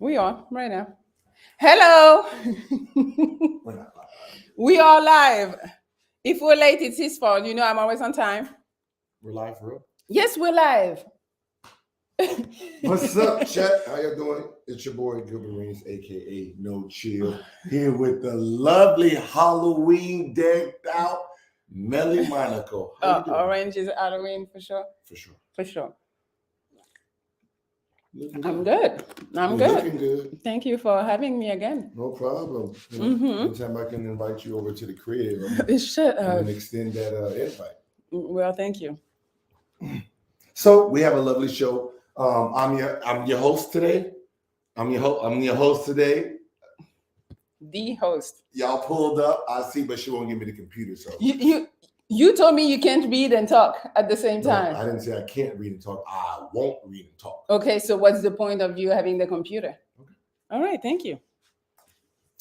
We are right now. Hello. We're not live. We are live. If we're late, it's his fault. You know, I'm always on time. We're live for real. Yes, we're live. What's up, chat? How you doing? It's your boy Gilbert, aka No Chill, here with the lovely Halloween decked out Melli Monaco. How you doing? Orange is Halloween for sure. For sure. For sure. Looking I'm good. I'm You're good. looking good. Thank you for having me again. No problem. Mhm. Anytime I can invite you over to the crib, I'm Shut up. gonna extend that invite. Well, thank you. So we have a lovely show. I'm your host today. I'm your host today. The host. Y'all pulled up. I see, but she won't give me the computer. So You told me you can't read and talk at the same no, time. I didn't say I can't read and talk. I won't read and talk. Okay, so what's the point of you having the computer? Okay. All right, thank you.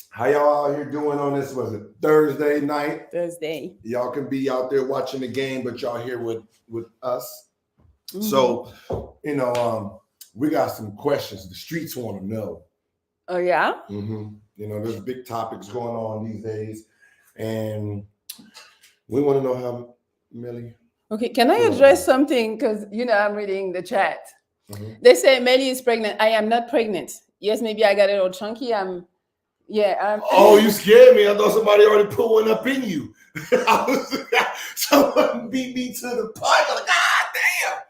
How y'all out here doing on this? Was it Thursday night? Thursday. Y'all can be out there watching the game, but y'all here with us. Mhm. So, we got some questions. The streets want to know. Oh yeah. There's big topics going on these days, and we want to know how Melli. Okay, can I address something? Because, I'm reading the chat. They say Melli is pregnant. I am not pregnant. Yes, maybe I got a little chunky. I'm Oh, you scared me. I thought somebody already put one up in you. Someone beat me to the punch. Like, God damn.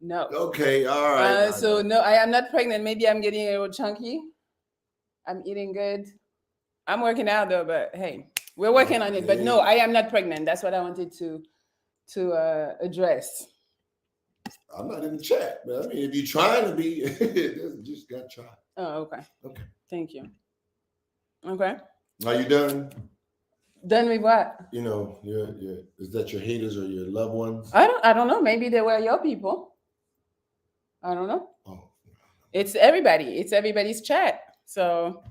No. Okay, all right. No, I am not pregnant. Maybe I'm getting a little chunky. I'm eating good. I'm working out though, but hey, we're working on it. But no, I am not pregnant. That's what I wanted to address. I'm not in the chat, but I mean, if you're trying to be, just got to try. Oh, okay. Okay. Thank you. Okay. Are you done? Done with what? Your is that your haters or your loved ones? I don't know. Maybe they were your people. I don't know. Oh. It's everybody. It's everybody's chat. So,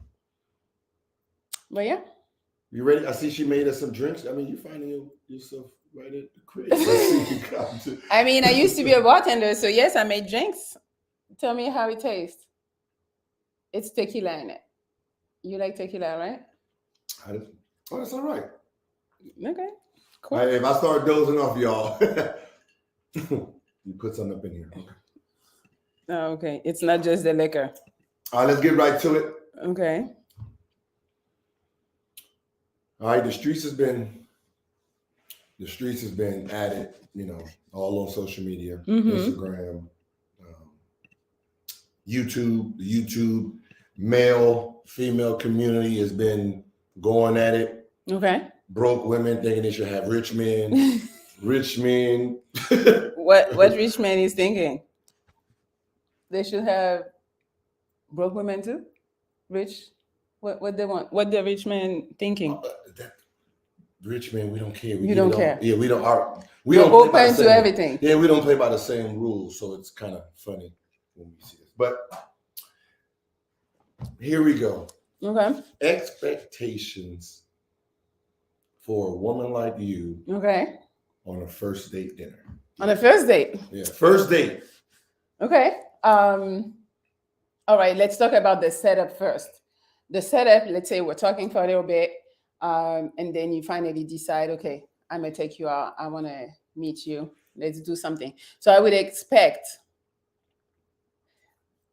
but yeah. You ready? I see she made us some drinks. I mean, you finding yourself right at the crib. I mean, I used to be a bartender, so yes, I made drinks. Tell me how it tastes. It's tequila in it. You like tequila, right? Oh, that's all right. Okay, cool. If I start dozing off, y'all, you put something up in here. Okay. Oh, okay. It's not just the liquor. All right, let's get right to it. Okay. All right, the streets has been at it, all on social media, Instagram, YouTube. The YouTube male, female community has been going at it. Okay. Broke women thinking they should have rich men. Rich men. What rich man is thinking? They should have broke women too? Rich? What they want? What the rich man thinking? Rich man, we don't care. You don't care. Yeah, we don't. We You're don't open to everything. Yeah, we don't play by the same rules, so it's kind of funny when we see this. But here we go. Okay. Expectations for a woman like you. Okay. On a first date dinner. On a first date. Yeah, first date. Okay. All right. Let's talk about the setup first. The setup. Let's say we're talking for a little bit. And then you finally decide, okay, I'm gonna take you out. I want to meet you. Let's do something. So I would expect.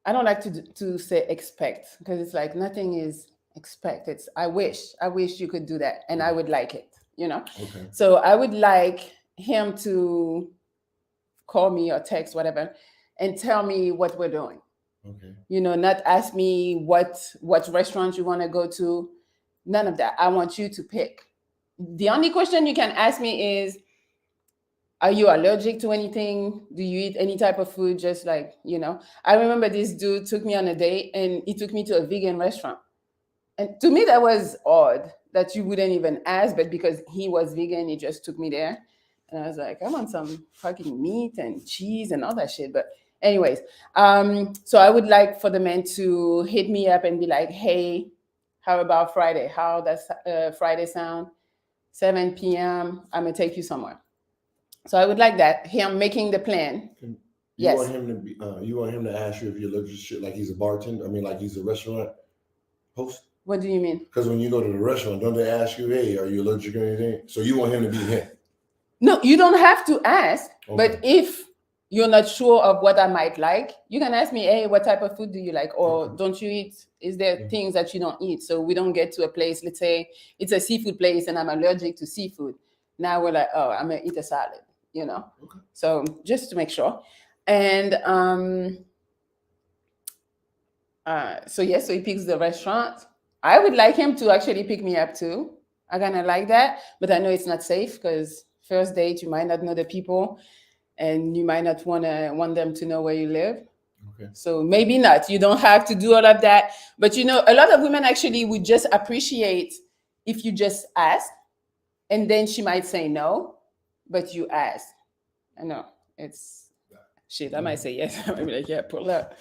I don't like to say expect because it's like nothing is expect. It's I wish you could do that, and I would like it. Okay. So I would like him to call me or text whatever, and tell me what we're doing. Okay. Not ask me what restaurant you want to go to. None of that. I want you to pick. The only question you can ask me is, are you allergic to anything? Do you eat any type of food? Just like, I remember this dude took me on a date and he took me to a vegan restaurant. And to me, that was odd that you wouldn't even ask, but because he was vegan, he just took me there. And I was like, I want some fucking meat and cheese and all that shit. But anyways, so I would like for the man to hit me up and be like, hey, how about Friday? How does Friday sound? 7 p.m. I'm going to take you somewhere. So I would like that. Him making the plan. You Yes. want him to be? You want him to ask you if you're allergic to shit, like he's a bartender? I mean, like he's a restaurant host. What do you mean? Because when you go to the restaurant, don't they ask you, "Hey, are you allergic to anything?" So you want him to be him. No, you don't have to ask. But Okay. if you're not sure of what I might like, you can ask me, hey, what type of food do you like? Or don't you eat? Is there Mhm. things that you don't eat? So we don't get to a place, let's say it's a seafood place and I'm allergic to seafood. Now we're like, oh, I'm gonna eat a salad, you know? Okay. So just to make sure. And so yes, so he picks the restaurant. I would like him to actually pick me up too. I kind of like that, but I know it's not safe because first date you might not know the people, and you might not want them to know where you live. Okay. So maybe not. You don't have to do all of that. But you know, a lot of women actually would just appreciate if you just ask, and then she might say no, but you ask. I know it's shit. I might say yes. I might be like, yeah, pull up.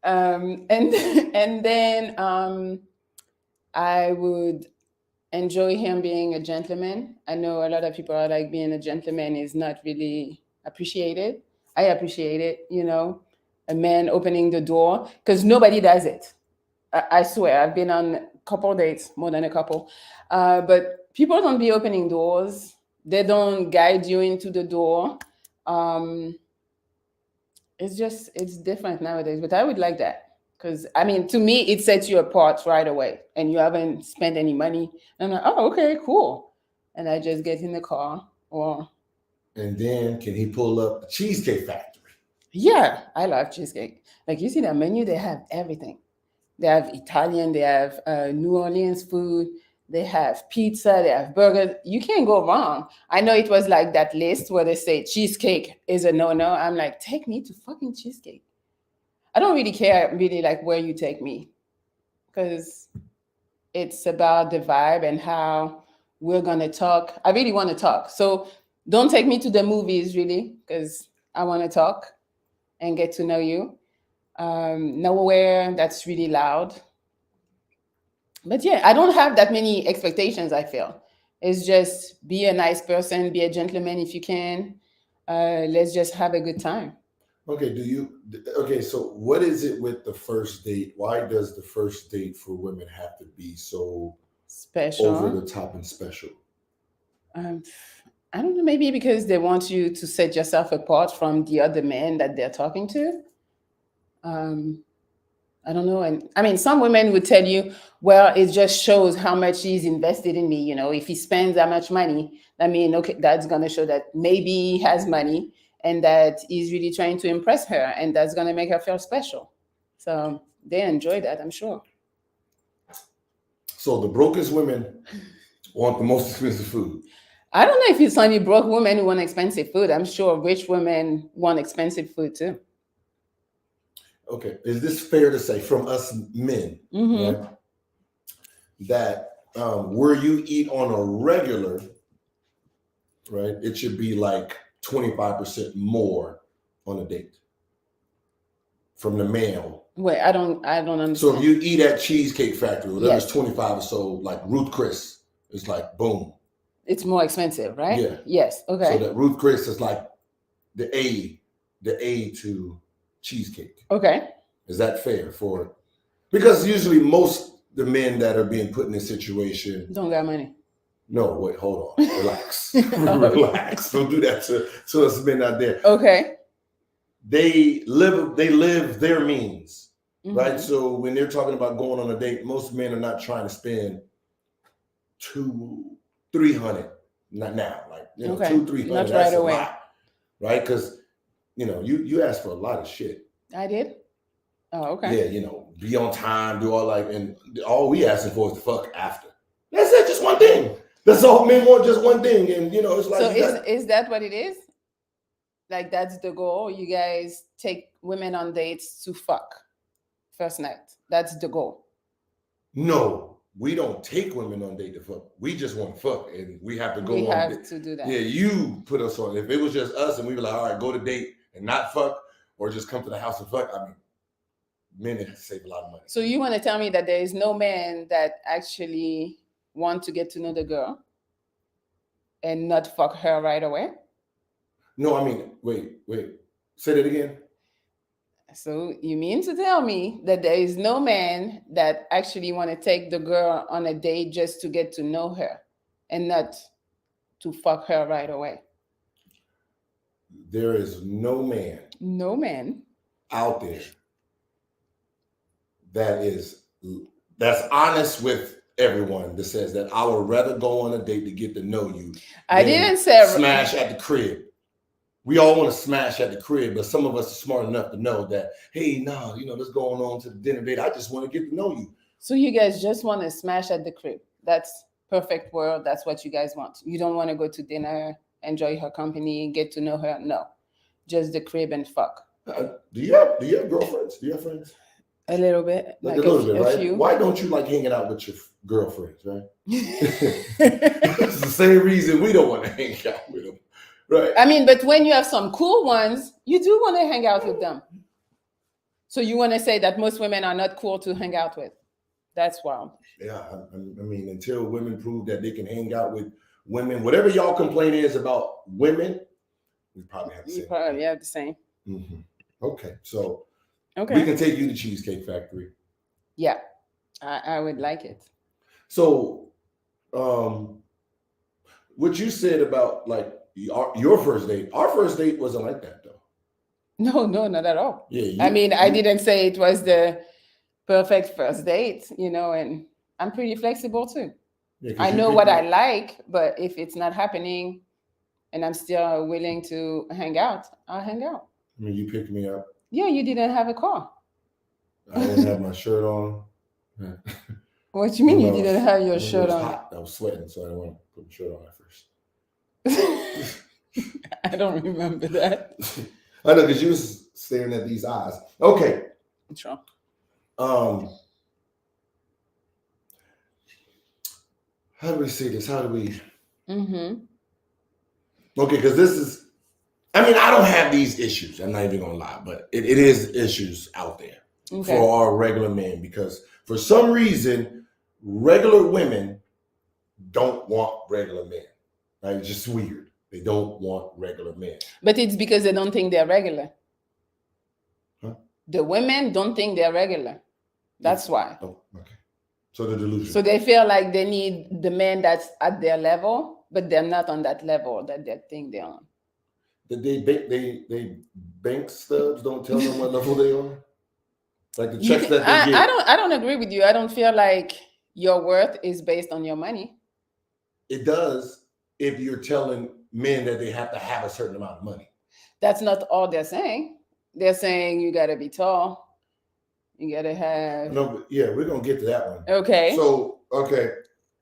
And and then I would enjoy him being a gentleman. I know a lot of people are like being a gentleman is not really appreciated. I appreciate it, you know, a man opening the door because nobody does it. I swear, I've been on couple dates, more than a couple, but people don't be opening doors. They don't guide you into the door. Um, it's different nowadays, but I would like that because I mean, to me, it sets you apart right away, and you haven't spent any money. And I'm like, oh, okay, cool, and I just get in the car, or And then can he pull up the Cheesecake Factory? yeah, I love cheesecake. Like you see that menu, they have everything. They have Italian, they have New Orleans food, they have pizza, they have burgers. You can't go wrong. I know it was like that list where they say cheesecake is a no no. I'm like, take me to fucking cheesecake. I don't really care really like where you take me because it's about the vibe and how we're gonna talk. I really want to talk. So don't take me to the movies really because I want to talk and get to know you. Nowhere that's really loud. But yeah, I don't have that many expectations, I feel. It's just be a nice person, be a gentleman if you can. Let's just have a good time. Okay, okay, so what is it with the first date? Why does the first date for women have to be so over Special. the top and special? Um, I don't know, maybe because they want you to set yourself apart from the other men that they're talking to. Um, I don't know. And I mean, some women would tell you, well, it just shows how much he's invested in me. You know, if he spends that much money, I mean, okay, that's going to show that maybe he has money and that he's really trying to impress her, and that's going to make her feel special. So they enjoy that, I'm sure. So the brokest women want the most expensive food. I don't know if it's only broke women who want expensive food. I'm sure rich women want expensive food too. Okay, is this fair to say from us men, Mm-hmm. right? That where you eat on a regular, right? It should be like 25% more on a date from the male. Wait, I don't understand. So if you eat at Cheesecake Factory, whatever Yes. is 25 or so, like Ruth Chris, it's like boom. It's more expensive, right? Yeah. Yes. So Okay. that Ruth Chris is like the A to cheesecake. Okay. Is that fair for? Because usually most the men that are being put in this situation Don't got money. No, wait, hold on. Relax. Relax. Don't do that to us men out there. Okay. They live their means. Mhm. Right. So when they're talking about going on a date, most men are not trying to spend 200-300. Not now. Like, Okay. 200-300. Not That's right a away. lot. Right? Because you ask for a lot of shit. I did. Oh, okay. Yeah, be on time, do all and all we asking for is the fuck after. That's it, just one thing. That's all men want, just one thing. And it's like So is that what it is? Like that's the goal? You guys take women on dates to fuck first night. That's the goal. No, we don't take women on date to fuck. We just want to fuck, and we have to go We on. have to do that. Yeah, you put us on. If it was just us and we were like, all right, go to date and not fuck, or just come to the house and fuck, I mean, men have to save a lot of money. So you want to tell me that there is no man that actually want to get to know the girl and not fuck her right away? No, I mean, wait. Say that again. So you mean to tell me that there is no man that actually want to take the girl on a date just to get to know her and not to fuck her right away? There is no man No man. out there that is that's honest with everyone that says that I would rather go on a date to get to know you I than didn't say smash at the crib. We all want to smash at the crib, but some of us are smart enough to know that, hey, nah, let's go on to the dinner date. I just want to get to know you. So you guys just want to smash at the crib. That's perfect world. That's what you guys want. You don't want to go to dinner, enjoy her company, get to know her. No, just the crib and fuck. Do you have girlfriends? Do you have friends? A little bit, like a little bit, right? Few. Why don't you like hanging out with your girlfriends, right? It's the same reason we don't want to hang out with them, right? I mean, but when you have some cool ones, you do want to hang out with them. So you want to say that most women are not cool to hang out with? That's wild. Yeah, I mean, until women prove that they can hang out with women, whatever y'all complaint is about women, we probably have the same. You probably have the same. Mm-hmm. Okay, so okay, we can take you to Cheesecake Factory. Yeah, I would like it. So, what you said about like your first date, our first date wasn't like that though. No, not at all. Yeah, I mean, I didn't say it was the perfect first date, and I'm pretty flexible too. Yeah, I know what I like, but if it's not happening and I'm still willing to hang out, I'll hang out. I mean, you picked me up. Yeah, you didn't have a car. I didn't have my shirt on. What do you mean you didn't have your shirt on? It was hot. I was sweating, so I didn't want to put my shirt on at first. I don't remember that. I know, because you was staring at these eyes. Okay. Sure. How do we say this? How do we? Mm-hmm. Okay, because this is. I mean, I don't have these issues. I'm not even gonna lie, but it is issues out there for our regular men, because for some reason, regular women don't want regular men. Right? It's just weird. They don't want regular men. But it's because they don't think they're regular. Huh? The women don't think they're regular. That's why. Oh, okay. So the delusion. So they feel like they need the man that's at their level, but they're not on that level that they think they're on. They bank stubs don't tell them what level they are? Like the checks that they get. I don't agree with you. I don't feel like your worth is based on your money. It does if you're telling men that they have to have a certain amount of money. That's not all they're saying. They're saying you got to be tall. You got to have. No, but yeah, we're going to get to that one. Okay. So,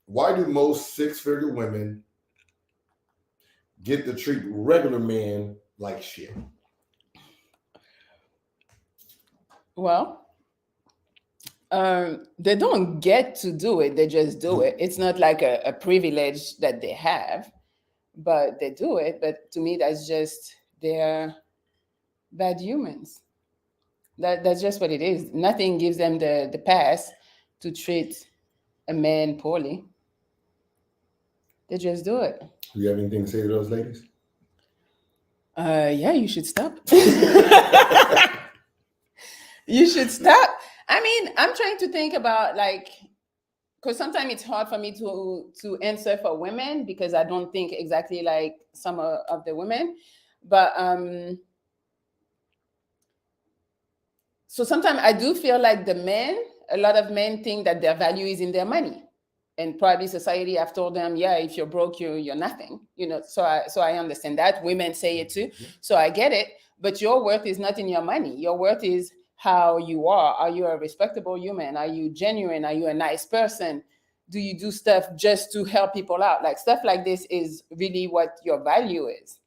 why do most six-figure women get to treat regular men like shit? Well, they don't get to do it. They just do it. It's not like a privilege that they have, but they do it. But to me, that's just they're bad humans. That's just what it is. Nothing gives them the pass to treat a man poorly. They just do it. Do you have anything to say to those ladies? Yeah, you should stop. You should stop. I mean, I'm trying to think about because sometimes it's hard for me to answer for women because I don't think exactly like some of the women. But so sometimes I do feel like a lot of men think that their value is in their money. And probably society have told them, yeah, if you're broke, you're nothing. So I understand that. Women say it too. So I get it. But your worth is not in your money. Your worth is how you are. Are you a respectable human? Are you genuine? Are you a nice person? Do you do stuff just to help people out? Like stuff like this is really what your value is.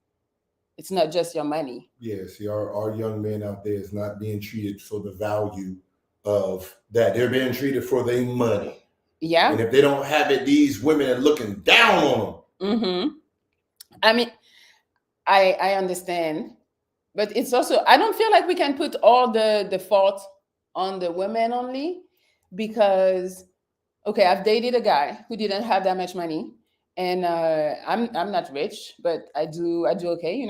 It's not just your money. Yeah, see, our young men out there is not being treated for the value of that. They're being treated for their money. Yeah. And if they don't have it, these women are looking down on them. Mm-hmm. I mean, I understand. But it's also, I don't feel like we can put all the fault on the women only because, I've dated a guy who didn't have that much money, and I'm not rich, but I do okay,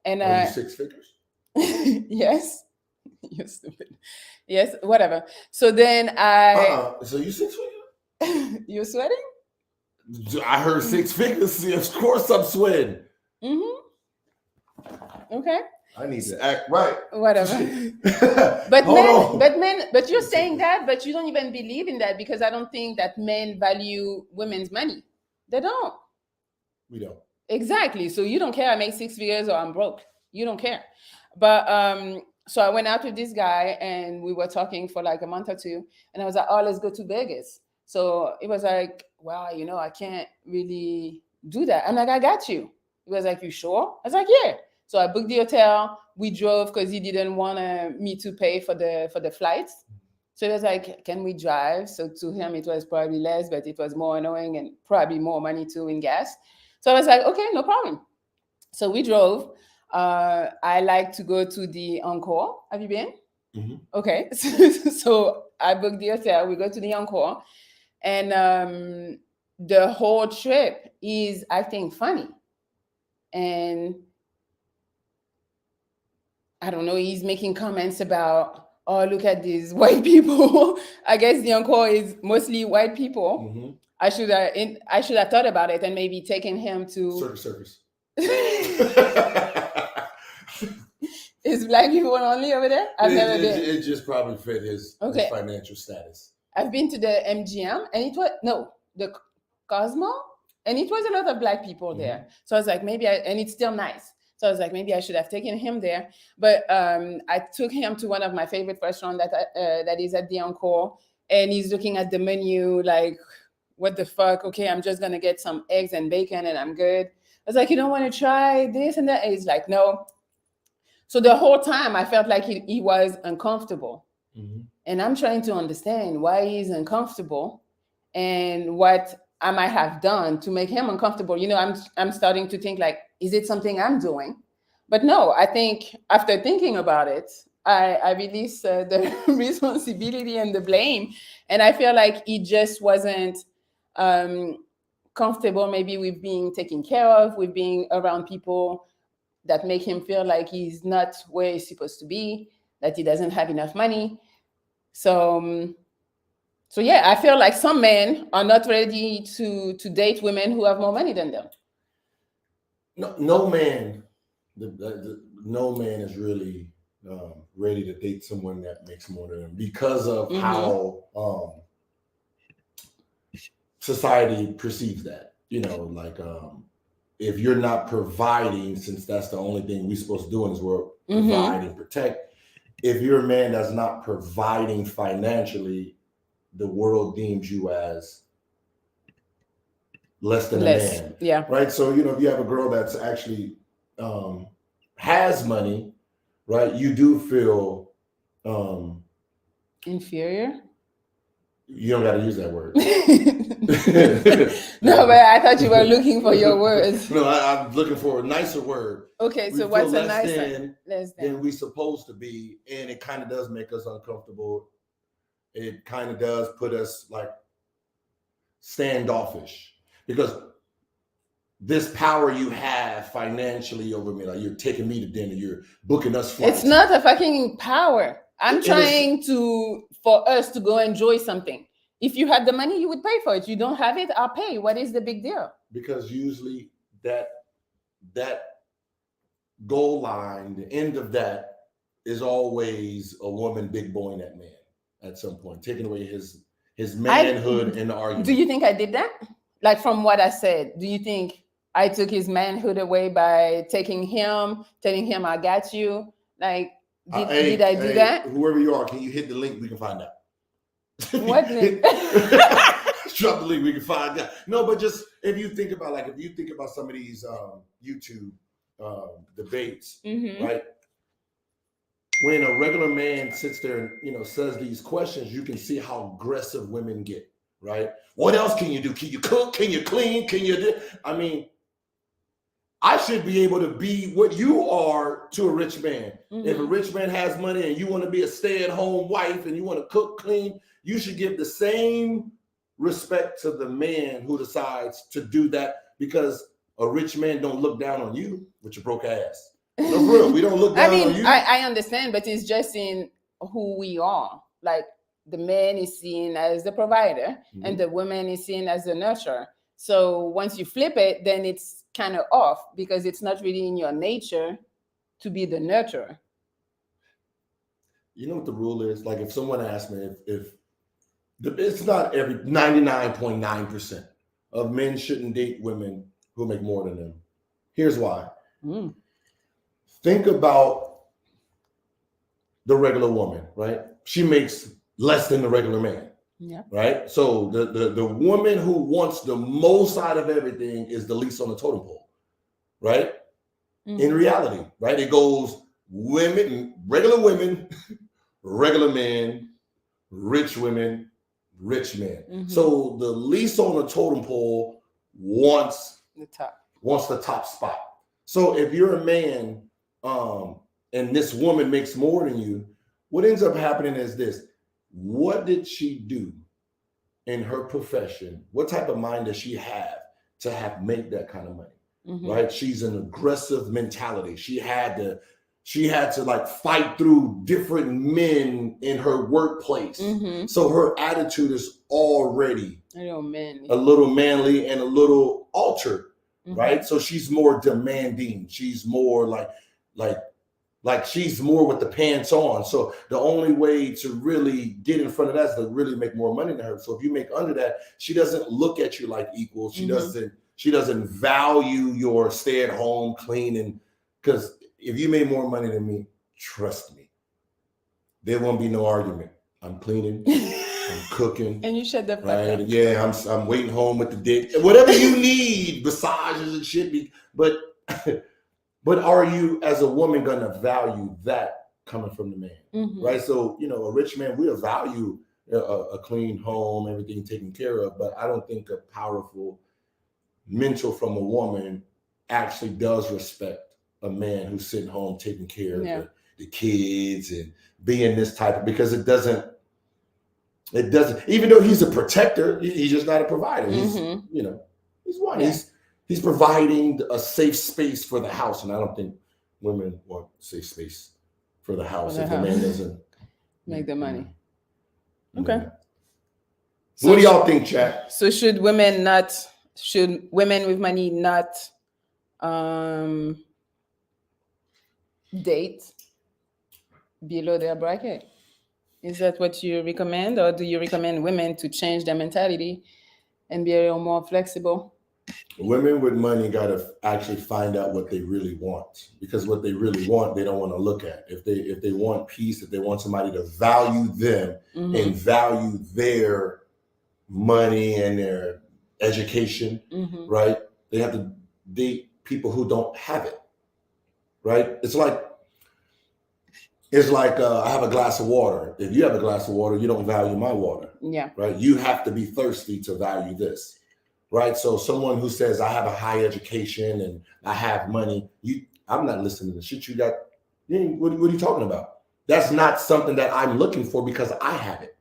And are you six figures? Yes. You're stupid. Yes, whatever. So then So you 6 figures? you're sweating? I heard 6 figures. Of course I'm sweating. Okay. I need to act right. Whatever. But you're saying that, but you don't even believe in that, because I don't think that men value women's money. They don't. We don't. Exactly. So you don't care I make 6 figures or I'm broke. You don't care. But so I went out with this guy and we were talking for like a month or two, and I was like, oh, let's go to Vegas. So it was like, wow, I can't really do that. I'm like, I got you. He was like, you sure? I was like, yeah. So I booked the hotel. We drove because he didn't want me to pay for the flights. So he was like, can we drive? So to him, it was probably less, but it was more annoying and probably more money too in gas. So I was like, okay, no problem. So we drove. I like to go to the Encore. Have you been? Mm-hmm. Okay. So I booked the hotel. We go to the Encore. And the whole trip is, I think, funny. And I don't know, he's making comments about, oh, look at these white people. I guess the Encore is mostly white people. Mm-hmm. I should have thought about it and maybe taken him to Circus. Is black people only over there? I've never been. It just probably fit his financial status. I've been to the MGM and it was the Cosmo, and it was a lot of black people there. So I was like, and it's still nice. So I was like, maybe I should have taken him there. But I took him to one of my favorite restaurants that is at the Encore, and he's looking at the menu like, what the fuck? Okay, I'm just gonna get some eggs and bacon and I'm good. I was like, you don't want to try this and that? And he's like, no. So the whole time I felt like he was uncomfortable. Mm-hmm. And I'm trying to understand why he's uncomfortable and what I might have done to make him uncomfortable. I'm starting to think like, is it something I'm doing? But no, I think after thinking about it, I release the responsibility and the blame. And I feel like he just wasn't comfortable maybe with being taken care of, with being around people that make him feel like he's not where he's supposed to be, that he doesn't have enough money. So yeah, I feel like some men are not ready to date women who have more money than them. No man, no man is really ready to date someone that makes more than them because of how society perceives that. If you're not providing, since that's the only thing we're supposed to do in this world, provide and protect. If you're a man that's not providing financially, the world deems you as less than a man. Yeah. Right. So, if you have a girl that's actually has money, right, you do feel inferior. You don't got to use that word. No, but I thought you were looking for your words. No, I'm looking for a nicer word. Okay, so what's a nicer? Less than we supposed to be, and it kind of does make us uncomfortable. It kind of does put us like standoffish because this power you have financially over me, like you're taking me to dinner, you're booking us flights. It's not a fucking power. I'm trying for us to go enjoy something. If you had the money, you would pay for it. You don't have it, I'll pay. What is the big deal? Because usually that goal line, the end of that is always a woman big boying that man at some point, taking away his manhood in the argument. Do you think I did that? Like from what I said, do you think I took his manhood away by telling him I got you? Like, did I do that? Whoever you are, can you hit the link? We can find out. What link? Drop the link. We can find out. No, but just if you think about some of these YouTube debates, right? When a regular man sits there and says these questions, you can see how aggressive women get. Right? What else can you do? Can you cook? Can you clean? Can you do? I mean, I should be able to be what you are to a rich man. If a rich man has money and you want to be a stay-at-home wife and you want to cook, clean, you should give the same respect to the man who decides to do that, because a rich man don't look down on you with your broke ass. No, for real, we don't look I down on mean, you. I understand, but it's just in who we are. Like the man is seen as the provider, and the woman is seen as the nurturer. So once you flip it, then it's kind of off because it's not really in your nature to be the nurturer. You know what the rule is? Like if someone asked me if it's not every 99.9% of men shouldn't date women who make more than them. Here's why. Mm. Think about the regular woman, right? She makes less than the regular man. Yeah. Right? So the woman who wants the most out of everything is the least on the totem pole. Right? In reality, right? It goes women, regular men, rich women, rich men. So the least on the totem pole wants the top spot. So if you're a man and this woman makes more than you, what ends up happening is this. What did she do in her profession? What type of mind does she have to make that kind of money? Right? She's an aggressive mentality. She had to like fight through different men in her workplace. So her attitude is already a little manly and a little altered, right? So she's more demanding. She's more like she's more with the pants on. So the only way to really get in front of that is to really make more money than her. So if you make under that, she doesn't look at you like equal. She doesn't value your stay at home cleaning. Because if you made more money than me, trust me, there won't be no argument. I'm cleaning, I'm cooking. And you shut the fuck right? up. Yeah, I'm waiting home with the dick. Whatever you need, massages and shit. But are you as a woman gonna value that coming from the man? Right? So, a rich man will value a clean home, everything taken care of, but I don't think a powerful mental from a woman actually does respect a man who's sitting home taking care of the kids and being this type of, because it doesn't, even though he's a protector, he's just not a provider. He's, he's one. Yeah. He's providing a safe space for the house. And I don't think women want safe space for the house if the man doesn't make the money. Okay. So what do y'all think, chat? So should women with money not date below their bracket? Is that what you recommend, or do you recommend women to change their mentality and be a little more flexible? Women with money got to actually find out what they really want, because what they really want, they don't want to look at. If they want peace, if they want somebody to value them and value their money and their education, right? They have to date people who don't have it, right? It's like I have a glass of water. If you have a glass of water, you don't value my water. Yeah. Right? You have to be thirsty to value this. Right? So someone who says, I have a high education and I have money, I'm not listening to the shit you got. What are you talking about? That's not something that I'm looking for because I have it.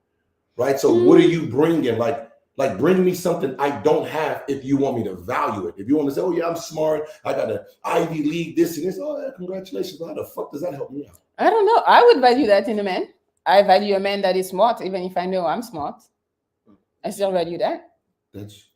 Right? So what are you bringing? Like bring me something I don't have if you want me to value it. If you want to say, oh yeah, I'm smart, I got an Ivy League, this and this. Oh yeah, congratulations. How the fuck does that help me out? I don't know. I would value that in a man. I value a man that is smart, even if I know I'm smart. I still value that. That's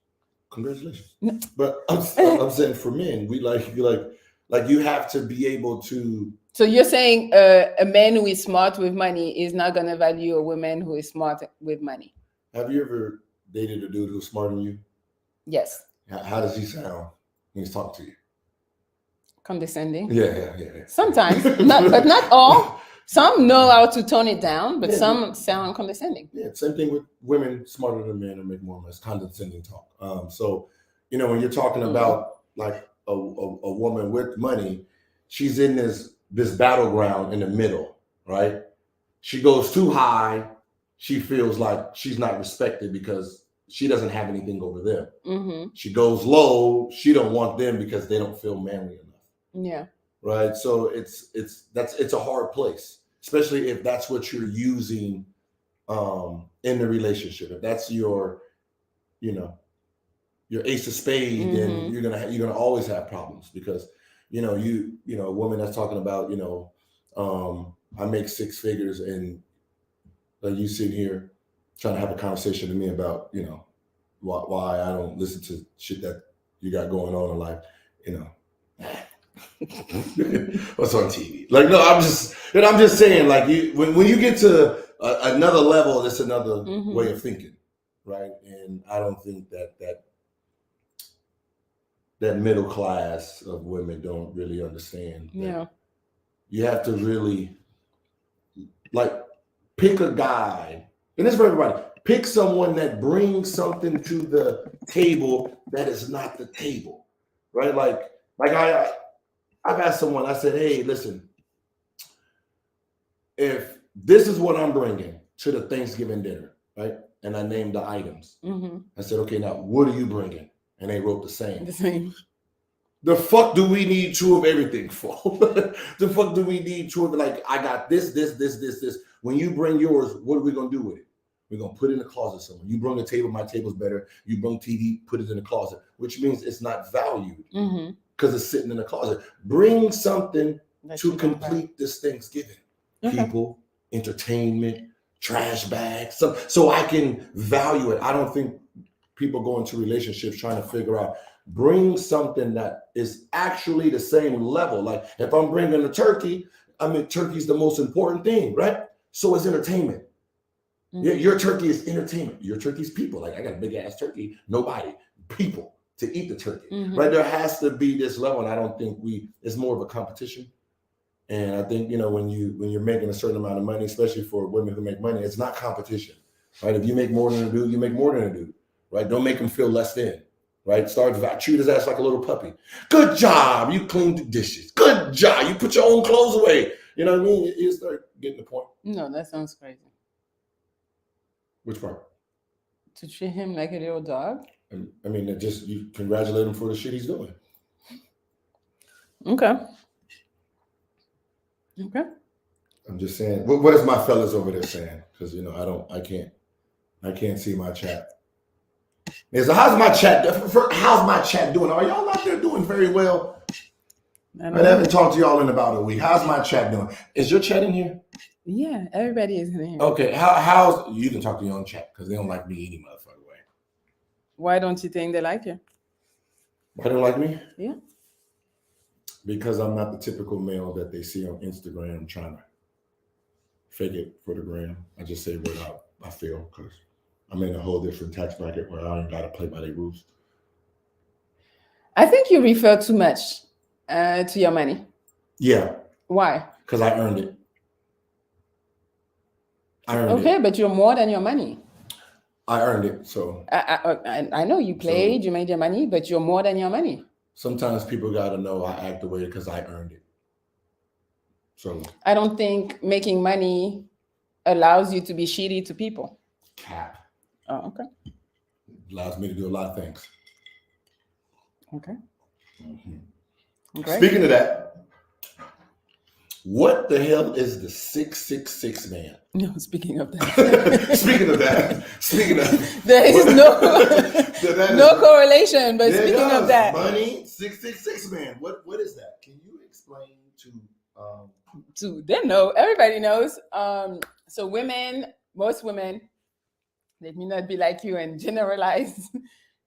congratulations. No. But I'm saying for men, we you have to be able to. So you're saying a man who is smart with money is not gonna value a woman who is smart with money. Have you ever dated a dude who's smarter than you? Yes. How does he sound when he's talking to you? Condescending. Yeah. Sometimes, but not all. Some know how to tone it down, but some sound condescending. Yeah, same thing with women smarter than men and make more money. It's condescending talk. So, when you're talking about like a woman with money, she's in this battleground in the middle, right? She goes too high, she feels like she's not respected because she doesn't have anything over them. She goes low, she don't want them because they don't feel manly enough. Yeah. Right. So it's a hard place, especially if that's what you're using in the relationship. If that's your ace of spades, then you're gonna always have problems, because a woman that's talking about, I make six figures, and you sit here trying to have a conversation to me about, why I don't listen to shit that you got going on in life, what's on TV? Like, no, I'm just saying, like, when you get to another level, it's another way of thinking, right? And I don't think that middle class of women don't really understand. Yeah. You have to really, like, pick a guy, and this is for everybody. Pick someone that brings something to the table that is not the table, right? Like I've asked someone, I said, hey, listen, if this is what I'm bringing to the Thanksgiving dinner, right? And I named the items. I said, okay, now what are you bringing? And they wrote the same. The same. The fuck do we need two of everything for? The fuck do we need two of it? Like, I got this. When you bring yours, what are we going to do with it? We're going to put it in the closet somewhere. You bring a table, my table's better. You bring TV, put it in the closet, which means it's not valued because it's sitting in the closet. Bring something to complete this Thanksgiving. People, entertainment, trash bags, so I can value it. I don't think people go into relationships trying to figure out, bring something that is actually the same level. Like, if I'm bringing a turkey, turkey's the most important thing, right? So is entertainment. Your turkey is entertainment. Your turkey's people. Like, I got a big ass turkey. Nobody, people to eat the turkey, right? There has to be this level, and I don't think it's more of a competition. And I think, when you're making a certain amount of money, especially for women who make money, it's not competition, right? If you make more than a dude, you make more than a dude, right? Don't make him feel less than, right? Treat his ass like a little puppy. Good job, you cleaned the dishes. Good job, you put your own clothes away. You know what I mean? You start getting the point. No, that sounds crazy. Which part? To treat him like a little dog? I mean, you congratulate him for the shit he's doing. Okay. I'm just saying. What is my fellas over there saying? Because I can't see my chat. How's my chat doing? Are y'all out there doing very well? I haven't talked to y'all in about a week. How's my chat doing? Is your chat in here? Yeah, everybody is in here. Okay, how's you can talk to your own chat because they don't like me any motherfucker way. Why don't you think they like you? Why don't like me? Yeah. Because I'm not the typical male that they see on Instagram trying to fake it for the gram. I just say what I feel because I'm in a whole different tax bracket where I ain't got to play by their rules. I think you refer too much to your money. Yeah. Why? Because I earned it. Okay, but you're more than your money. I earned it, so. I know you played, you made your money, but you're more than your money. Sometimes people got to know I act the way because I earned it. So. I don't think making money allows you to be shitty to people. Cap. Oh, okay. Allows me to do a lot of things. Okay. Great. Speaking of that, what the hell is the 666 man? No, speaking of that. Speaking of, there is no correlation, but speaking of that. Money, 666 man. What is that? Can you explain to they know, everybody knows. So most women, let me not be like you and generalize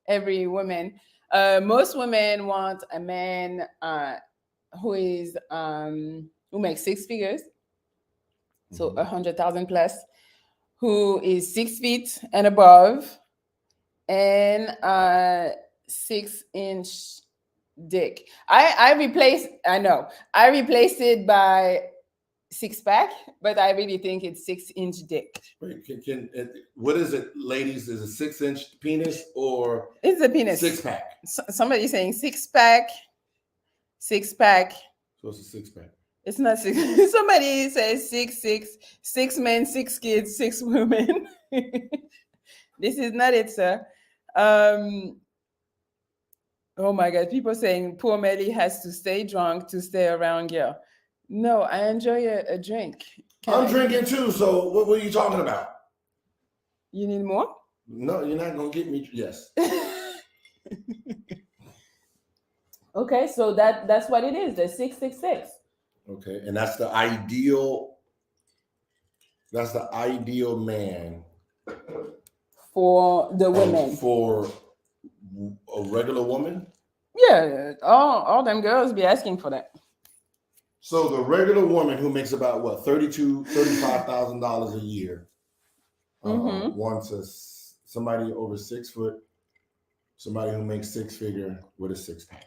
every woman. Most women want a man who makes six figures, so 100,000 plus, who is 6 feet and above, and 6-inch dick. I replaced it by 6-pack, but I really think it's 6-inch dick. Wait, what is it, ladies? Is it 6-inch penis or it's a penis? 6-pack. Somebody's saying 6-pack. So it's a 6-pack. It's not 6. Somebody says 6 men, 6 kids, 6 women. This is not it, sir. Oh my God! People saying poor Melli has to stay drunk to stay around girl. No, I enjoy a drink. I'm drinking too. So what are you talking about? You need more? No, you're not gonna get me. Yes. Okay, so that's what it is. The 666. Okay, and that's the ideal. That's the ideal man For the women. For a regular woman. Yeah, all them girls be asking for that. So the regular woman who makes about what $35,000 a year wants somebody over 6 foot, somebody who makes six figure with a six pack.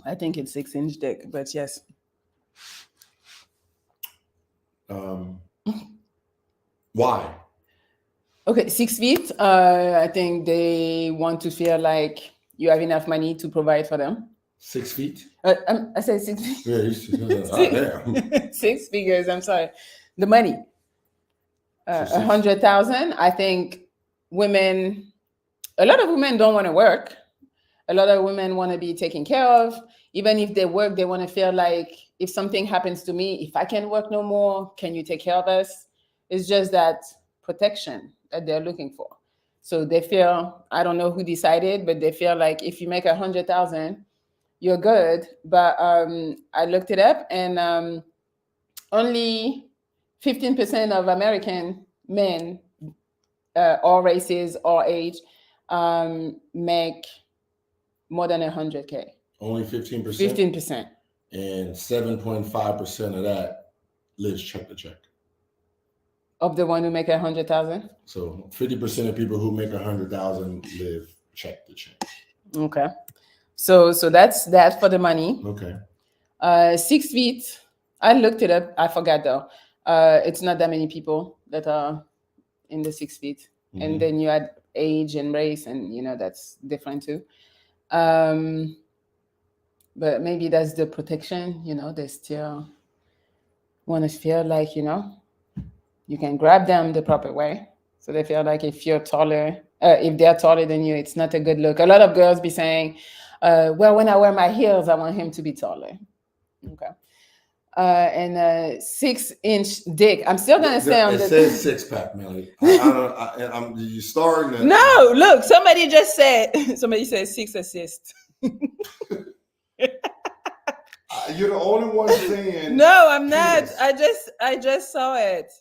I think it's 6-inch dick, but yes. Why? Okay, 6 feet. I think they want to feel like you have enough money to provide for them. 6 feet? I said 6 feet. Yeah, damn. 6 figures. I'm sorry. The money. 100,000. I think women. A lot of women don't want to work. A lot of women want to be taken care of. Even if they work, they want to feel like if something happens to me, if I can't work no more, can you take care of us? It's just that protection that they're looking for. So they feel, I don't know who decided, but they feel like if you make 100,000, you're good. But I looked it up, and only 15% of American men, all races, all age, make more than 100K. Only 15%? 15%. And 7.5% of that lives check to check. Of the one who make 100,000? So 50% of people who make 100,000 live check to check. Okay. So that's that for the money. Okay. 6 feet. I looked it up. I forgot though. It's not that many people that are in the 6 feet. Mm-hmm. And then you add age and race, and that's different too. But maybe that's the protection. They still want to feel like you can grab them the proper way. So they feel like if you're taller, if they're taller than you, it's not a good look. A lot of girls be saying, well, when I wear my heels, I want him to be taller. Okay. And 6-inch dick. I'm still going to stay on the... It says six-pack, Melli. I'm you starting to... No, look, somebody said 6 assists. You're the only one saying... No, I'm not. I just saw it.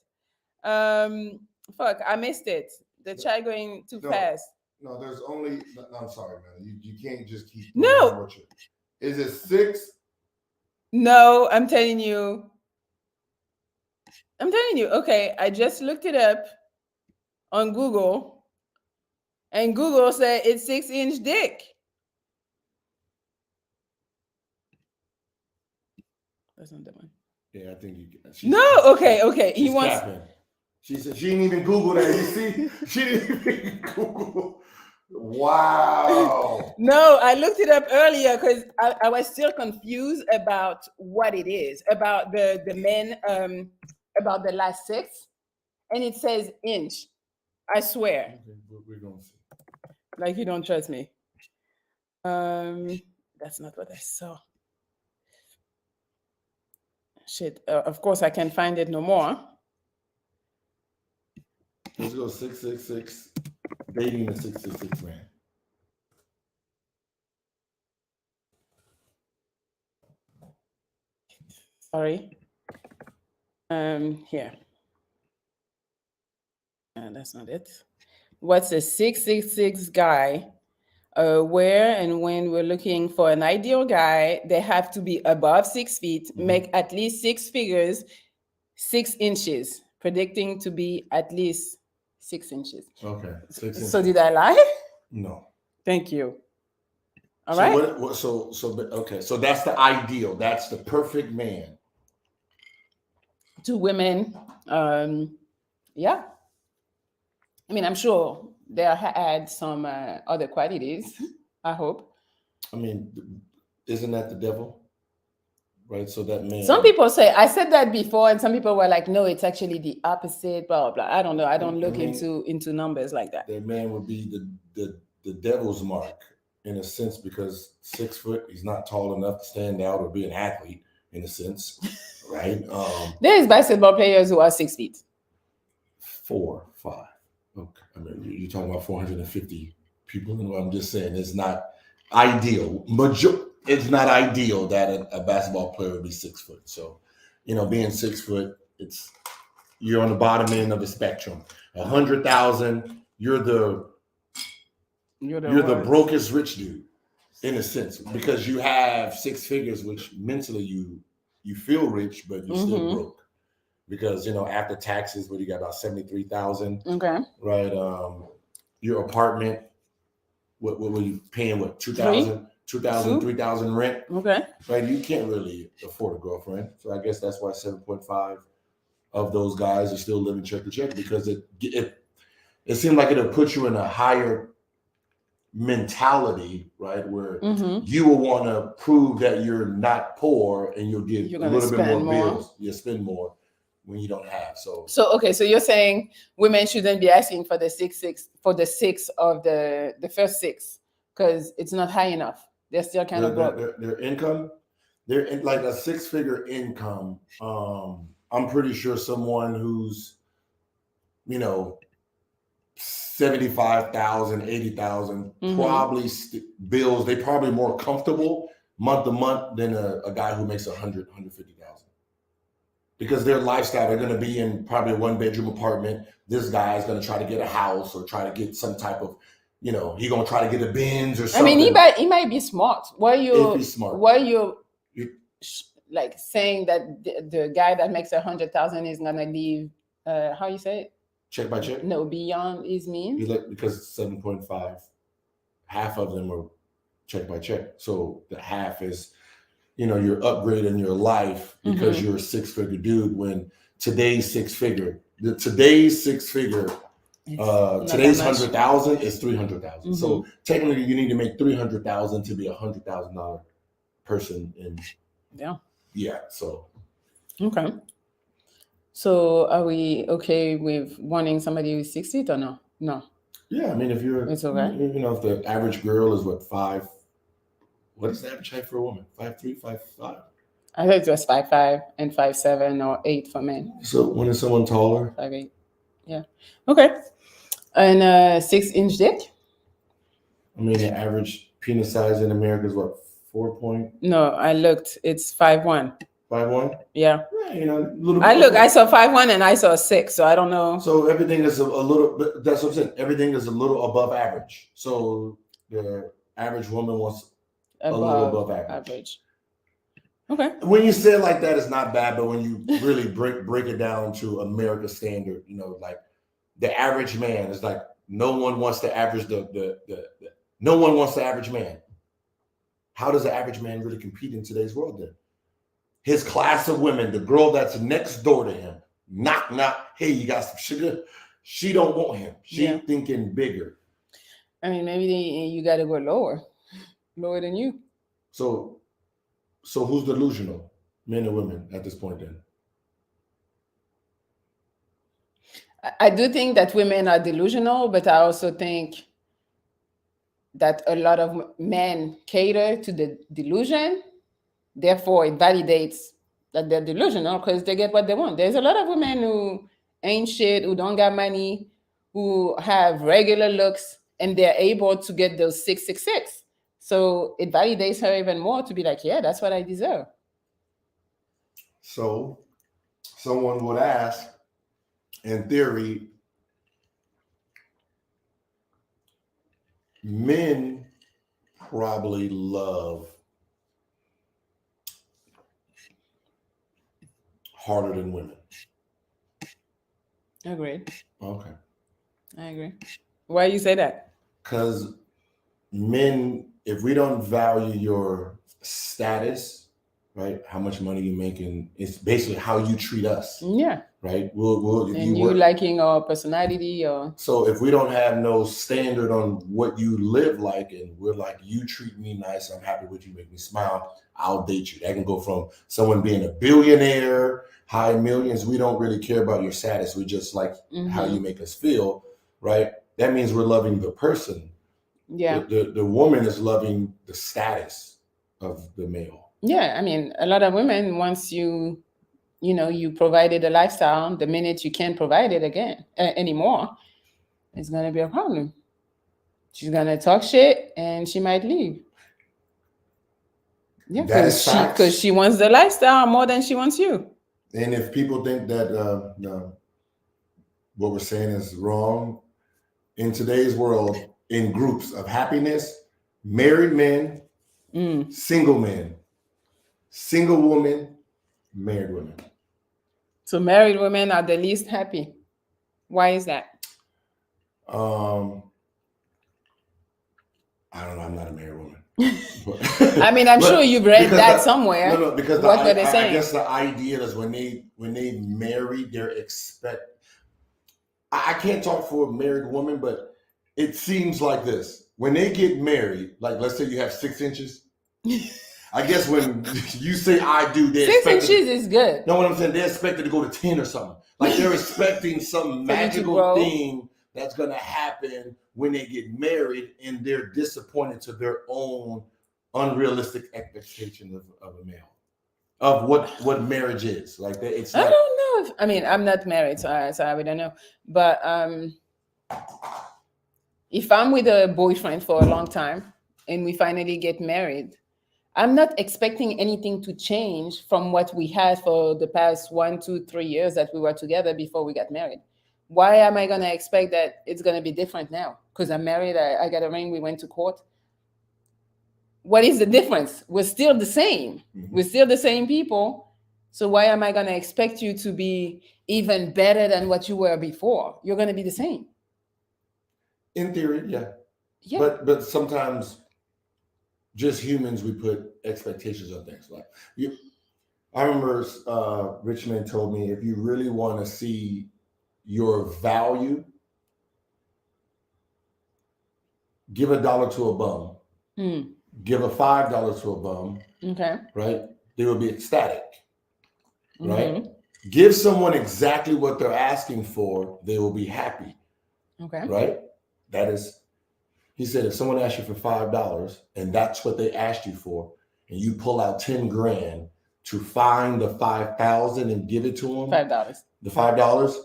Fuck, I missed it. The chat going too fast. No, there's only... No, I'm sorry, man. You can't just keep... No. Is it 6? No, I'm telling you. Okay, I just looked it up on Google, and Google said it's 6-inch dick. That's not the one. Yeah, I think you... No, okay. He wants... Capping. She said she didn't even Google that. You see? She didn't even Google. Wow. No, I looked it up earlier because I was still confused about what it is, about the men, about the last 6, and it says inch. I swear. Okay, we're going to see. Like you don't trust me. That's not what I saw. Shit. Of course, I can't find it no more. Let's go 666. Dating a 666 man. Sorry. Here. That's not it. What's a 666 guy? Where and when we're looking for an ideal guy, they have to be above 6 feet, make at least 6 figures, 6 inches, predicting to be at least 6 inches. Okay. 6 inches. So did I lie? No. Thank you. All so right. Okay. So that's the ideal. That's the perfect man. To women, yeah. I mean, I'm sure they'll add some other qualities. I hope. I mean, isn't that the devil? Right. So that man. Some people say, I said that before, and some people were like, no, it's actually the opposite. Blah blah. I don't know. I don't look into numbers like that. That man would be the devil's mark in a sense, because 6 foot, he's not tall enough to stand out or be an athlete in a sense, right? There's basketball players who are 6 feet. 4, 5. Okay. I mean, you're talking about 450 people. I'm just saying it's not ideal. It's not ideal that a basketball player would be 6 foot. So, being 6 foot, you're on the bottom end of the spectrum. 100,000, you're the brokest rich dude in a sense, because you have 6 figures, which mentally you feel rich, but you're still broke. Because after taxes, what you got, about 73,000. Okay. Right. Your apartment, what were you paying? What, 2,000, 3,000 rent? Okay. Right. You can't really afford a girlfriend. So I guess that's why 7.5 of those guys are still living check to check, because it seemed like it'll put you in a higher mentality, right, where you will want to prove that you're not poor, and you'll get a little bit more bills. You spend more when you don't have. So okay, so you're saying women shouldn't be asking for the six for the 6 of the first 6, because it's not high enough. They're still kind of broke. Their income, they're in like a 6-figure income. I'm pretty sure someone who's 75,000, 80,000 probably bills. They probably more comfortable month to month than a guy who makes 100, 150,000, because their lifestyle, they're going to be in probably a 1-bedroom apartment. This guy is going to try to get a house, or try to get some type of, he's going to try to get a Benz or something. I mean, he might be smart. Why you like saying that the guy that makes 100,000 is going to leave? How you say it? Check by check? No, beyond his means? Because it's 7.5, half of them are check by check. So the half is, you're upgrading your life because you're a 6-figure dude, when today's 6-figure, today's 100,000 is 300,000. So technically you need to make 300,000 to be $100,000 person. Yeah. So. Okay. So are we okay with wanting somebody who's 6 feet or no? No. Yeah, I mean, if it's okay. If the average girl is 5, what is the average height for a woman? 5'3", 5'5"? I think it was 5'5" and 5'7" or 8 for men. So when is someone taller? 5'8". Yeah. Okay. And 6-inch dick? I mean, the average penis size in America is what, 4 point? No, I looked. It's 5'1". 5'1"? Yeah. Little. I saw 5'1" and I saw 6, so I don't know. So everything is a little. That's what I'm saying. Everything is a little above average. So the average woman wants a little above average. Okay. When you say it like that, it's not bad, but when you really break it down to America standard, like the average man is like, no one wants to average no one wants the average man. How does the average man really compete in today's world then? His class of women, the girl that's next door to him, knock, hey, you got some sugar? She don't want him. She's thinking bigger. I mean, maybe you got to go lower than you. So who's delusional, men and women, at this point then? I do think that women are delusional, but I also think that a lot of men cater to the delusion. Therefore, it validates that they're delusional because they get what they want. There's a lot of women who ain't shit, who don't got money, who have regular looks, and they're able to get those 666. So it validates her even more to be like, yeah, that's what I deserve. So someone would ask, in theory, men probably love harder than women. Agreed. Okay. I agree. Why you say that? Because men, if we don't value your status, right, how much money you're making, it's basically how you treat us. Yeah. Right? We'll and you liking our personality or... So if we don't have no standard on what you live like, and we're like, you treat me nice, I'm happy with you, make me smile, I'll date you. That can go from someone being a billionaire, high millions. We don't really care about your status. We just like how you make us feel, right? That means we're loving the person. Yeah. The woman is loving the status of the male. Yeah. I mean, a lot of women, once you provided a lifestyle, the minute you can't provide it again anymore, it's going to be a problem. She's going to talk shit and she might leave. Yeah, That is facts. because she wants the lifestyle more than she wants you. And if people think that no, what we're saying is wrong, in today's world, in groups of happiness, married men, single men, single women, married women. So married women are the least happy. Why is that? I don't know. I'm not a married woman. I mean, I'm sure you've read that somewhere. No, because what were they saying? I guess the idea is when they marry, they're I can't talk for a married woman, but it seems like this. When they get married, like let's say you have 6 inches. I guess when you say I do, they're 6 inches is good. No, what I'm saying, they're expected to go to 10 or something. Like they're expecting some magical thing that's going to happen when they get married, and they're disappointed to their own unrealistic expectations of a male, of what marriage is. Like it's. I don't know. I mean, I'm not married, so I don't know. But if I'm with a boyfriend for a long time and we finally get married, I'm not expecting anything to change from what we had for the past 1, 2, 3 years that we were together before we got married. Why am I going to expect that it's going to be different now? Because I'm married, I got a ring, we went to court. What is the difference? We're still the same. We're still the same people. So why am I going to expect you to be even better than what you were before? You're going to be the same. In theory, yeah. But sometimes just humans, we put expectations on things. Like I remember Richmond told me, if you really want to see your value, give $1 to a bum. Give $5 to a bum. Okay. Right? They will be ecstatic. Right? Give someone exactly what they're asking for, they will be happy. Okay. Right? That is, he said, if someone asks you for $5 and that's what they asked you for, and you pull out 10 grand to find the 5,000 and give it to them, $5. The $5,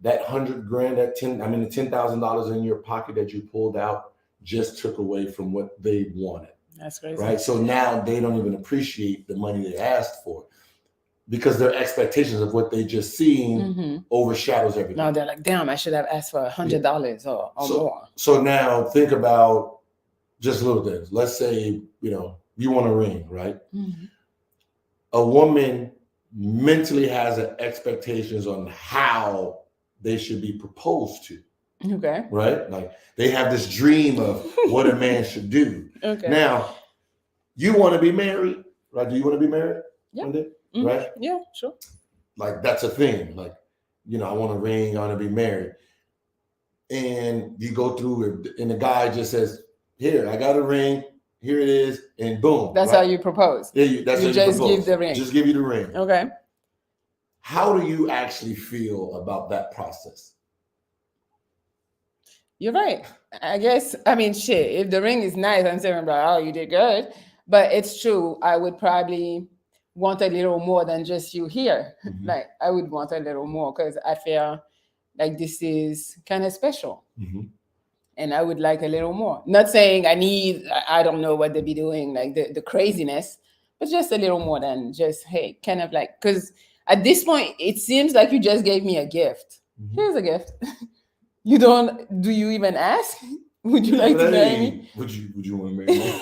that 100 grand, the $10,000 in your pocket that you pulled out just took away from what they wanted. That's crazy. Right? So now they don't even appreciate the money they asked for, because their expectations of what they just seen overshadows everything. Now they're like, damn, I should have asked for $100 or more. So now think about just little things. Let's say, you want a ring, right? A woman mentally has expectations on how they should be proposed to. Okay. Right? Like they have this dream of what a man should do. Okay. Now, you want to be married, right? Do you want to be married? Yeah. One day? Right? Yeah, sure. Like that's a thing. Like, I want a ring, I want to be married. And you go through it, and the guy just says, here, I got a ring, here it is, and boom. That's right? How you propose. Yeah, that's how you just propose. Give the ring. Just give you the ring. Okay. How do you actually feel about that process? You're right. I guess, shit, if the ring is nice, I'm saying, oh, you did good. But it's true. I would probably want a little more than just you here. Like I would want a little more because I feel like this is kind of special. And I would like a little more. Not saying I don't know what they be doing, like the craziness, but just a little more than just, hey, kind of like, because at this point, it seems like you just gave me a gift. Here's a gift. Do you even ask? Would you like to marry me? Would you want to marry me?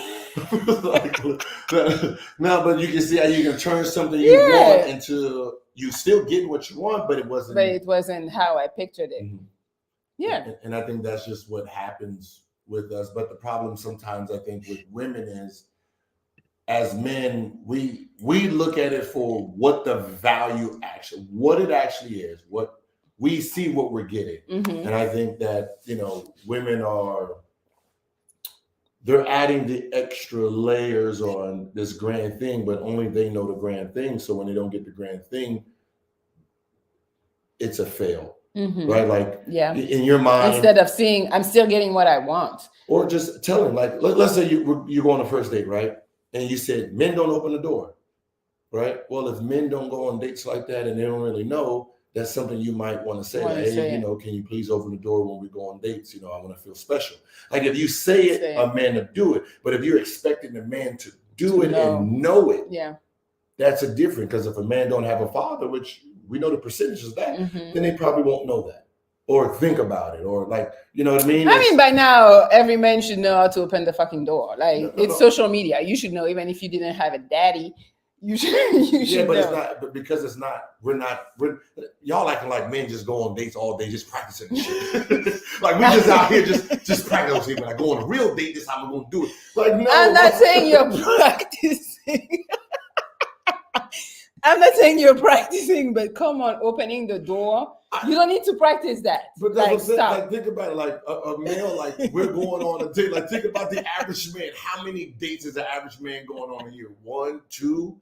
No, but you can see how you can turn something you want into you still getting what you want, but it wasn't. But it wasn't how I pictured it. Yeah, and I think that's just what happens with us. But the problem sometimes I think with women is, as men, we look at it for what the value what it actually is, what we see, what we're getting, and I think that women they're adding the extra layers on this grand thing, but only they know the grand thing. So when they don't get the grand thing, it's a fail, right? Like, in your mind, instead of seeing, I'm still getting what I want, or just tell them, like, let's say you go on a first date, right? And you said men don't open the door, right? Well, if men don't go on dates like that and they don't really know, that's something you might want to say. Like, hey, can you please open the door when we go on dates? I want to feel special. Like if you say it, a man to do it. But if you're expecting the man to do it and know it. Yeah. That's a different, because if a man don't have a father, which we know the percentage is that, then they probably won't know that or think about it, or like, you know what I mean? I mean, by now, every man should know how to open the fucking door. Like, it's social media. You should know, even if you didn't have a daddy, you should but know. It's not, but because it's not, we're y'all acting like men just go on dates all day, just practicing shit. Like, we just out here just practicing. When I go on a real date, this is how I'm going to do it. Like, no. I'm not saying you're practicing. I'm not saying you're practicing, but come on, opening the door. You don't need to practice that. But that's what I'm saying. Like, think about it, like a male, like, we're going on a date. Like, think about the average man. How many dates is the average man going on a year? 1, 2,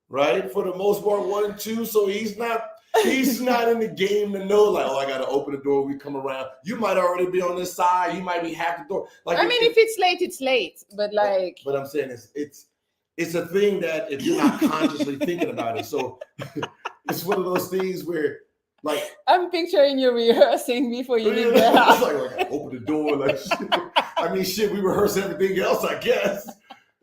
right? For the most part, 1, 2. So he's not in the game to know, like, oh, I got to open the door. We come around. You might already be on this side. You might be half the door. Like, I mean, if it's late, it's late. But like, but I'm saying it's a thing that if you're not consciously thinking about it, so it's one of those things where, like, I'm picturing you rehearsing before you leave the house. Like, I open the door, like, shit. I mean, shit, we rehearse everything else, I guess.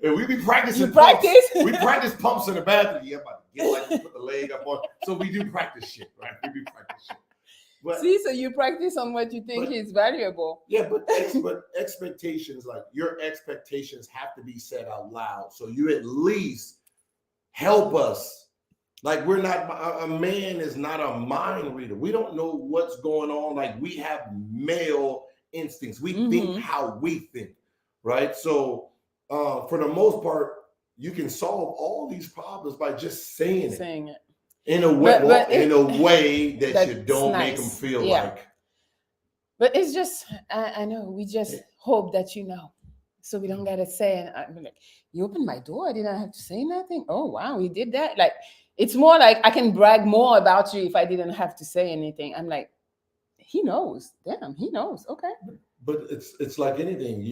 And we be practicing. You practice? We practice pumps in the bathroom. Yeah, I'm about to get, like, put the leg up on. So we do practice shit, right? We do practice shit. But, see, so you practice on what you think is valuable. Yeah, but expectations, like, your expectations have to be said out loud. So you at least help us. Like, we're not, a man is not a mind reader. We don't know what's going on. Like, we have male instincts. We think how we think, right? So for the most part, you can solve all these problems by just saying it. In a way, that you don't make them feel like. But it's just, I know, we just hope that you know, so we don't gotta say. And I'm like, you opened my door, I didn't have to say nothing. Oh wow, we did that. Like, it's more like I can brag more about you if I didn't have to say anything. I'm like, he knows. Damn, he knows. Okay. But it's like anything.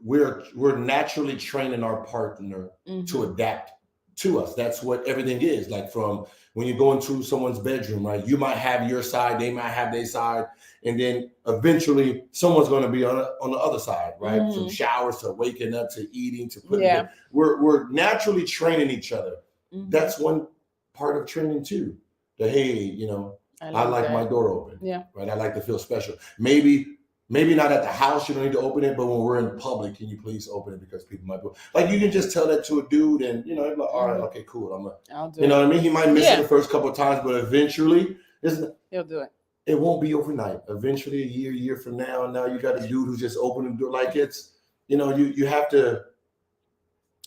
We're naturally training our partner to adapt to us. That's what everything is. Like, from when you go into someone's bedroom, right? You might have your side, they might have their side, and then eventually someone's going to be on the other side, right? From showers to waking up to eating to putting. Yeah. We're naturally training each other. That's one part of training too. That, hey, you know, I like my door open. Yeah. Right. I like to feel special. Maybe not at the house, you don't need to open it, but when we're in public, can you please open it, because people might be like, you can just tell that to a dude, and you know, like, all right, okay, cool. I'll do it. You know what I mean? He might miss it the first couple of times, but eventually, he'll do it. It won't be overnight. Eventually, a year from now you got a dude who's just opening the door. Like, it's, you know, you have to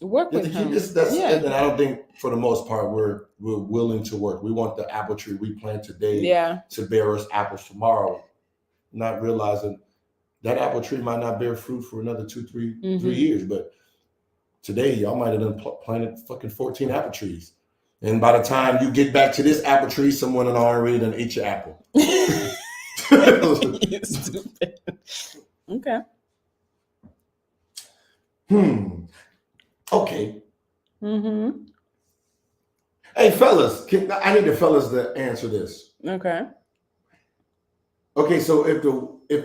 work with him. And I don't think, for the most part, we're willing to work. We want the apple tree we plant today to bear us apples tomorrow, not realizing that apple tree might not bear fruit for another 3 years. But today, y'all might have done planted fucking 14 apple trees. And by the time you get back to this apple tree, someone already done ate your apple. You're stupid. Okay. Okay. Hey, fellas, I need the fellas to answer this. Okay. Okay, so if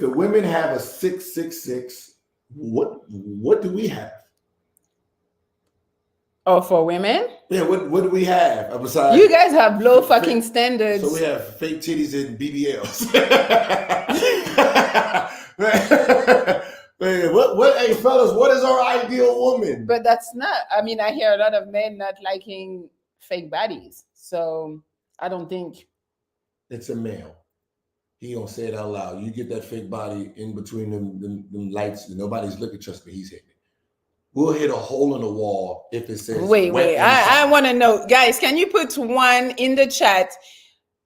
the women have a 666, what do we have? Oh, for women? Yeah, what do we have besides? You guys have low fucking standards. So we have fake titties and BBLs. Man, hey fellas, what is our ideal woman? But that's not, I mean, I hear a lot of men not liking fake bodies. So I don't think. It's a male. He don't say it out loud. You get that fake body in between them lights, and nobody's looking, trust me, he's hitting it. We'll hit a hole in the wall if it says. Wait. I want to know, guys, can you put one in the chat?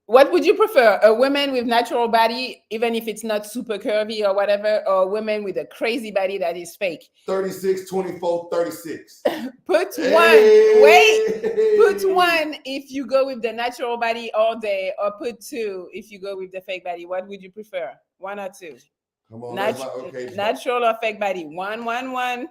What would you prefer? A woman with natural body, even if it's not super curvy or whatever, or a woman with a crazy body that is fake? 36, 24, 36. Put one if you go with the natural body all day, or put 2 if you go with the fake body. What would you prefer? 1 or 2? Come on, natural or fake body? 1.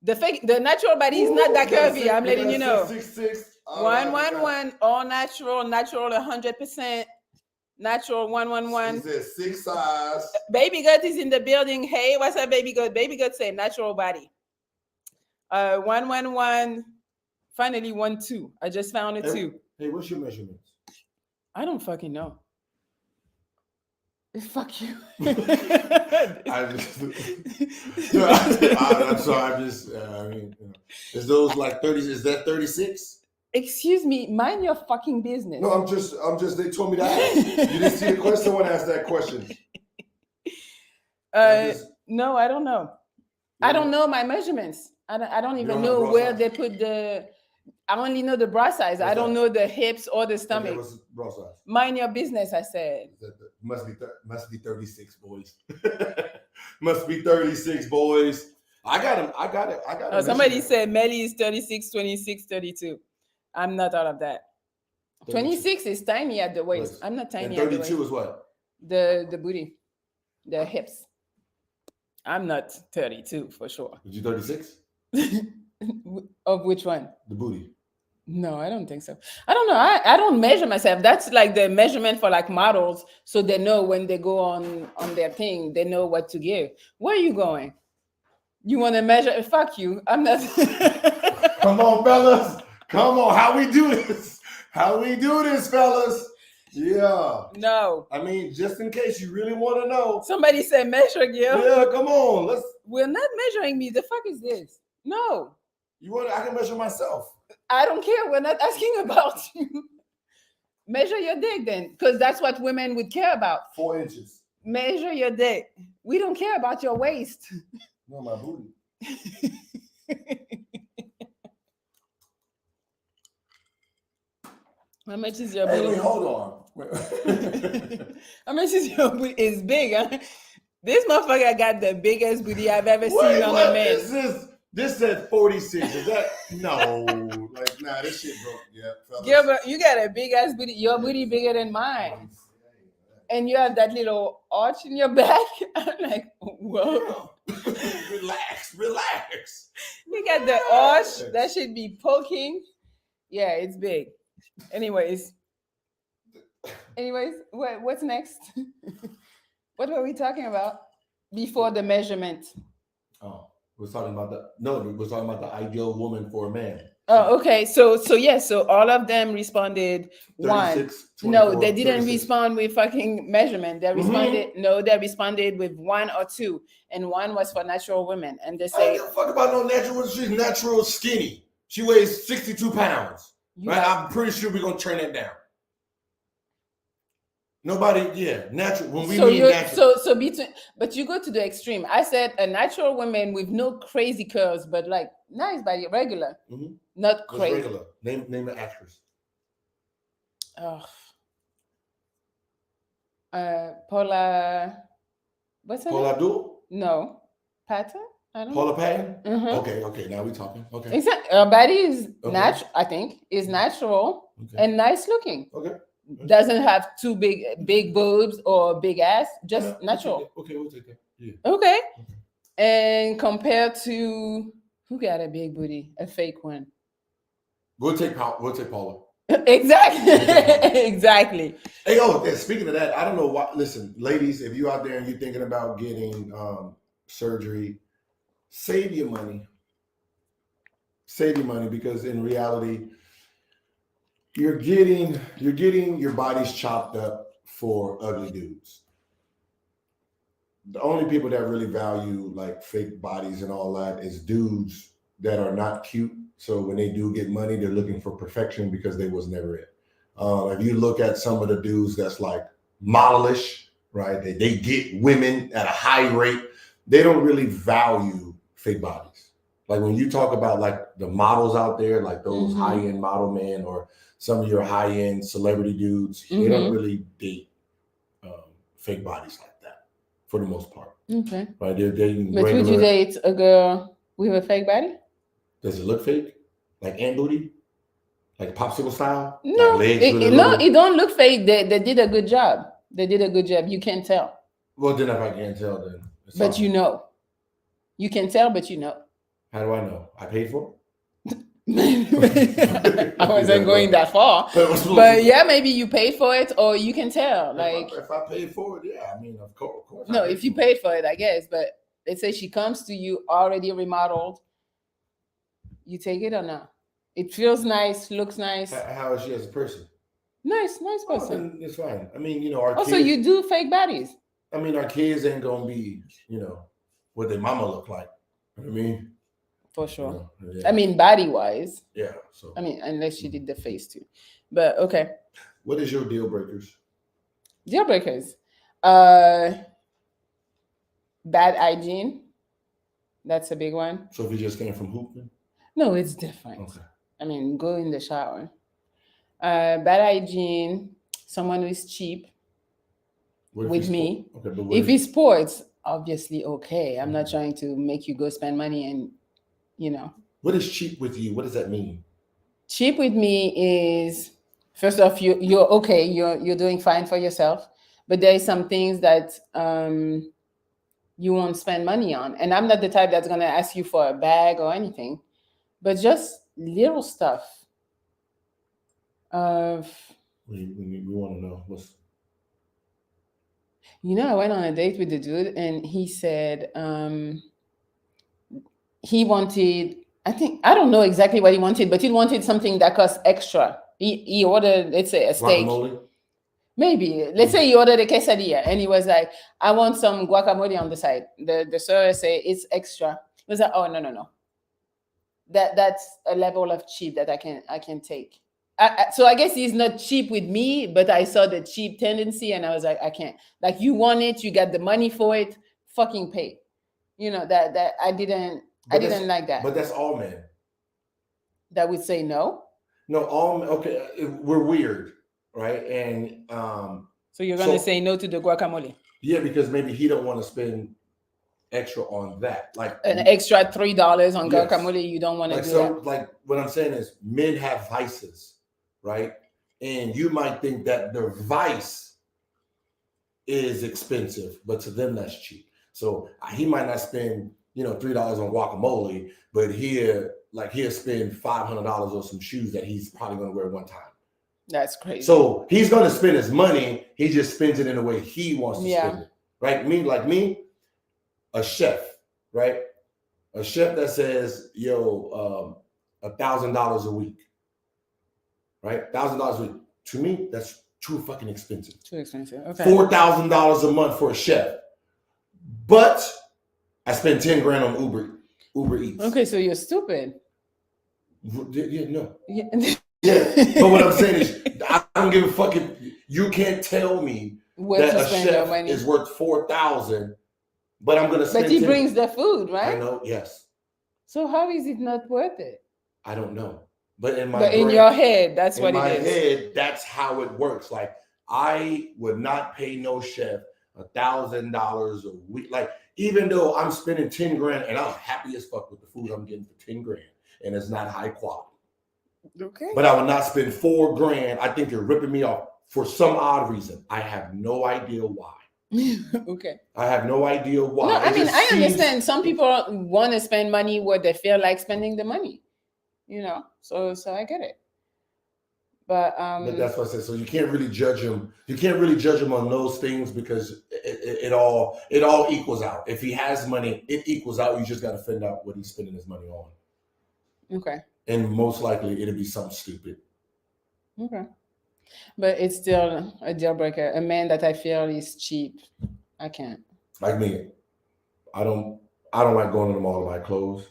The natural body is not that curvy. I'm letting you know. 666. 1. All natural 100%. Natural 1. She said 6 size. Baby Gut is in the building. Hey, what's up, Baby Gut? Baby Gut say natural body. 111. Finally, 1-2. I just found it too. Hey, what's your measurements? I don't fucking know. Fuck you. I just, no, I'm sorry. I'm just, I mean, is those like 30? Is that 36? Excuse me, mind your fucking business. No, I'm just. They told me to ask. You didn't see the question. Someone asked that question. No, I don't know. I don't know my measurements. I don't even know where they put the. I only know the bra size. I don't know the hips or the stomach. What's bra size? Mind your business, I said. Must be 36, boys. Must be 36, boys. I got him. Oh, somebody said Melli is 36, 26, 32. I'm not out of that. 26 is tiny at the waist. I'm not tiny at the waist. 32 is what? The booty, the hips. I'm not 32 for sure. Did you 36? Of which one? The booty. No, I don't think so. I don't know. I don't measure myself. That's like the measurement for like models, so they know when they go on their thing, they know what to give. Where are you going? You want to measure? Fuck you. I'm not. Come on, fellas. Come on. How we do this? Fellas? Yeah. No. I mean, just in case you really want to know. Somebody said measure, Gil. Yeah, come on. We're not measuring me. The fuck is this? No. I can measure myself. I don't care. We're not asking about you. Measure your dick then, because that's what women would care about. 4 inches. Measure your dick. We don't care about your waist. No, my booty. How much is your booty? Hey, wait, hold on. How much is your booty? It's big, huh? This motherfucker got the biggest booty I've ever seen on a man. This said 46. Is that no? Like, nah, this shit broke. Yeah, fellas. Gilbert, you got a big ass booty. Your booty bigger than mine. And you have that little arch in your back. I'm like, whoa. Relax. You got the arch. That should be poking. Yeah, it's big. Anyways, what's next? What were we talking about before the measurement? Oh. We're talking about the ideal woman for a man. Oh, okay. So all of them responded 1. No, they didn't 36. Respond with fucking measurement. They responded they responded with 1 or 2, and 1 was for natural women. And they say, I don't give a fuck about no natural. She's natural skinny. She weighs 62 pounds. Right? I'm pretty sure we're gonna turn that down. Nobody, natural. When we mean natural. So between, but you go to the extreme. I said a natural woman with no crazy curves, but like nice body, regular, not crazy. Regular. Name an actress. Oh, Paula. What's her name? Paula Abdul? No, Patton. I don't Paula Patton. Okay. Now we talking. Okay. Exactly. Her body is natural. I think is natural and nice looking. Okay. Doesn't have too big boobs or big ass, just natural. Okay, we'll take that. Yeah. Okay. And compared to who got a big booty, a fake one? We'll take Paula. Exactly. Exactly. Hey, speaking of that, I don't know why. Listen, ladies, if you out there and you're thinking about getting surgery, save your money. Save your money, because in reality, you're getting your bodies chopped up for ugly dudes. The only people that really value like fake bodies and all that is dudes that are not cute. So when they do get money, they're looking for perfection because they was never it. If you look at some of the dudes that's like modelish, right? They get women at a high rate. They don't really value fake bodies. Like when you talk about like the models out there, like those high-end model men or some of your high-end celebrity dudes, they don't really date fake bodies like that for the most part. Okay. Right? They're dating But would you date a girl with a fake body? Does it look fake? Like ant booty? Like popsicle style? No, like legs it don't look fake. They did a good job. You can't tell. Well, then if I can't tell, then. But you know. You can tell, but you know. How do I know? I paid for it? I wasn't going that far, but yeah, maybe you paid for it, or you can tell. Like if I paid for it, yeah, I mean, of course. No, if you paid for it, I guess. But let's say she comes to you already remodeled, You take it or not? It feels nice, looks nice. How is she as a person? Nice Oh, person. then it's fine. I mean, our Also, kids. you do fake bodies. I mean, our kids ain't gonna be, what their mama look like. You know what I mean? For sure. Yeah. I mean, body wise. Yeah. So. I mean, unless she did the face too. But okay. What is your deal breakers? Deal breakers. Bad hygiene. That's a big one. So if you just came from hooping? No, it's different. Okay. I mean, go in the shower. Bad hygiene. Someone who is cheap with me. Okay, but if it's sports, obviously okay. I'm not trying to make you go spend money and, What is cheap with you? What does that mean? Cheap with me is, first off, you're okay. You're doing fine for yourself, but there is some things that you won't spend money on. And I'm not the type that's gonna ask you for a bag or anything, but just little stuff. We want to know what's. I went on a date with the dude, and he said he wanted. I don't know exactly what he wanted, but he wanted something that cost extra. He ordered, let's say, a steak. Guacamole? Maybe. Let's say he ordered a quesadilla, and he was like, "I want some guacamole on the side." The server say it's extra. He was like, "Oh, no. That's a level of cheap that I can take." So I guess he's not cheap with me, but I saw the cheap tendency, and I was like, I can't. Like, you want it, you got the money for it, fucking pay. That I didn't like that. But that's all men. That would say no. No, all okay. We're weird, right? And so you're gonna say no to the guacamole? Yeah, because maybe he don't want to spend extra on that, like an extra $3 on guacamole. You don't want to do that. Like what I'm saying is, men have vices, right? And you might think that their vice is expensive, but to them that's cheap. So he might not spend $3 on guacamole, but he'll spend $500 on some shoes that he's probably going to wear one time. That's crazy. So he's going to spend his money. He just spends it in the way he wants to spend it, right? Me, a chef, right? A chef that says, $1,000 a week, right? $1,000 a week. To me, that's too fucking expensive. Too expensive. Okay. $4,000 a month for a chef, but I spend $10,000 on Uber Eats. Okay, so you're stupid. Yeah, no. Yeah. But what I'm saying is, I don't give a fuck if you can't tell me that a chef is worth $4,000, but I'm gonna spend. But he brings the food, right? I know. Yes. So how is it not worth it? I don't know. But in your head, that's what it is. In my head, that's how it works. Like, I would not pay no chef $1,000 a week. Like, even though I'm spending $10,000 and I'm happy as fuck with the food I'm getting for $10,000 and it's not high quality. Okay. But I would not spend $4,000. I think you're ripping me off for some odd reason. I have no idea why. Okay. I have no idea why. No, I mean, I understand. Some people want to spend money where they feel like spending the money. So I get it. But that's what I said. So you can't really judge him. You can't really judge him on those things because it all equals out. If he has money, it equals out. You just got to find out what he's spending his money on. Okay. And most likely it'll be something stupid. Okay. But it's still a deal breaker. A man that I feel is cheap, I can't. Like me, I don't like going to the mall to buy clothes,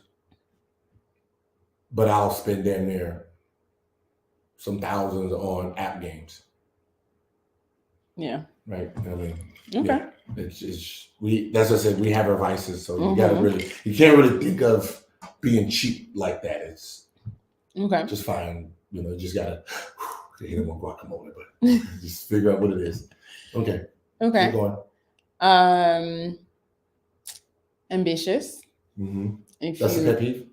but I'll spend damn near some thousands on app games. Yeah. Right. I mean. Okay. Yeah, that's what I said. We have our vices, so you can't really think of being cheap like that. It's just fine. You just gotta hit him on guacamole, but just figure out what it is. Okay. Keep going. Ambitious. Mm-hmm. That's a pet peeve.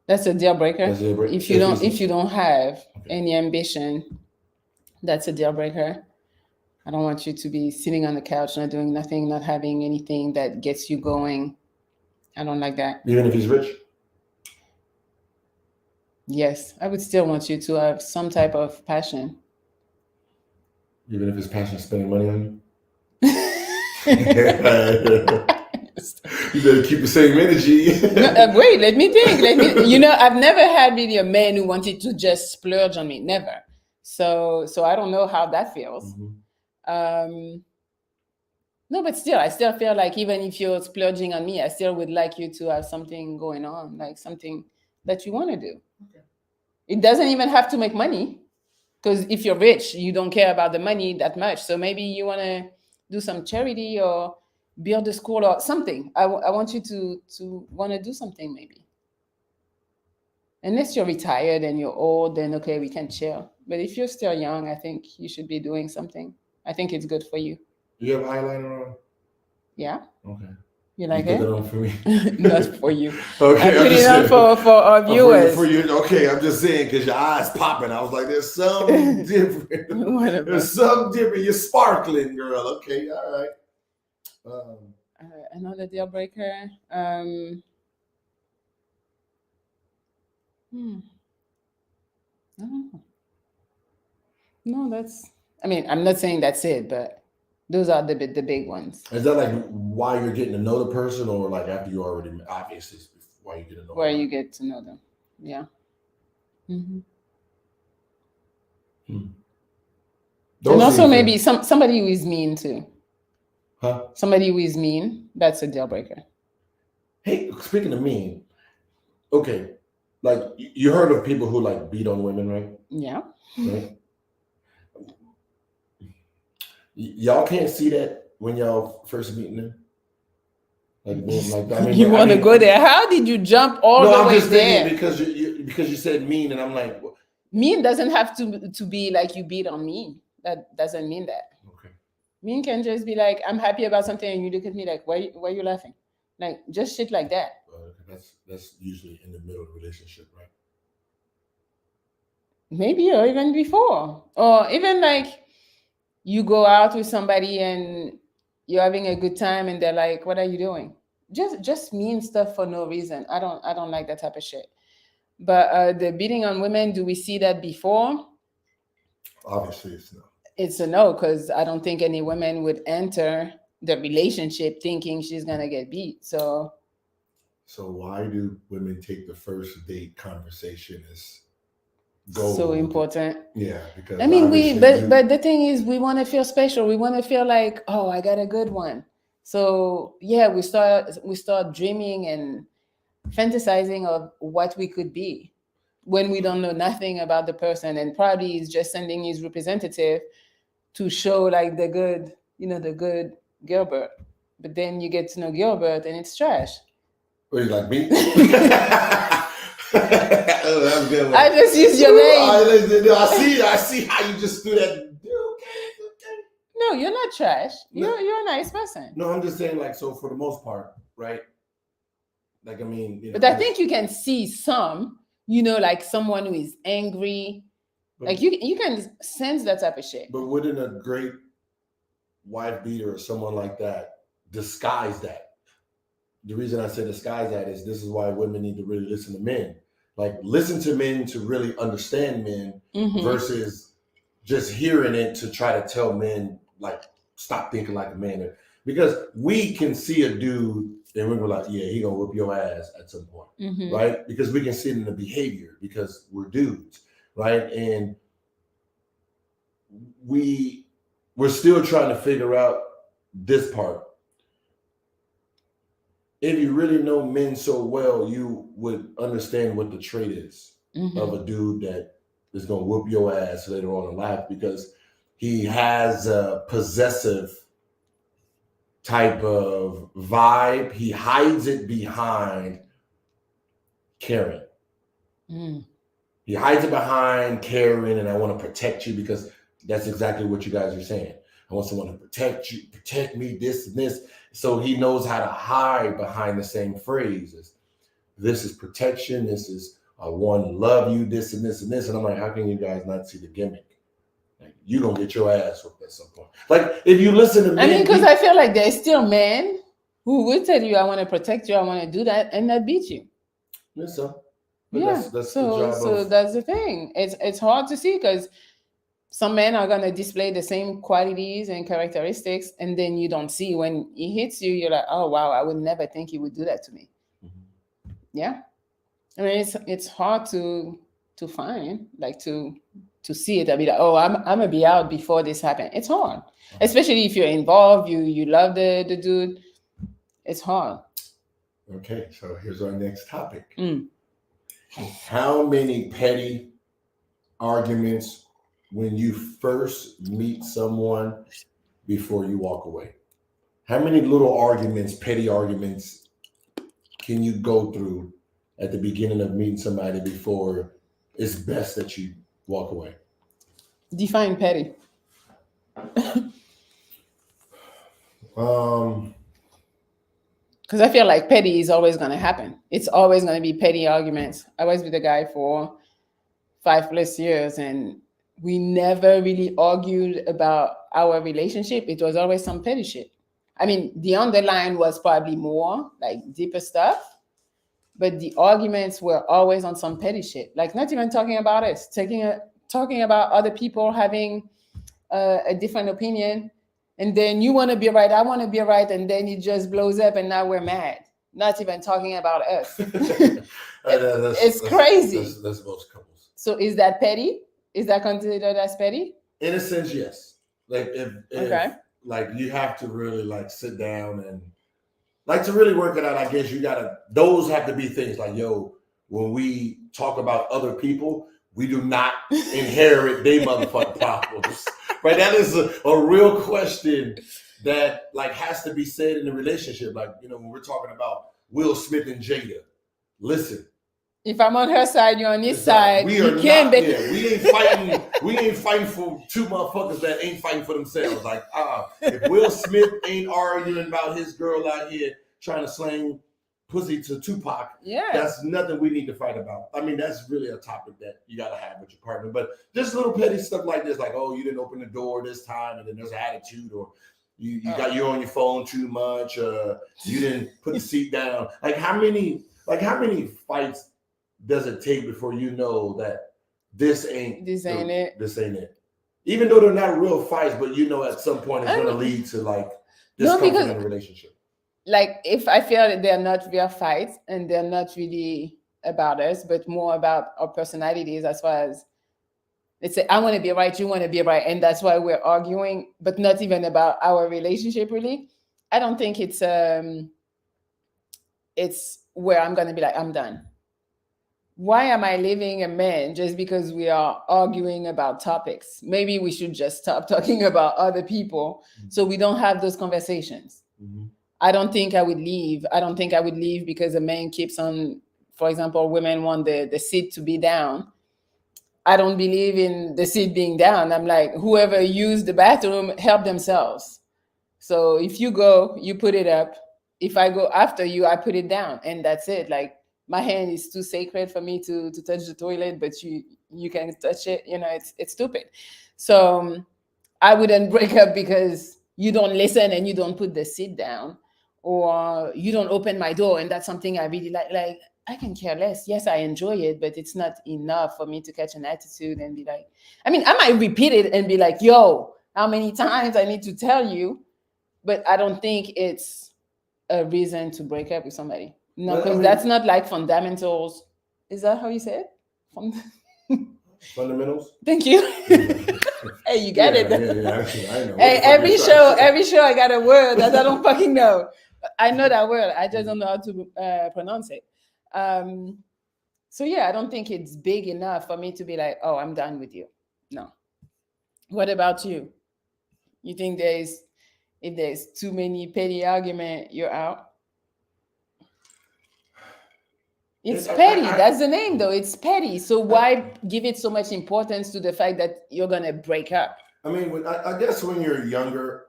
That's a deal breaker. That's a deal breaker. If you don't have any ambition, that's a deal breaker. I don't want you to be sitting on the couch, not doing nothing, not having anything that gets you going. I don't like that. Even if he's rich? Yes, I would still want you to have some type of passion. Even if his passion is spending money on you? You better keep the same energy. No, wait, let me think. I've never had really a man who wanted to just splurge on me. Never. So I don't know how that feels. No, but still, I still feel like even if you're splurging on me, I still would like you to have something going on, like something that you want to do. Okay. It doesn't even have to make money, because if you're rich, you don't care about the money that much. So maybe you want to do some charity or build a school or something. I want you to want to do something maybe. Unless you're retired and you're old, then okay, we can chill. But if you're still young, I think you should be doing something. I think it's good for you. Do you have eyeliner on? Yeah. Okay. You like put it? that on for me. Not for you. Okay, I put it on for our viewers. For you. Okay, I'm just saying because your eyes popping. I was like, there's something different. There's something different. You're sparkling, girl. Okay, all right. Another deal breaker. I don't know. No, that's. I mean, I'm not saying that's it, but those are the big ones. Is that like why you're getting to know the person, or like after you already obviously why you get to know? Where you get to know them, yeah. Mm-hmm. And also maybe somebody who is mean too. Huh? Somebody who is mean, that's a deal breaker. Hey, speaking of mean, okay, like you heard of people who like beat on women, right? Yeah. Right? Y'all can't see that when y'all first meeting them. You want to go there? How did you jump all the way there? Because you said mean, and I'm like, what? Mean doesn't have to be like you beat on me. That doesn't mean that. Okay. Mean can just be like, I'm happy about something, and you look at me like, why are you laughing? Like just shit like that. That's usually in the middle of the relationship, right? Maybe, or even before, or even like you go out with somebody and you're having a good time, and they're like, "What are you doing?" Just mean stuff for no reason. I don't like that type of shit. But the beating on women, do we see that before? Obviously, it's no. It's a no, because I don't think any woman would enter the relationship thinking she's gonna get beat. So why do women take the first date conversation as so important? Yeah, because I mean, but the thing is, we want to feel special. We want to feel like, oh, I got a good one. So yeah, we start dreaming and fantasizing of what we could be when we don't know nothing about the person, and probably is just sending his representative to show like the good Gilbert. But then you get to know Gilbert and it's trash. What, you like me? That's good one. I just used your name. I see how you just threw that. Okay. No, you're not trash. You're a nice person. No, I'm just saying, like, so for the most part, right? Like, I mean, but I think you can see some, like someone who is angry. Like you can sense that type of shit. But wouldn't a great wife beater or someone like that disguise that? The reason I say disguise that is this is why women need to really listen to men. Like, listen to men to really understand men versus just hearing it to try to tell men, like, stop thinking like a man. Because we can see a dude and we're like, yeah, he gonna whip your ass at some point, right? Because we can see it in the behavior because we're dudes, right? And we're still trying to figure out this part. If you really know men so well, you would understand what the trait is of a dude that is going to whoop your ass later on in life, because he has a possessive type of vibe. He hides it behind caring. He hides it behind caring, and I want to protect you, because that's exactly what you guys are saying. I want someone to protect you, protect me, this and this. So he knows how to hide behind the same phrases. This is protection. This is I want to love you, this and this and this. And I'm like, how can you guys not see the gimmick? Like, you don't get your ass whooped at some point. Like, if you listen to men, I mean, because I feel like there's still men who will tell you, I want to protect you, I want to do that, and not beat you. Yes, sir. But yeah, that's the job. So that's the thing. It's hard to see, because Some men are gonna display the same qualities and characteristics, and then you don't see when he hits you. You're like, oh wow, I would never think he would do that to me. Mm-hmm. Yeah, I mean it's hard to find, like to see it. I be like, oh, I'm gonna be out before this happened. It's hard, especially if you're involved. You love the dude. It's hard. Okay, so here's our next topic. Mm. How many petty arguments when you first meet someone before you walk away? How many little arguments, petty arguments, can you go through at the beginning of meeting somebody before it's best that you walk away? Define petty. Because I feel like petty is always going to happen. It's always going to be petty arguments. I was with a guy for 5+ years, and we never really argued about our relationship. It was always some petty shit. I mean, the underline was probably more like deeper stuff, but the arguments were always on some petty shit. Like not even talking about us, talking about other people having a different opinion. And then you want to be right, I want to be right, and then it just blows up, and now we're mad. Not even talking about us. It's crazy. That's most couples. So is that petty? Is that considered as petty? In a sense, yes. Like if Okay. like you have to really like sit down and like to really work it out. I guess you gotta. Those have to be things like, yo, when we talk about other people, we do not inherit their motherfucking problems. Right, that is a real question that like has to be said in a relationship. Like, you know, when we're talking about Will Smith and Jada, listen. If I'm on her side, you're on his side. We are not. Yeah, we ain't fighting. We ain't fighting for two motherfuckers that ain't fighting for themselves. Like, if Will Smith ain't arguing about his girl out here trying to slang pussy to Tupac, yeah, that's nothing we need to fight about. I mean, that's really a topic that you got to have with your partner. But just little petty stuff like this, like, oh, you didn't open the door this time, and then there's an attitude, or you you're on your phone too much, you didn't put the seat down. Like how many fights does it take before you know that this ain't it? Even though they're not real fights, but you know at some point it's going to lead to like discomfort in a relationship. Like if I feel that they're not real fights and they're not really about us, but more about our personalities, as far as let's say I want to be right, you want to be right, and that's why we're arguing, but not even about our relationship really. I don't think it's where I'm gonna be like, I'm done. Why am I leaving a man just because we are arguing about topics? Maybe we should just stop talking about other people so we don't have those conversations. Mm-hmm. I don't think I would leave. I don't think I would leave because a man keeps on, for example, women want the seat to be down. I don't believe in the seat being down. I'm like, whoever used the bathroom, help themselves. So if you go, you put it up. If I go after you, I put it down. And that's it. Like my hand is too sacred for me to touch the toilet, but you can touch it. You know, it's stupid. So I wouldn't break up because you don't listen and you don't put the seat down. Or you don't open my door, and that's something I really like. Like, I can care less. Yes, I enjoy it, but it's not enough for me to catch an attitude and be like, I mean, I might repeat it and be like, yo, how many times I need to tell you? But I don't think it's a reason to break up with somebody. No, because that's not like fundamentals. Is that how you say it? Fundamentals? Thank you. Hey, you got it. Yeah, actually, I know. Hey, every show I got a word that I don't fucking know. I know that word. I just don't know how to pronounce it. So yeah, I don't think it's big enough for me to be like, oh, I'm done with you. No. What about you? You think if there's too many petty argument, you're out? It's petty. That's the name, though. It's petty. So why give it so much importance to the fact that you're gonna break up? I mean, I guess when you're younger,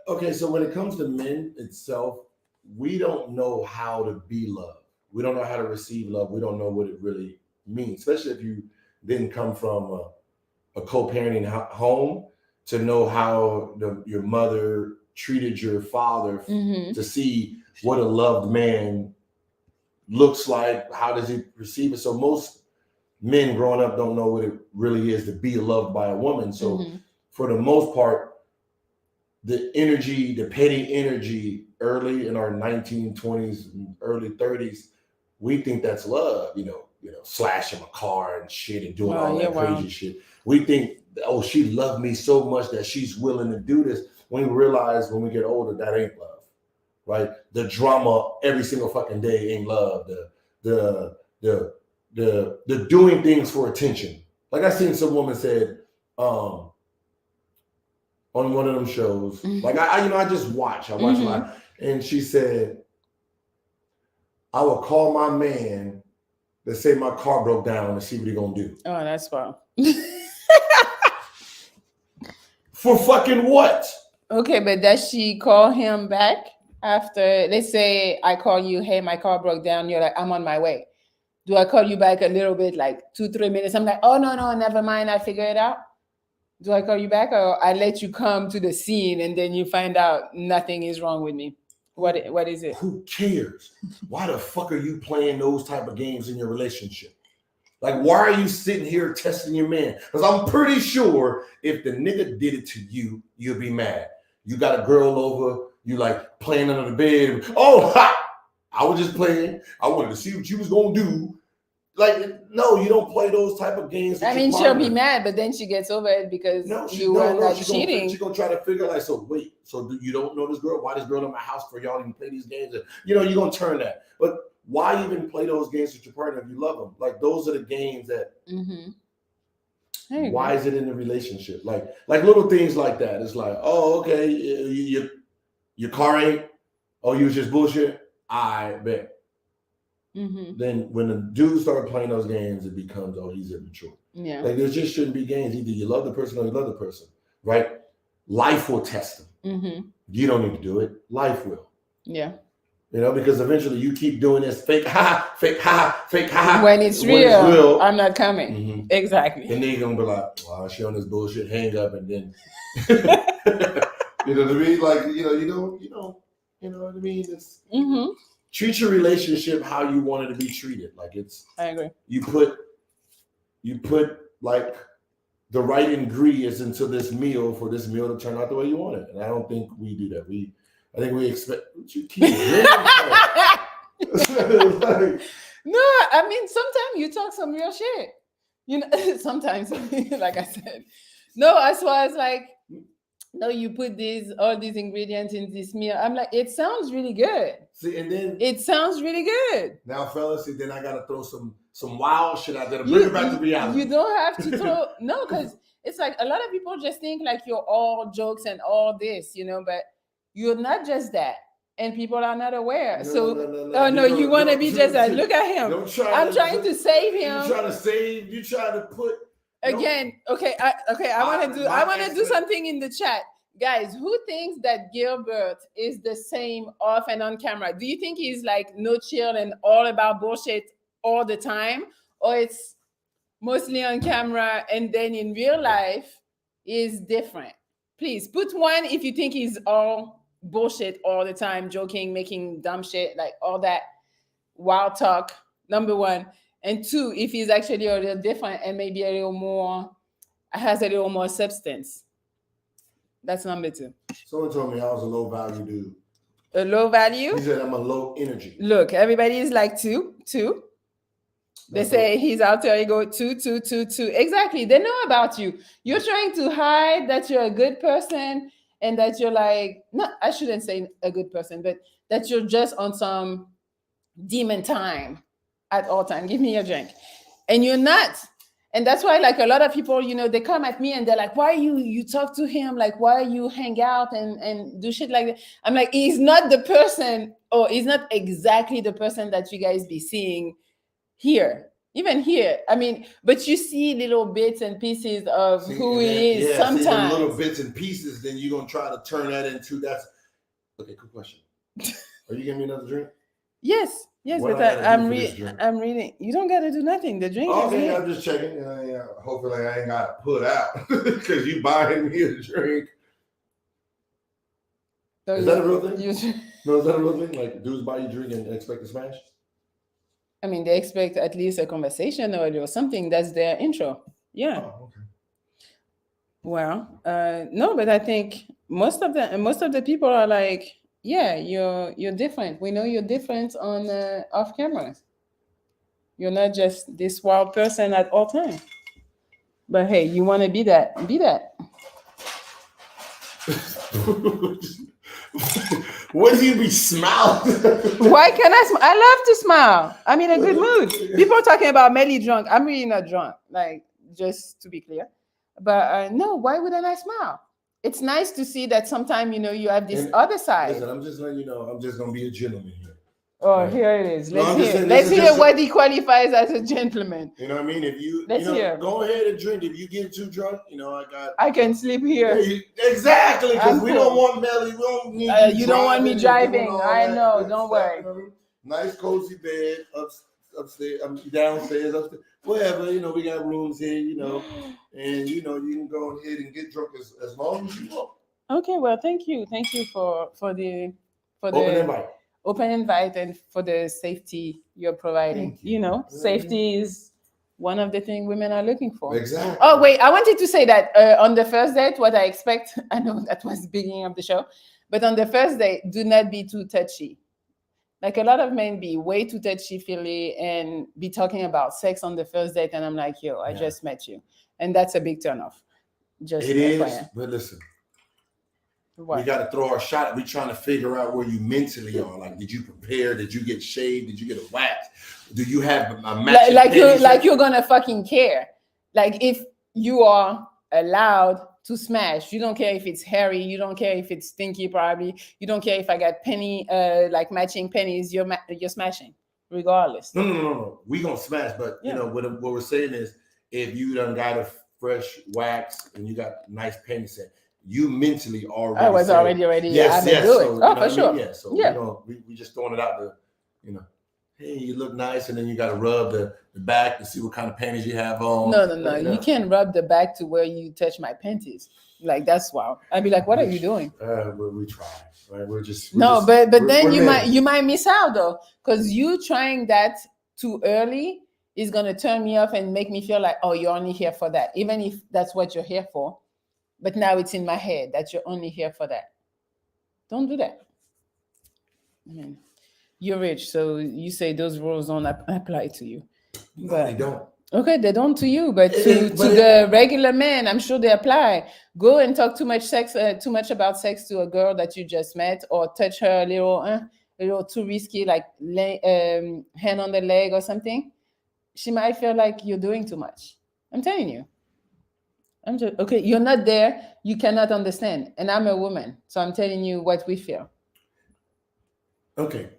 okay. So when it comes to men itself, we don't know how to be loved. We don't know how to receive love. We don't know what it really means, especially if you didn't come from a co-parenting home to know how your mother treated your father, to see what a loved man looks like. How does he perceive it? So most men growing up don't know what it really is to be loved by a woman. So for the most part, the energy, the petty energy early in our 1920s, early 30s, we think that's love, slashing a car and shit and doing all that crazy shit. We think, oh, she loved me so much that she's willing to do this. When we realize when we get older, that ain't love, right? The drama every single fucking day ain't love. The doing things for attention. Like I seen some woman said, on one of them shows, like I just watch. I watch a lot, and she said, "I will call my man to say my car broke down and see what he gonna do." Oh, that's fun. For fucking what? Okay, but does she call him back after? Let's say I call you, hey, my car broke down. You're like, I'm on my way. Do I call you back a little bit, like 2-3 minutes? I'm like, oh no, never mind. I figure it out. Do I call you back, or I let you come to the scene and then you find out nothing is wrong with me? What is it? Who cares? Why the fuck are you playing those type of games in your relationship? Like, why are you sitting here testing your man? Because I'm pretty sure if the nigga did it to you, you'll be mad. You got a girl over, you like playing under the bed. Oh, ha! I was just playing. I wanted to see what you was gonna do. Like, no, you don't play those type of games. I mean, she'll be mad, but then she gets over it because you were not cheating. She's gonna try to figure like, so wait, so you don't know this girl? Why this girl in my house for y'all even play these games? You're gonna turn that. But why even play those games with your partner if you love them? Like, those are the games that. Why is it in the relationship? Like little things like that. It's like, oh, okay, your car ain't. Oh, you was just bullshit. I bet. Then when the dudes start playing those games, it becomes, oh, he's immature. Yeah. Like, there just shouldn't be games. Either you love the person or you love the person, right? Life will test them. You don't need to do it. Life will. Yeah. Because eventually you keep doing this fake ha, fake ha, fake ha. When it's real, I'm not coming. Exactly. And then you're going to be like, wow, she on this bullshit, hang up, and then, you know what I mean? Like, you know what I mean? It's, treat your relationship how you want it to be treated. Like, it's. I agree. You put like the right ingredients into this meal for this meal to turn out the way you want it. And I don't think we do that. I think we expect. What you keep No, I mean, sometimes you talk some real shit. Sometimes, like I said. No, as far as like, no, you put all these ingredients in this meal. I'm like, it sounds really good. See, and then it sounds really good. Now, fellas, see, then I gotta throw some wild shit out there to bring it back to reality. You don't have to throw because it's like a lot of people just think like you're all jokes and all this, but you're not just that, and people are not aware. No. You want to be just that. Look at him. I'm trying to save him. You trying to put. Again, okay. I want to do something in the chat, guys. Who thinks that Gilbert is the same off and on camera? Do you think he's like no chill and all about bullshit all the time, or it's mostly on camera and then in real life is different? Please put one if you think he's all bullshit all the time, joking, making dumb shit, like all that wild talk. Number one. And two, if he's actually a little different and maybe has a little more substance. That's number two. Someone told me I was a low value dude. A low value? He said I'm a low energy. Look, everybody is like two. They say he's out there, you go two. Exactly. They know about you. You're trying to hide that you're a good person and that you're like, no, I shouldn't say a good person, but that you're just on some demon time. At all time, give me a drink, and you're not, and that's why like a lot of people, they come at me and they're like, why you talk to him, like why you hang out and do shit like that? I'm like, he's not the person, or he's not exactly the person that you guys be seeing here, even here. I mean, but you see little bits and pieces of who he is sometimes. Little bits and pieces, then you're gonna try to turn that into that's. Okay, good question. Are you giving me another drink? Yes, but I'm reading. You don't got to do nothing. The drink. Okay, I'm just checking. Hopefully, I ain't got to put out because you buying me a drink. Is that a real thing? No, is that a real thing? Like dudes buy you a drink and expect to smash? I mean, they expect at least a conversation or something. That's their intro. Yeah. Oh, okay. Well, no, but I think most of the people are like, yeah, you're different. We know you're different on off camera. You're not just this wild person at all times. But hey, you want to be that? Be that. What do you be smiling? Why can I? I love to smile. I'm in a good mood. People are talking about Melli drunk. I'm really not drunk. Like, just to be clear. But no, why wouldn't I smile? It's nice to see that sometimes you have this And other side. Listen, I'm just letting you know. I'm just gonna be a gentleman here. Oh, Right. here it is. No, Let's I'm just hear. saying, Let's this is hear just what he qualifies as a gentleman. You know what I mean? If you, Let's hear. go ahead and drink. If you get too drunk, I can sleep here. Exactly, because I'm we cool. don't want Melli. We don't need You don't want me driving. I know. Don't worry. Nice cozy bed upstairs, downstairs, upstairs, whatever. We got rooms here. And you can go ahead and get drunk as long as you want. Okay. Well, thank you for the open invite and for the safety you're providing. Thank you. Safety is one of the things women are looking for. Exactly. Oh, wait, I wanted to say that on the first date, what I expect, I know that was the beginning of the show, but on the first date, do not be too touchy. Like, a lot of men be way too touchy-feely and be talking about sex on the first date, and I'm like, yo, I just met you. And that's a big turnoff. Just It is, FYI. but listen. What? We got to throw our shot. We're trying to figure out where you mentally are. Like, did you prepare? Did you get shaved? Did you get a wax? Do you have a matching like you're gonna fucking care? Like, if you are allowed to smash, you don't care if it's hairy, you don't care if it's stinky, probably. You don't care if I got like matching pennies. You're smashing, regardless. No. We gonna smash, but what we're saying is, if you done got a fresh wax and you got nice penny set, you mentally already. I was already ready. Yes. Do it. So, for sure. Yeah. So we just throwing it out there. Hey, you look nice, and then you got to rub the back to see what kind of panties you have on. No. You can't rub the back to where you touch my panties. Like, that's wild. I'd be like, what are you doing? We try, right? But then you might miss out though, because you trying that too early is gonna turn me off and make me feel like, oh, you're only here for that, even if that's what you're here for. But now it's in my head that you're only here for that. Don't do that. I mean, you're rich, so you say those rules don't apply to you. No, they don't. Okay, they don't to you, but to the regular man, I'm sure they apply. Go and talk too much about sex to a girl that you just met, or touch her a little too risky, like hand on the leg or something. She might feel like you're doing too much. I'm telling you. Okay, you're not there, you cannot understand. And I'm a woman, so I'm telling you what we feel. Okay.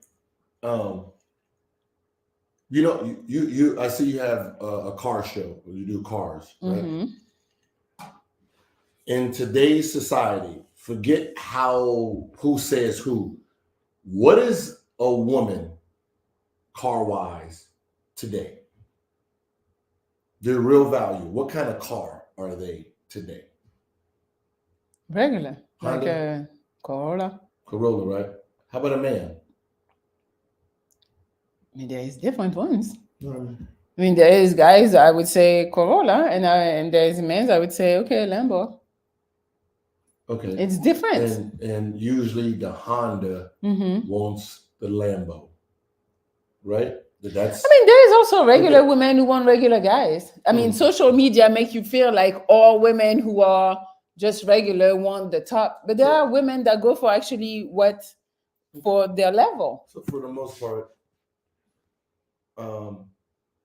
You I see you have a car show. You do cars, right? Mm-hmm. In today's society, forget who says who. What is a woman car-wise today? Their real value. What kind of car are they today? Regular. Honda? Like a Corolla. Corolla, right? How about a man? I mean, there is different ones. Mm-hmm. I mean, there is guys, I would say Corolla, and there's men, I would say, okay, Lambo. Okay. It's different. And usually the Honda wants the Lambo, right? I mean, there is also regular women who want regular guys. I mean, social media make you feel like all women who are just regular want the top, but there are women that go for actually for their level. So for the most part,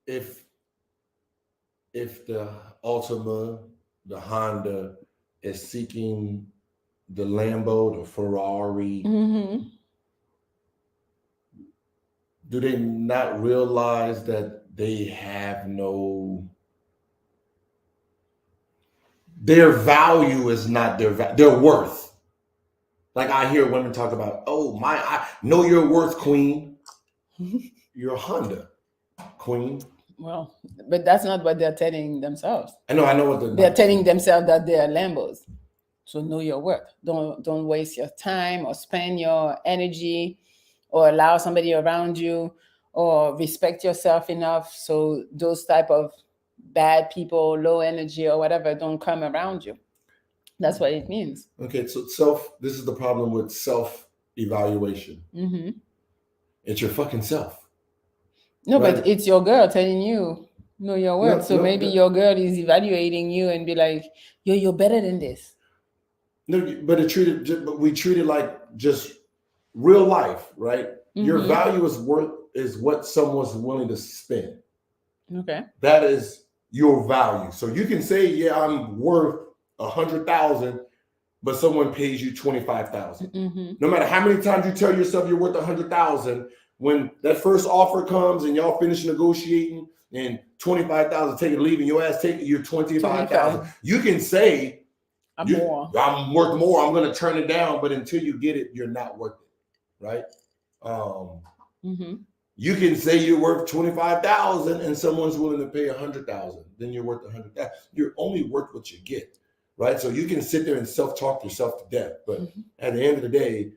if the Altima, the Honda is seeking the Lambo, the Ferrari, do they not realize that they have their value is not their worth? Like, I hear women talk about, I know your worth, queen. You're a Honda, queen. Well, but that's not what they're telling themselves. I know what they're telling themselves, that they are Lambos. So know your worth. Don't waste your time or spend your energy or allow somebody around you or respect yourself enough so those type of bad people, low energy or whatever don't come around you. That's what it means. Okay, so this is the problem with self-evaluation. Mm-hmm. It's your fucking self. No, right? but it's your girl telling you know your worth. No, so no, maybe no. your girl is evaluating you and be like, yo, you're better than this. No, but we treat it like just real life, right? Your Mm-hmm. value is what someone's willing to spend. Okay. That is your value. So you can say, yeah, I'm worth 100,000, but someone pays you 25,000. Mm-hmm. No matter how many times you tell yourself you're worth 100,000, when that first offer comes and y'all finish negotiating and 25,000, take it, leaving your ass, take it, you're 25,000. You can say, I'm more. I'm worth more. I'm going to turn it down, but until you get it, you're not worth it, right? Mm-hmm. You can say you're worth 25,000 and someone's willing to pay 100,000. Then you're worth 100,000. You're only worth what you get, right? So you can sit there and self-talk yourself to death, but at the end of the day,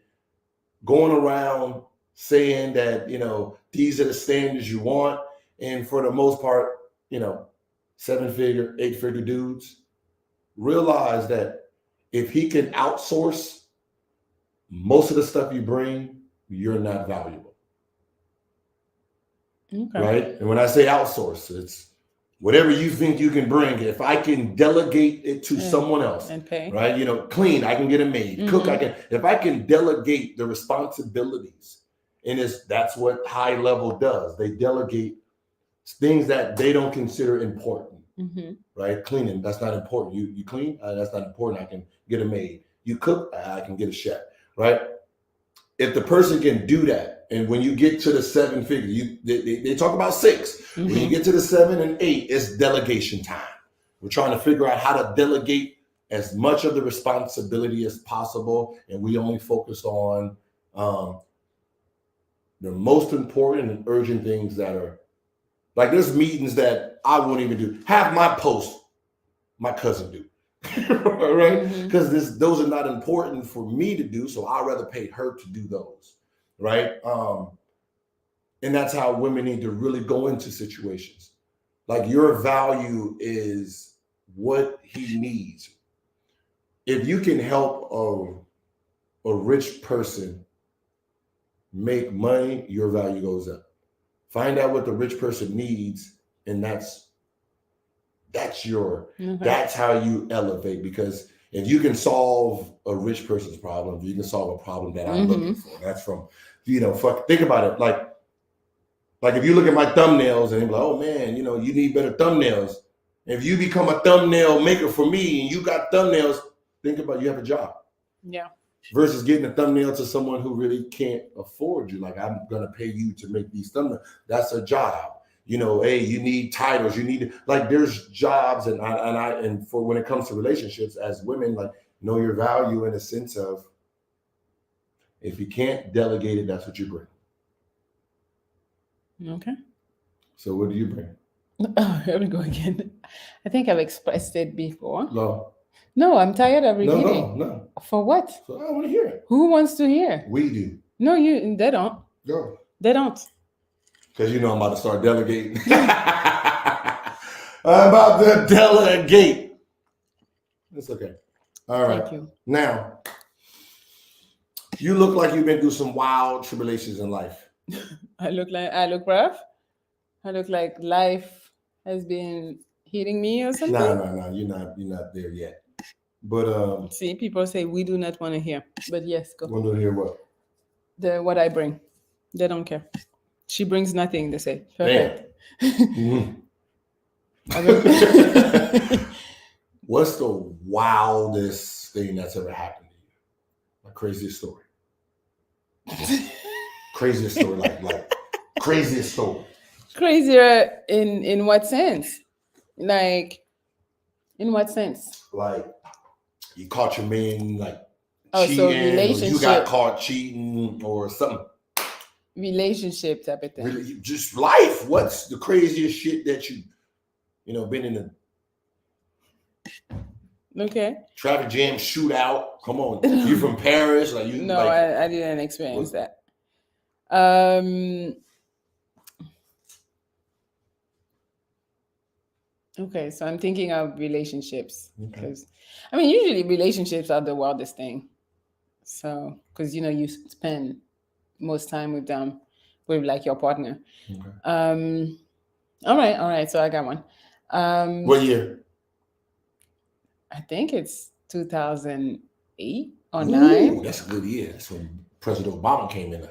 going around saying that, these are the standards you want, and for the most part, 7-figure, 8-figure dudes, realize that if he can outsource most of the stuff you bring, you're not valuable. Okay. Right? And when I say outsource, it's whatever you think you can bring. If I can delegate it to someone else and pay, right? Clean, I can get a maid. Cook, if I can delegate the responsibilities, and that's what high level does. They delegate things that they don't consider important. Right? Cleaning, that's not important. You clean, that's not important. I can get a maid. You cook, I can get a chef. Right? If the person can do that, and when you get to the 7-figure, they talk about 6. When you get to the 7 and 8, it's delegation time. We're trying to figure out how to delegate as much of the responsibility as possible, and we only focus on the most important and urgent things that are like, there's meetings that I won't even do. Have my post, my cousin do. Right? Because those are not important for me to do, so I'd rather pay her to do those. Right? And that's how women need to really go into situations. Like, your value is what he needs. If you can help a rich person make money, your value goes up. Find out what the rich person needs, and that's how you elevate. Because if you can solve a rich person's problem, you can solve a problem that I'm looking for. That's from, think about it. Like if you look at my thumbnails and you're like, oh man, you need better thumbnails. If you become a thumbnail maker for me and you got thumbnails, think about, you have a job. Yeah. Versus getting a thumbnail to someone who really can't afford you. Like, I'm going to pay you to make these thumbnails. That's a job. Hey, you need titles. You need, like, there's jobs, and for when it comes to relationships as women, like, know your value in a sense of, if you can't delegate it, that's what you bring. Okay. So what do you bring? Oh, here we go again. I think I've expressed it before. No, I'm tired of repeating. No. For what? So I want to hear it. Who wants to hear? We do. No, they don't. Go. They don't. Because I'm about to start delegating. I'm about to delegate. It's okay. All right. Thank you. Now, you look like you've been through some wild tribulations in life. I look rough. I look like life has been hitting me or something. No. You're not there yet. But see, people say we do not want to hear. But yes, go. Want to hear what? What I bring. They don't care. She brings nothing, they say. Perfect. What's the wildest thing that's ever happened to you? My craziest story. Craziest story, like craziest story. Crazier in what sense? Like, in what sense? Like, you caught your man cheating, so relationship. Or you got caught cheating or something. Relationship type of thing. Really, just life. What's the craziest shit that you been in a traffic jam shootout? Come on, you're from Paris, like you. No, I didn't experience that. Okay, so I'm thinking of relationships Okay. because, I mean, usually relationships are the wildest thing. So, because you spend most time with them, with like your partner. Okay. All right. So I got one. What year? I think it's 2008 or Ooh, 9. that's a good year. That's when President Obama came in.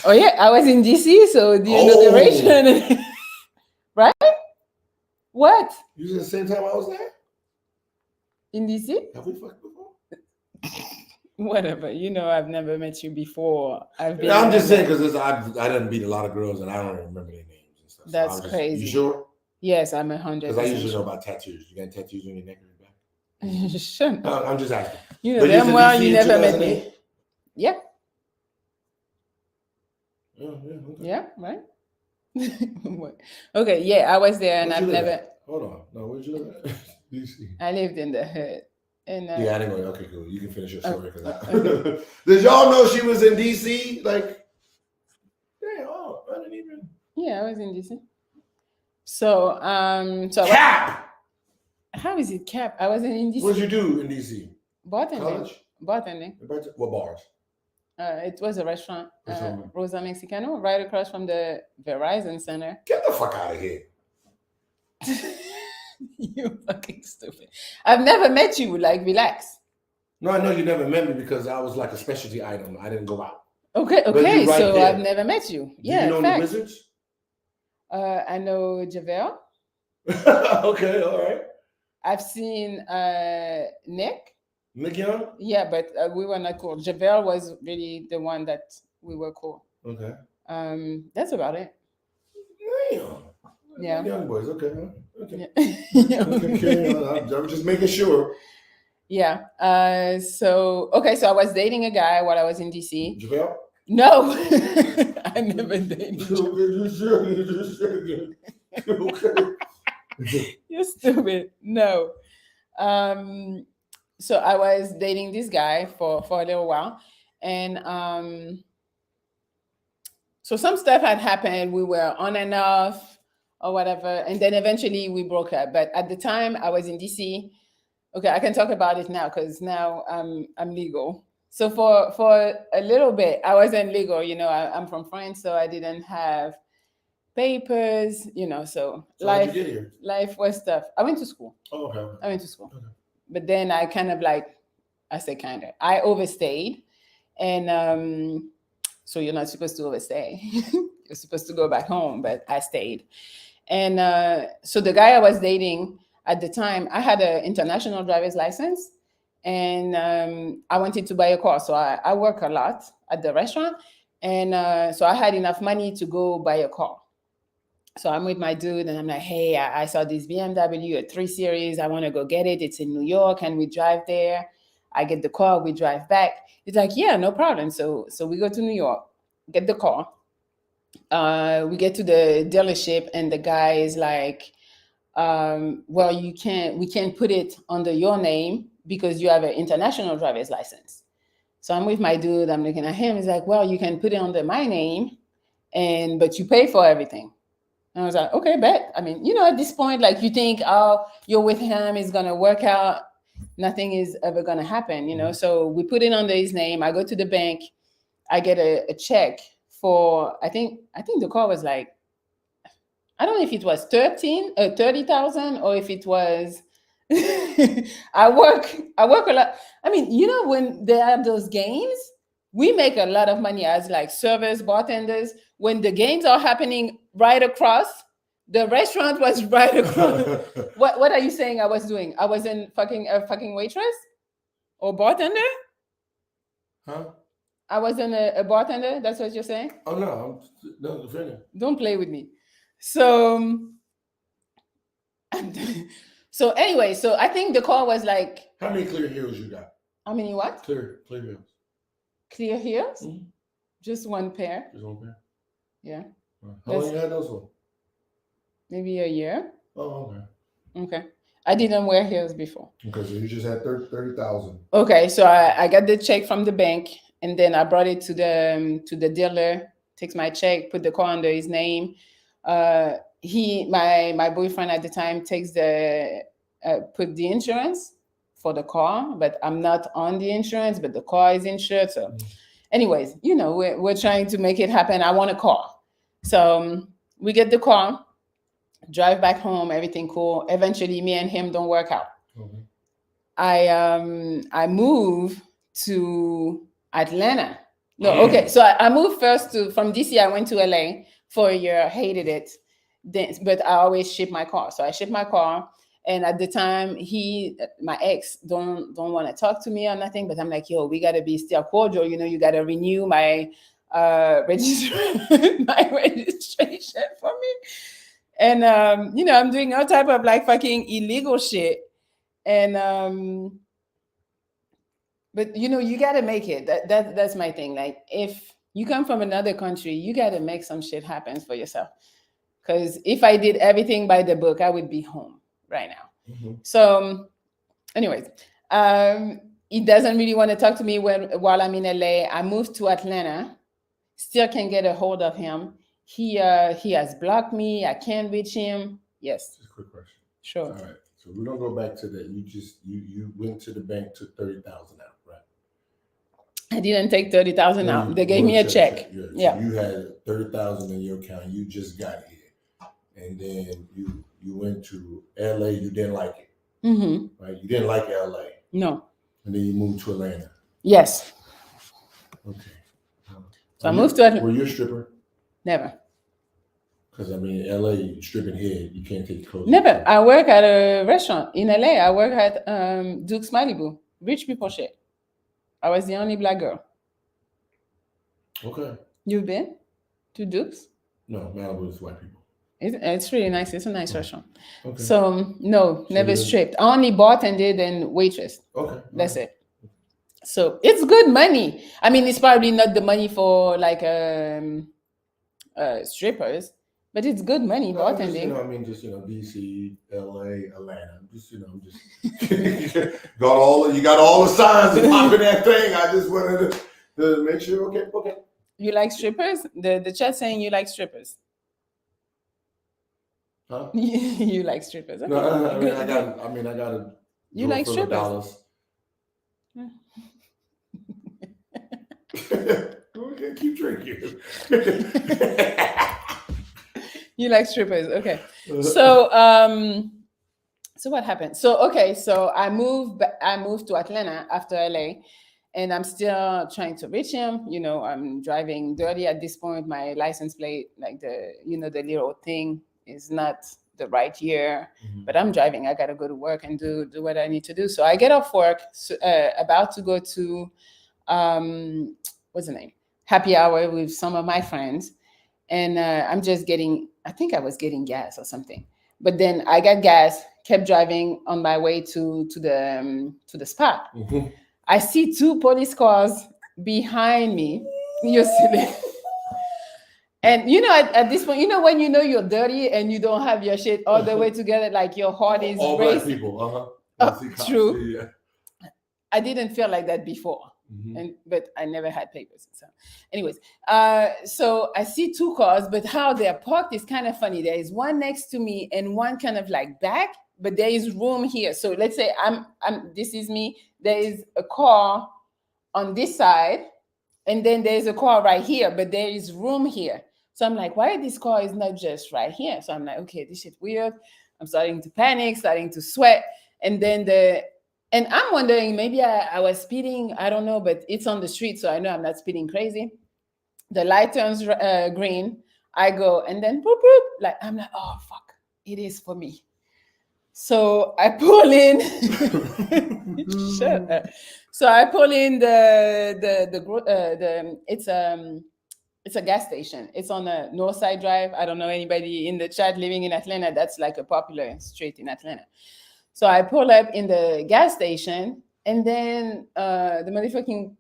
Oh yeah, I was in DC. So do you know the Oh, ration? Right? What you was at the same time I was there? in DC? Have we fucked before? Whatever. I've never met you before. I've been. Yeah, I'm in just saying America. because I didn't beat a lot of girls and I don't even remember their names and stuff. So I That's was just, you crazy. sure? Yes, I'm 100% Because I usually know sure. about tattoos. You got tattoos on your neck or your back? Sure. I'm just asking. You know But you was damn in well DC you in never met me. 2008? Yeah. Oh, yeah, okay. Yeah. Right. What? Okay. Yeah, I was there, and Where'd you I've live never. at? Hold on. No, where'd you live at? DC. I lived in the hood, and Yeah, I didn't go. Okay, cool. You can finish your story because okay. Did y'all know she was in DC? Like, damn, oh, I didn't even. Yeah, I was in DC. So Cap! how is it Cap? I wasn't in DC. What'd you do in DC? Bartending. College? Bartending. What bars? It was a restaurant, Restaurant. Rosa Mexicano, right across from the Verizon Center. Get the fuck out of here. You fucking stupid. I've never met you. Like, relax. No, I know you never met me because I was like a specialty item. I didn't go out. Okay, But you right so there. I've never met you. Do Yeah, you know facts. any wizards? I know Javel. Okay, all right. I've seen Nick. Nick Young? Yeah, but we were not cool. Javel was really the one that we were cool. Okay. That's about it. Damn. Yeah. Young boys. Okay. Okay. Yeah. Okay. I'm just making sure. Yeah. So I was dating a guy while I was in DC. JaVale? No, I never dated. Okay. You're stupid. No. So I was dating this guy for a little while, and so some stuff had happened. We were on and off or whatever, and then eventually we broke up. But at the time, I was in DC. Okay, I can talk about it now because now I'm legal. So for a little bit, I wasn't legal. I'm from France, so I didn't have papers. So So how'd you get here? life was tough. I went to school. Oh, okay. I went to school. Okay. But then I kind of I overstayed. And so you're not supposed to overstay. You're supposed to go back home, but I stayed. And so the guy I was dating at the time, I had an international driver's license, and I wanted to buy a car. So I work a lot at the restaurant. And so I had enough money to go buy a car. So I'm with my dude, and I'm like, hey, I saw this BMW, a 3 Series. I want to go get it. It's in New York, and we drive there. I get the car, we drive back. He's like, yeah, no problem. So we go to New York, get the car. We get to the dealership, and the guy is like, well, we can't put it under your name because you have an international driver's license. So I'm with my dude. I'm looking at him. He's like, well, you can put it under my name, but you pay for everything. And I was like, okay, bet. I mean, at this point, like, you think, oh, you're with him, it's gonna work out. Nothing is ever gonna happen. So we put it under his name. I go to the bank. I get a check for, I think the car was like, I don't know if it was 30,000 or if it was. I work a lot. I mean, when they have those games, we make a lot of money as like servers, bartenders. When the games are happening right across, the restaurant was right across. What are you saying I was doing? I wasn't a fucking waitress or bartender? Huh? I wasn't a bartender? That's what you're saying? Oh, no. No, defending. Don't play with me. So anyway, so I think the call was like, how many clear heels you got? how many what? Clear heels. Clear heels? Mm-hmm. Just one pair. Just one pair? Yeah. How long you had those for? Maybe a year. Oh, okay. Okay. I didn't wear heels before. Okay, so you just had 30,000. Okay, so I got the check from the bank, and then I brought it to the dealer. Takes my check, put the car under his name. my boyfriend at the time takes the put the insurance for the car, but I'm not on the insurance, but the car is insured. So, anyways, we're trying to make it happen. I want a car, so we get the car, drive back home, everything cool. Eventually, me and him don't work out. Mhm. I move to Atlanta. No, okay. So I moved first from DC. I went to LA for a year. Hated it. Then, but I always ship my car. So I ship my car. And at the time, my ex, don't want to talk to me or nothing. But I'm like, yo, we gotta be still cordial. You gotta renew my my registration for me. And I'm doing all type of like fucking illegal shit. And but you gotta make it. That's my thing. Like, if you come from another country, you gotta make some shit happen for yourself. Because if I did everything by the book, I would be home right now. Mhm. So, anyways, he doesn't really want to talk to me while I'm in LA. I moved to Atlanta. Still can't get a hold of him. He has blocked me. I can't reach him. Yes. Just a quick question. Sure. All right. So we're gonna go back to that. You went to the bank, took 30,000 out, right? I didn't take 30,000 out. They gave me a check. Yeah. So you had 30,000 in your account. You just got here, and then you went to LA. You didn't like it, Mm-hmm. right? You didn't like LA. No. And then you moved to Atlanta. Yes. Okay. So I moved to Atlanta. Were you a stripper? Never. Because I mean, LA, stripping head, you can't take clothes. Never. I work at a restaurant in LA. I work at Duke's Malibu. Rich people shit. I was the only black girl. Okay. You've been to Duke's? No, Malibu is white people. It's really nice. It's a nice restaurant. Okay. So no, never stripped. Only bartended and waitress. Okay. That's it. So it's good money. I mean, it's probably not the money for like strippers, but it's good money bartending. Just DC, LA, Atlanta. You got all the signs and popping that thing. I just wanted to make sure. Okay. You like strippers? The chat saying you like strippers. Huh? You like strippers? Okay. No, I got to. You like strippers? Dollars. Okay, keep drinking. You like strippers? Okay. So what happened? So I moved to Atlanta after LA, and I'm still trying to reach him. I'm driving dirty at this point. My license plate, like the little thing, is not the right year. Mm-hmm. But I'm driving. I gotta go to work and do what I need to do. So I get off work, about to go to what's the name? Happy hour with some of my friends, and I'm just I think I was getting gas or something. But then I got gas, kept driving on my way to the spot. Mm-hmm. I see 2 police cars behind me. You see them. And at this point, when you're dirty and you don't have your shit all the way together, like your heart is all racing. Black people. Uh-huh. True. Yeah. I didn't feel like that before. Mm-hmm. But I never had papers. So anyways, so I see 2 cars, but how they're parked is kind of funny. There is one next to me and one kind of like back, but there is room here. So let's say this is me. There is a car on this side, and then there's a car right here, but there is room here. So I'm like, why this car is not just right here? So I'm like, okay, this shit weird. I'm starting to panic, starting to sweat. And then and I'm wondering, maybe I was speeding. I don't know, but it's on the street, so I know I'm not speeding crazy. The light turns green. I go, and then boop, boop. Like, I'm like, oh, fuck. It is for me. So I pull in. Shut up. So I pull in it's a gas station. It's on a Northside Drive. I don't know anybody in the chat living in Atlanta. That's like a popular street in Atlanta. So I pull up in the gas station, and then the motherfucking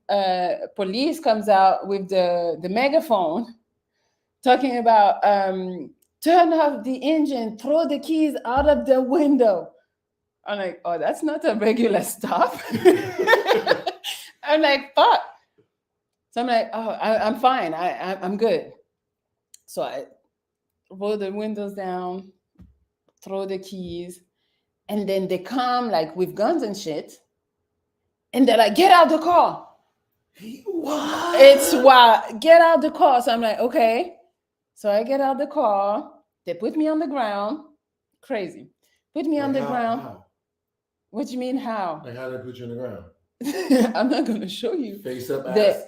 police comes out with the megaphone talking about turn off the engine, throw the keys out of the window. I'm like, oh, that's not a regular stop. I'm like, fuck. So I'm like, oh, I'm fine. I'm good. So roll the windows down, throw the keys, and then they come like with guns and shit, and they're like, "Get out the car." What? It's wild. Get out the car. So I'm like, okay. So I get out the car. They put me on the ground. Crazy. Put me on the ground. How? What do you mean how? Like how did they put you on the ground? I'm not gonna show you. Face up, ass.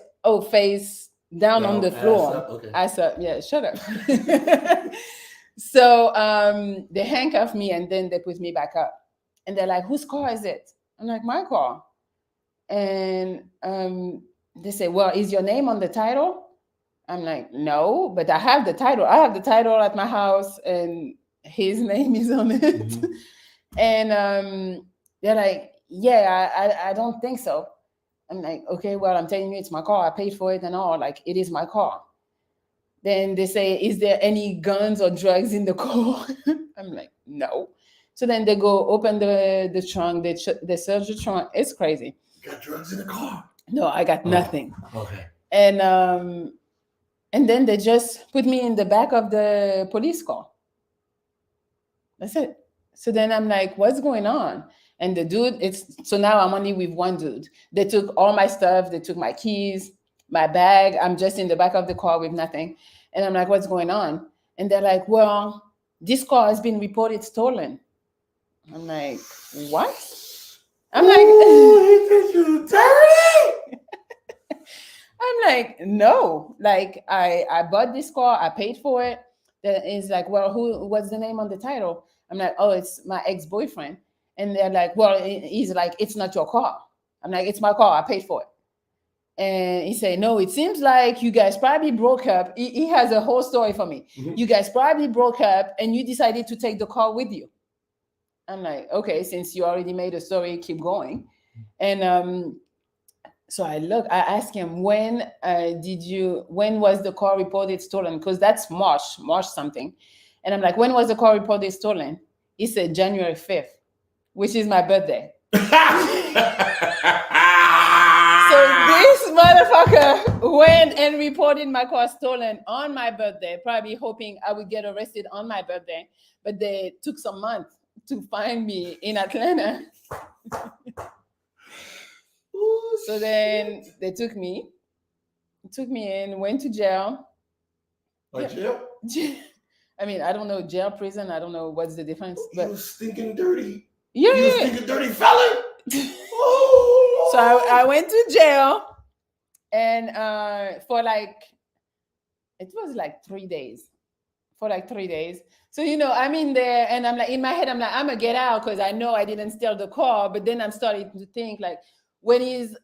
Face down on the floor. Ass up. Okay. Ass up. Yeah, shut up. So they handcuff me and then they put me back up. And they're like, whose car is it? I'm like, my car. And they say, well, is your name on the title? I'm like, no, but I have the title. I have the title at my house and his name is on it. Mm-hmm. And they're like, yeah, I don't think so. I'm like, okay, well, I'm telling you, it's my car. I paid for it and all. Like, it is my car. Then they say, is there any guns or drugs in the car? I'm like, no. So then they go open the trunk. They search the trunk. It's crazy. You got drugs in the car? No, I got nothing. Okay. And then they just put me in the back of the police car. That's it. So then I'm like, what's going on? And the dude, so now I'm only with one dude. They took all my stuff. They took my keys, my bag. I'm just in the back of the car with nothing. And I'm like, what's going on? And they're like, well, this car has been reported stolen. I'm like, what? I'm like, I'm like, no. Like, I bought this car. I paid for it. Then it's like, well, what's the name on the title? I'm like, oh, it's my ex-boyfriend. And they're like, well, he's like, it's not your car. I'm like, it's my car. I paid for it. And he said, no, it seems like you guys probably broke up. He has a whole story for me. Mm-hmm. You guys probably broke up and you decided to take the car with you. I'm like, okay, since you already made a story, keep going. And so I asked him, when was the car reported stolen? Because that's March something. And I'm like, when was the car reported stolen? He said January 5th, which is my birthday. So this motherfucker went and reported my car stolen on my birthday, probably hoping I would get arrested on my birthday. But they took some months to find me in Atlanta. So then they took me in, went to jail. Like jail? I mean, I don't know, jail, prison, I don't know what's the difference. But you was stinking dirty. Yeah. You was stinking dirty fella. So I went to jail and for like, it was like 3 days. For like 3 days. So, I'm in there and I'm like, in my head, I'm like, I'm gonna get out because I know I didn't steal the car. But then I'm starting to think like, when is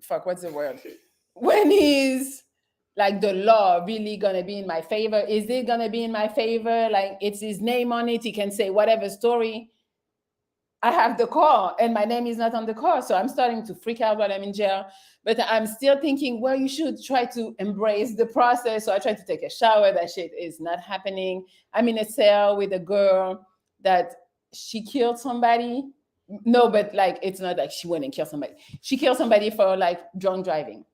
what's the word? When is like the law really gonna be in my favor? Is it gonna be in my favor? Like, it's his name on it. He can say whatever story. I have the car and my name is not on the car. So I'm starting to freak out while I'm in jail. But I'm still thinking, well, you should try to embrace the process. So I try to take a shower. That shit is not happening. I'm in a cell with a girl that she killed somebody. No, but like, it's not like she went and killed somebody. She killed somebody for like drunk driving.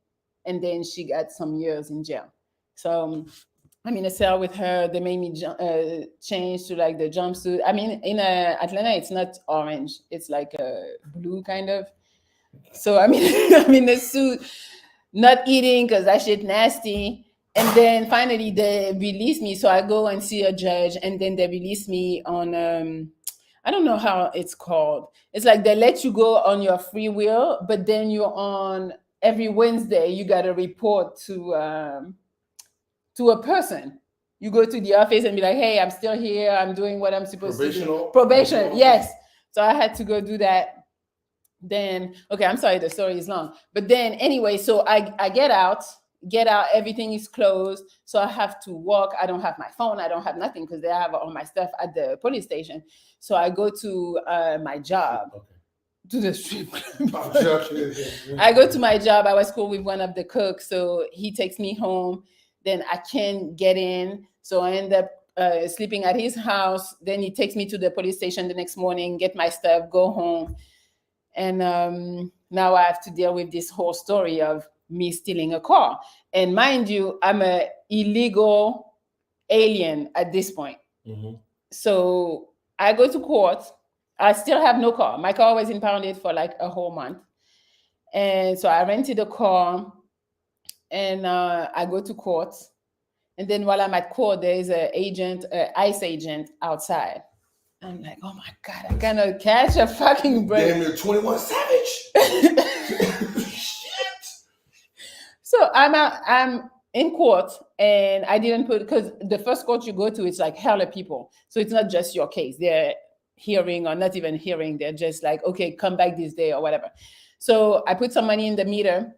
And then she got some years in jail. So I'm in a cell with her. They made me change to like the jumpsuit. I mean, in Atlanta, it's not orange. It's like a blue kind of. So I'm in a suit, not eating because that shit nasty. And then finally they release me. So I go and see a judge and then they release me on, I don't know how it's called. It's like they let you go on your free will, but then you're on every Wednesday, you got to report to a person. You go to the office and be like, hey, I'm still here. I'm doing what I'm supposed to do. Probation. Yes. So I had to go do that. Then, okay, I'm sorry, the story is long. But then anyway, so I get out, everything is closed. So I have to walk. I don't have my phone. I don't have nothing because they have all my stuff at the police station. So I go to my job. Okay. To the strip club. I go to my job. I was cool with one of the cooks. So he takes me home. Then I can't get in. So I end up sleeping at his house. Then he takes me to the police station the next morning, get my stuff, go home. And now I have to deal with this whole story of me stealing a car. And mind you, I'm a illegal alien at this point. Mm-hmm. So I go to court. I still have no car. My car was impounded for like a whole month. And so I rented a car and I go to court. And then while I'm at court, there is an agent, an ICE agent outside. I'm like, oh my God, I cannot catch a fucking break. Damn near 21 Savage. Shit. So I'm in court and I didn't put, because the first court you go to, it's like hella people. So it's not just your case. They're hearing or not even hearing. They're just like, okay, come back this day or whatever. So I put some money in the meter,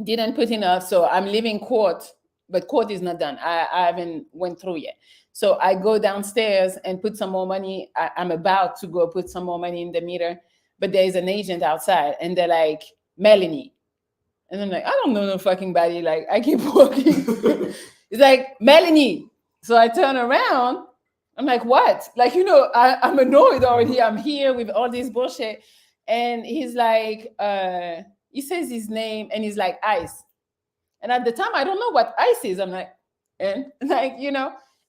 didn't put enough. So I'm leaving court, but court is not done. I haven't went through yet. So I go downstairs and put some more money. I'm about to go put some more money in the meter, but there is an agent outside and they're like, Melanie. And I'm like, I don't know no fucking body. Like, I keep walking. It's like, Melanie. So I turn around. I'm like, what? Like, I'm annoyed already. I'm here with all this bullshit. And he's like, he says his name and he's like, ICE. And at the time, I don't know what ICE is. I'm like, and like,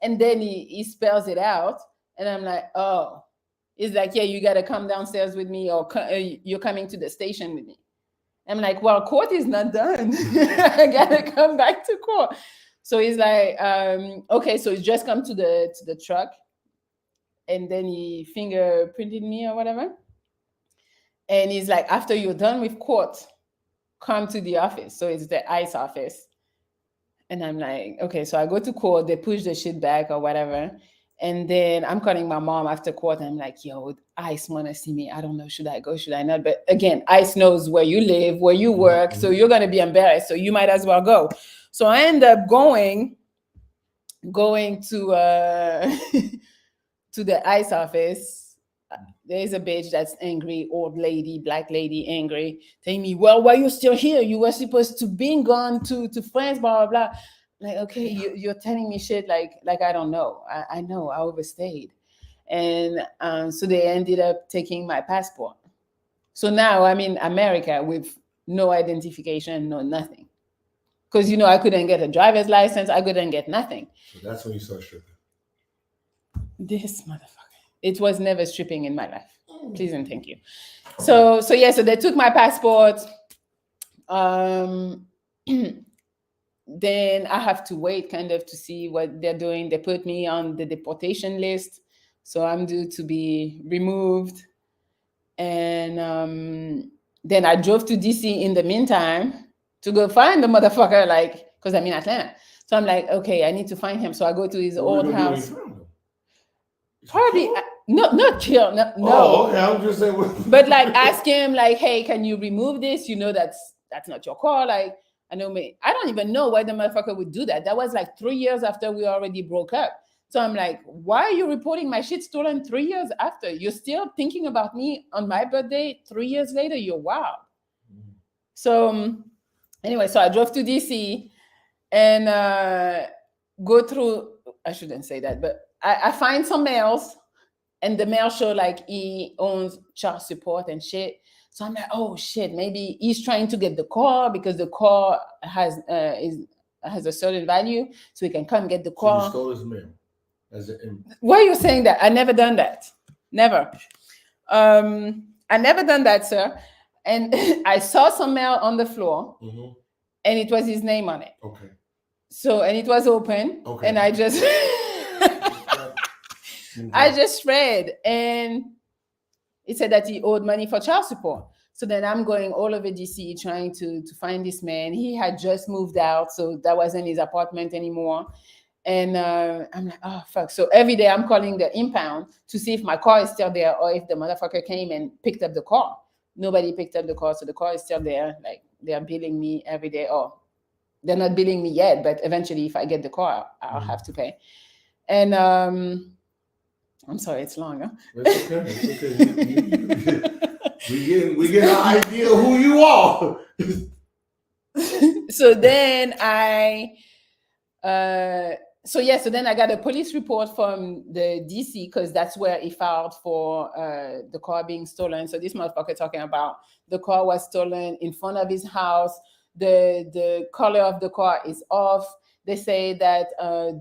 and then he spells it out. And I'm like, oh, he's like, yeah, you got to come downstairs with me or you're coming to the station with me. I'm like, well, court is not done. I got to come back to court. So he's like, okay, so he just come to the truck. And then he fingerprinted me or whatever. And he's like, after you're done with court, come to the office. So it's the ICE office. And I'm like, okay, so I go to court, they push the shit back or whatever. And then I'm calling my mom after court. And I'm like, yo, ICE want to see me. I don't know, should I go, should I not? But again, ICE knows where you live, where you work. So you're going to be embarrassed. So you might as well go. So I end up going to to the ICE office. There's a bitch that's angry, old lady, black lady, angry, telling me, well, why are you still here? You were supposed to be gone to France, blah, blah, blah. Like, okay, you're telling me shit like I don't know. I know, I overstayed. And so they ended up taking my passport. So now I'm in America with no identification, no nothing. Because, I couldn't get a driver's license. I couldn't get nothing. So that's when you start stripping. This motherfucker. It was never stripping in my life. Please and thank you. So they took my passport. Then I have to wait kind of to see what they're doing. They put me on the deportation list. So I'm due to be removed. And then I drove to DC in the meantime to go find the motherfucker, because I'm in Atlanta. So I'm like, okay, I need to find him. So I go to his old house. Probably not kill. No. Oh, okay. I'm just saying. But ask him hey, can you remove this? That's not your car. I know me. I don't even know why the motherfucker would do that. That was 3 years after we already broke up. So I'm like, why are you reporting my shit stolen 3 years after? You're still thinking about me on my birthday 3 years later? You're wild. So anyway, so I drove to DC and go through, I shouldn't say that, but I find some mails and the mail show he owns child support and shit. So I'm like, oh shit, maybe he's trying to get the car because the car has a certain value, so he can come get the car. So you stole his mail. Why are you saying that? I never done that. Never. I never done that, sir. And I saw some mail on the floor, and it was his name on it. Okay. So, and it was open, and I just, I just read, and it said that he owed money for child support. So then I'm going all over DC trying to find this man. He had just moved out, so that wasn't his apartment anymore. And I'm like, oh, fuck. So every day I'm calling the impound to see if my car is still there or if the motherfucker came and picked up the car. Nobody picked up the car, so the car is still there. They're billing me every day. Oh, they're not billing me yet, but eventually if I get the car, I'll have to pay. And I'm sorry, it's long, huh? It's okay. We get an idea of who you are. So then so then I got a police report from the DC because that's where he filed for the car being stolen. So this motherfucker talking about the car was stolen in front of his house. The color of the car is off. They say that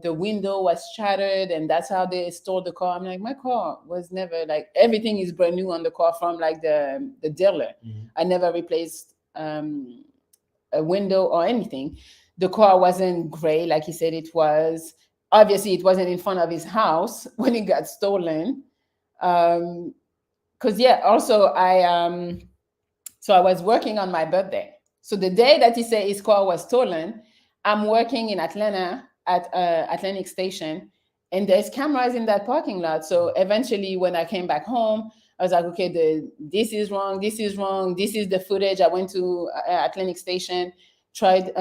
the window was shattered, and that's how they stole the car. I'm like, my car was never like, everything is brand new on the car from like the dealer. I never replaced a window or anything. The car wasn't gray like he said it was. Obviously, it wasn't in front of his house when it got stolen. Because yeah, also so I was working on my birthday. So the day that he said his car was stolen, I'm working in Atlanta at Atlantic Station, and there's cameras in that parking lot. So eventually, when I came back home, I was like, okay, this is wrong, this is wrong, this is the footage. I went to Atlantic Station, tried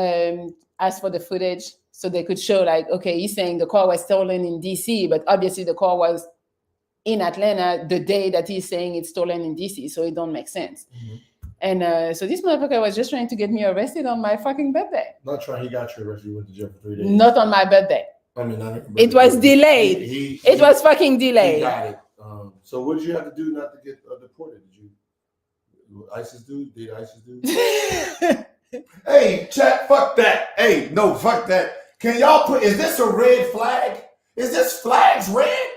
asked for the footage so they could show like, okay, he's saying the car was stolen in DC, but obviously the car was in Atlanta the day that he's saying it's stolen in DC, so it don't make sense. And so this motherfucker was just trying to get me arrested on my fucking birthday. Not trying. He got you arrested. You went to jail for 3 days. Not on my birthday. I mean, it was delayed. It was fucking delayed. He got it. So what did you have to do not to get deported? Did you ISIS dude? Did ISIS dude? Hey, chat. Fuck that. Hey, no, fuck that. Can y'all put? Is this a red flag? Is this flags red?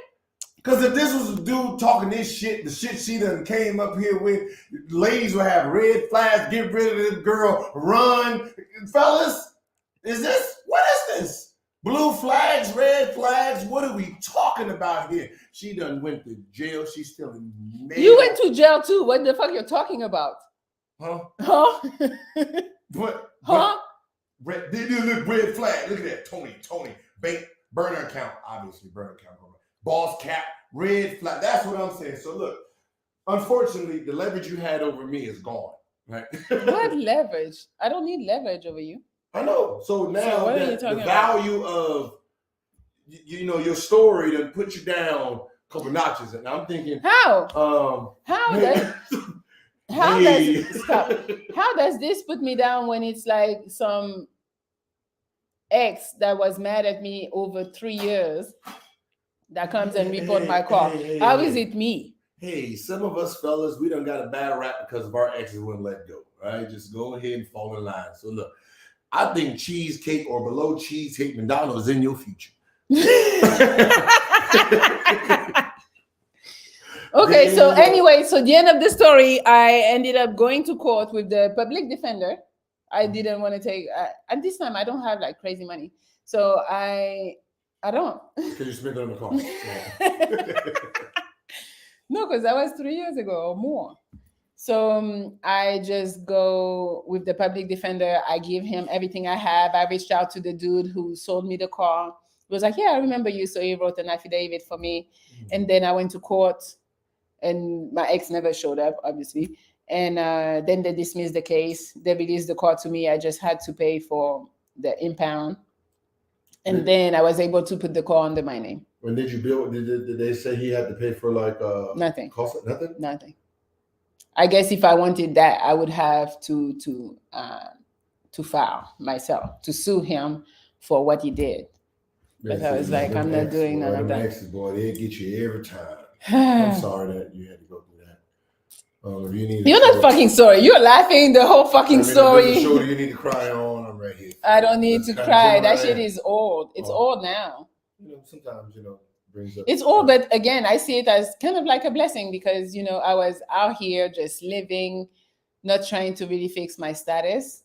Because if this was a dude talking this shit, the shit she done came up here with, ladies will have red flags, get rid of this girl, run. Fellas, what is this? Blue flags, red flags, what are we talking about here? She done went to jail, she's still in jail. You went to jail too, what the fuck you're talking about? Huh? Huh? They do look red flag, look at that, Tony, bank, burner account, obviously burner account. Boss cap, red flag. That's what I'm saying. So look, unfortunately, the leverage you had over me is gone. Right? What leverage? I don't need leverage over you. I know. So now the value of your story done put you down a couple notches, and I'm thinking, how? How does this put me down when it's like some ex that was mad at me over 3 years? That comes and report my car. How is it me? Hey, some of us fellas, we done got a bad rap because of our exes wouldn't let go. Right? Just go ahead and fall in line. So look, I think cheesecake or below cheesecake McDonald's is in your future. Okay, so anyway, so the end of the story, I ended up going to court with the public defender. I didn't want to take, at this time, I don't have like crazy money. So I don't. Because you spent it on the car. No, because that was 3 years ago or more. So I just go with the public defender. I give him everything I have. I reached out to the dude who sold me the car. He was like, yeah, I remember you. So he wrote an affidavit for me. And then I went to court, and my ex never showed up, obviously. And then they dismissed the case. They released the car to me. I just had to pay for the impound. And then I was able to put the car under my name. When did you build? Did they say he had to pay for like nothing? Nothing. Nothing. I guess if I wanted that, I would have to file myself to sue him for what he did. But I was like, I'm not doing none of that. Exes, boy, they get you every time. I'm sorry that you had to go through that. If you need, you're not fucking sorry. You're laughing the whole fucking story. Shoulder you need to cry on. I'm right here. I don't need to cry. That shit is old. It's old now. Sometimes brings up. It's old, but again, I see it as kind of like a blessing because I was out here just living, not trying to really fix my status,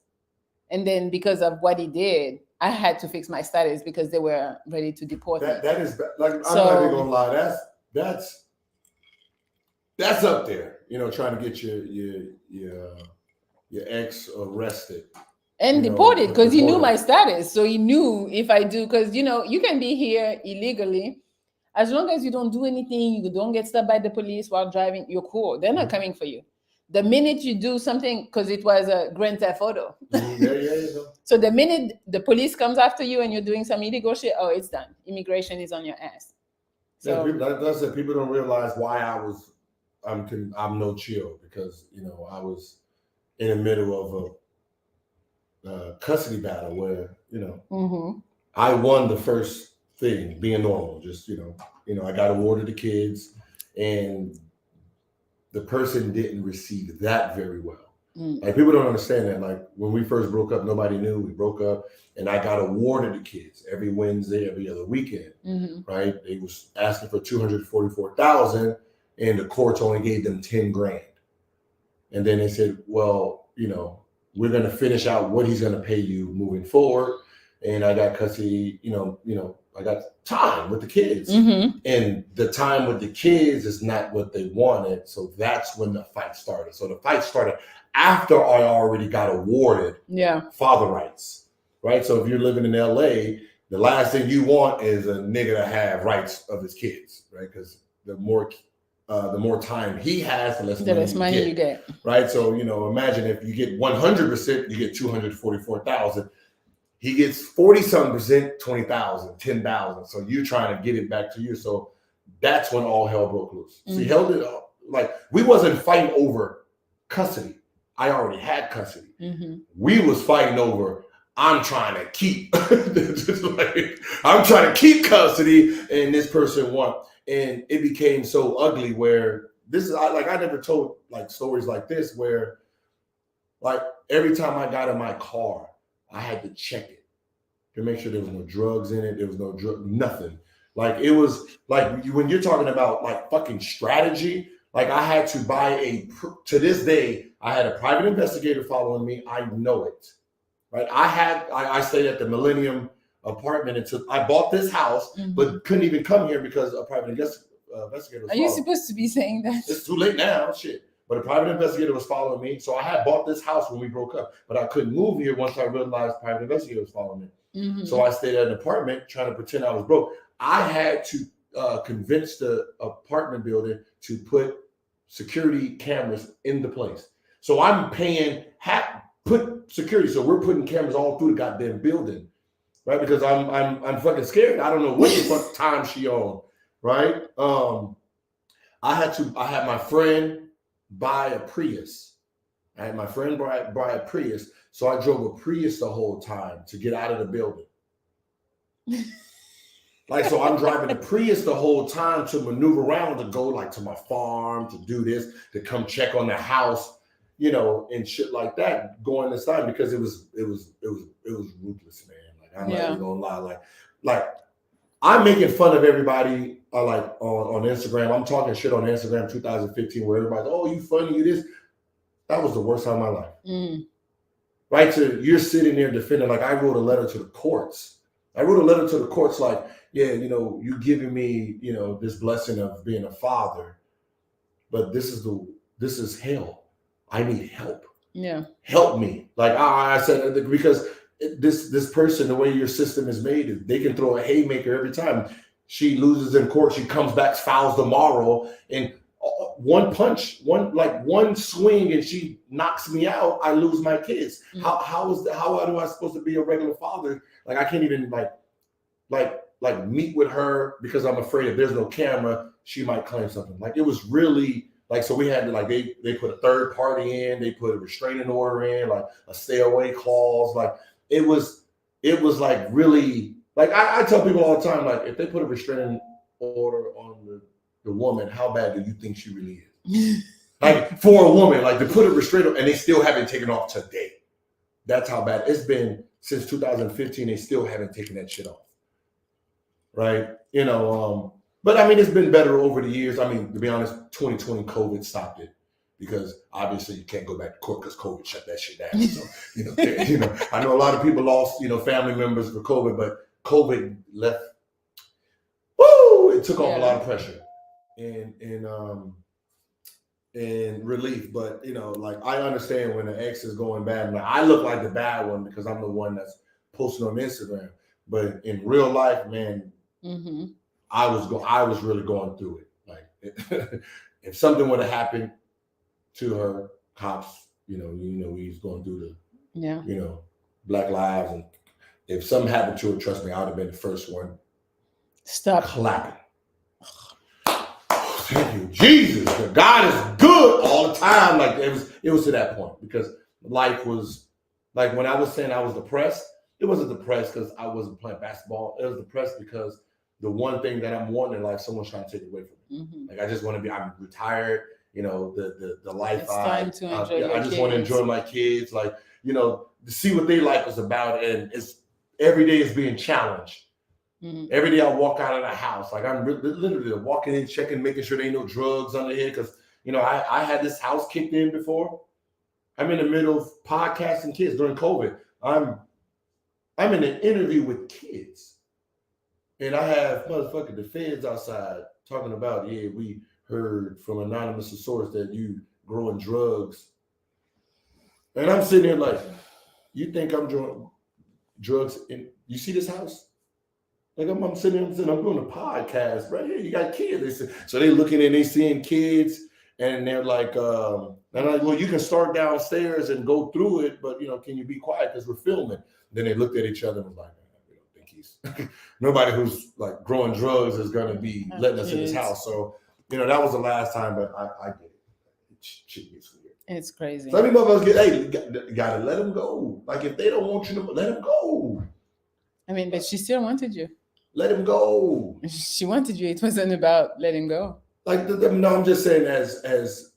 and then because of what he did, I had to fix my status because they were ready to deport me. That is like I'm not even gonna lie. That's up there. Trying to get your ex arrested and deported because he knew my status. So he knew if I do, because you can be here illegally as long as you don't do anything, you don't get stopped by the police while driving, you're cool. They're not coming for you. The minute you do something, because it was a grand theft auto. So the minute the police comes after you and you're doing some illegal shit, oh, it's done. Immigration is on your ass. So people don't realize why I'm no chill, because I was in the middle of a custody battle where I won the first thing, being normal. Just I got awarded the kids, and the person didn't receive that very well. Like people don't understand that. Like when we first broke up, nobody knew we broke up, and I got awarded the kids every Wednesday, every other weekend. Right? They was asking for $244,000, and the courts only gave them $10,000. And then they said, well, we're going to finish out what he's going to pay you moving forward. And I got custody, I got time with the kids. And the time with the kids is not what they wanted. So that's when the fight started. So the fight started after I already got awarded father rights, right? So if you're living in LA, the last thing you want is a nigga to have rights of his kids, right? Because the more time he has, the less money you get. Right? So, imagine if you get 100%, you get $244,000. He gets 40-something%, $20,000, $10,000. So you're trying to get it back to you. So that's when all hell broke loose. So he held it up. Like, we wasn't fighting over custody. I already had custody. We was fighting over, I'm trying to keep. I'm trying to keep custody, and this person won. And it became so ugly where I never told like stories like this where like every time I got in my car, I had to check it to make sure there was no drugs in it. There was nothing. Like it was like when you're talking about like fucking strategy, like I had to buy to this day, I had a private investigator following me. I know it, right? I stayed at the Millennium apartment until I bought this house, but couldn't even come here because a private investigator was Are you supposed to be saying that? It's too late now, shit. But a private investigator was following me. So I had bought this house when we broke up, but I couldn't move here once I realized private investigator was following me. So I stayed at an apartment trying to pretend I was broke. I had to convince the apartment building to put security cameras into place. So I'm paying, put security. So we're putting cameras all through the goddamn building. Right, because I'm fucking scared. I don't know what the fuck time she on. Right, I had my friend buy a Prius. I had my friend buy a Prius, so I drove a Prius the whole time to get out of the building. Like, so I'm driving a Prius the whole time to maneuver around to go like to my farm to do this, to come check on the house, and shit like that. Going this time because it was ruthless, man. I'm not even gonna lie. Like I'm making fun of everybody like on Instagram. I'm talking shit on Instagram 2015 where everybody's, oh, you funny, you this. That was the worst time of my life. Right? So you're sitting there defending, like I wrote a letter to the courts. Like, yeah, you giving me, this blessing of being a father, but this is hell. I need help. Yeah. Help me. Like I said, because this person, the way your system is made, they can throw a haymaker every time. She loses in court, she comes back, fouls tomorrow, and one punch, one swing, and she knocks me out. I lose my kids. How am I supposed to be a regular father? Like I can't even like meet with her because I'm afraid if there's no camera, she might claim something. Like it was really like, so we had to like they put a third party in, they put a restraining order in, like a stay away clause, like. It was like really like I tell people all the time, like if they put a restraining order on the woman, how bad do you think she really is? Like for a woman, like to put a restraining and they still haven't taken off today. That's how bad it's been since 2015. They still haven't taken that shit off. Right? But I mean it's been better over the years. I mean, to be honest, 2020 COVID stopped it. Because obviously you can't go back to court because COVID shut that shit down. So, I know a lot of people lost, family members for COVID, but COVID left. Woo! It took off a lot of pressure and relief. But like I understand when an ex is going bad. Like I look like the bad one because I'm the one that's posting on Instagram. But in real life, man, I was really going through it. Like if something would have happened to her, cops, he's going through the, Black Lives, and if something happened to her, trust me, I would have been the first one. Stop clapping. Thank you, Jesus. God is good all the time. Like it was to that point because life was like when I was saying I was depressed. It wasn't depressed because I wasn't playing basketball. It was depressed because the one thing that I'm wanting in life, someone's trying to take it away from me. Like I just want to be. I'm retired. the life. It's time to enjoy your I just want to kids. enjoy my kids, like, to see what they life is about, and it's every day is being challenged. Every day I walk out of the house, like I'm literally walking in, checking, making sure there ain't no drugs under here, because I had this house kicked in before. I'm in the middle of podcasting kids during COVID. I'm in an interview with kids, and I have motherfucking the feds outside talking about, yeah, we heard from anonymous source that you growing drugs, and I'm sitting there like, you think I'm doing drugs? And you see this house? Like I'm sitting there, I'm doing a podcast right here. You got kids. So they looking and they seeing kids, and they're like, and I'm like, well, you can start downstairs and go through it, but can you be quiet because we're filming? Then they looked at each other and was like, we don't think he's nobody who's like growing drugs is gonna be letting us in his house. So that was the last time, but I get it. Shit gets weird. It's crazy. Some people of us gotta let them go. Like if they don't want you to, let them go. I mean, but she still wanted you. Let him go. She wanted you. It wasn't about letting go. Like no, I'm just saying as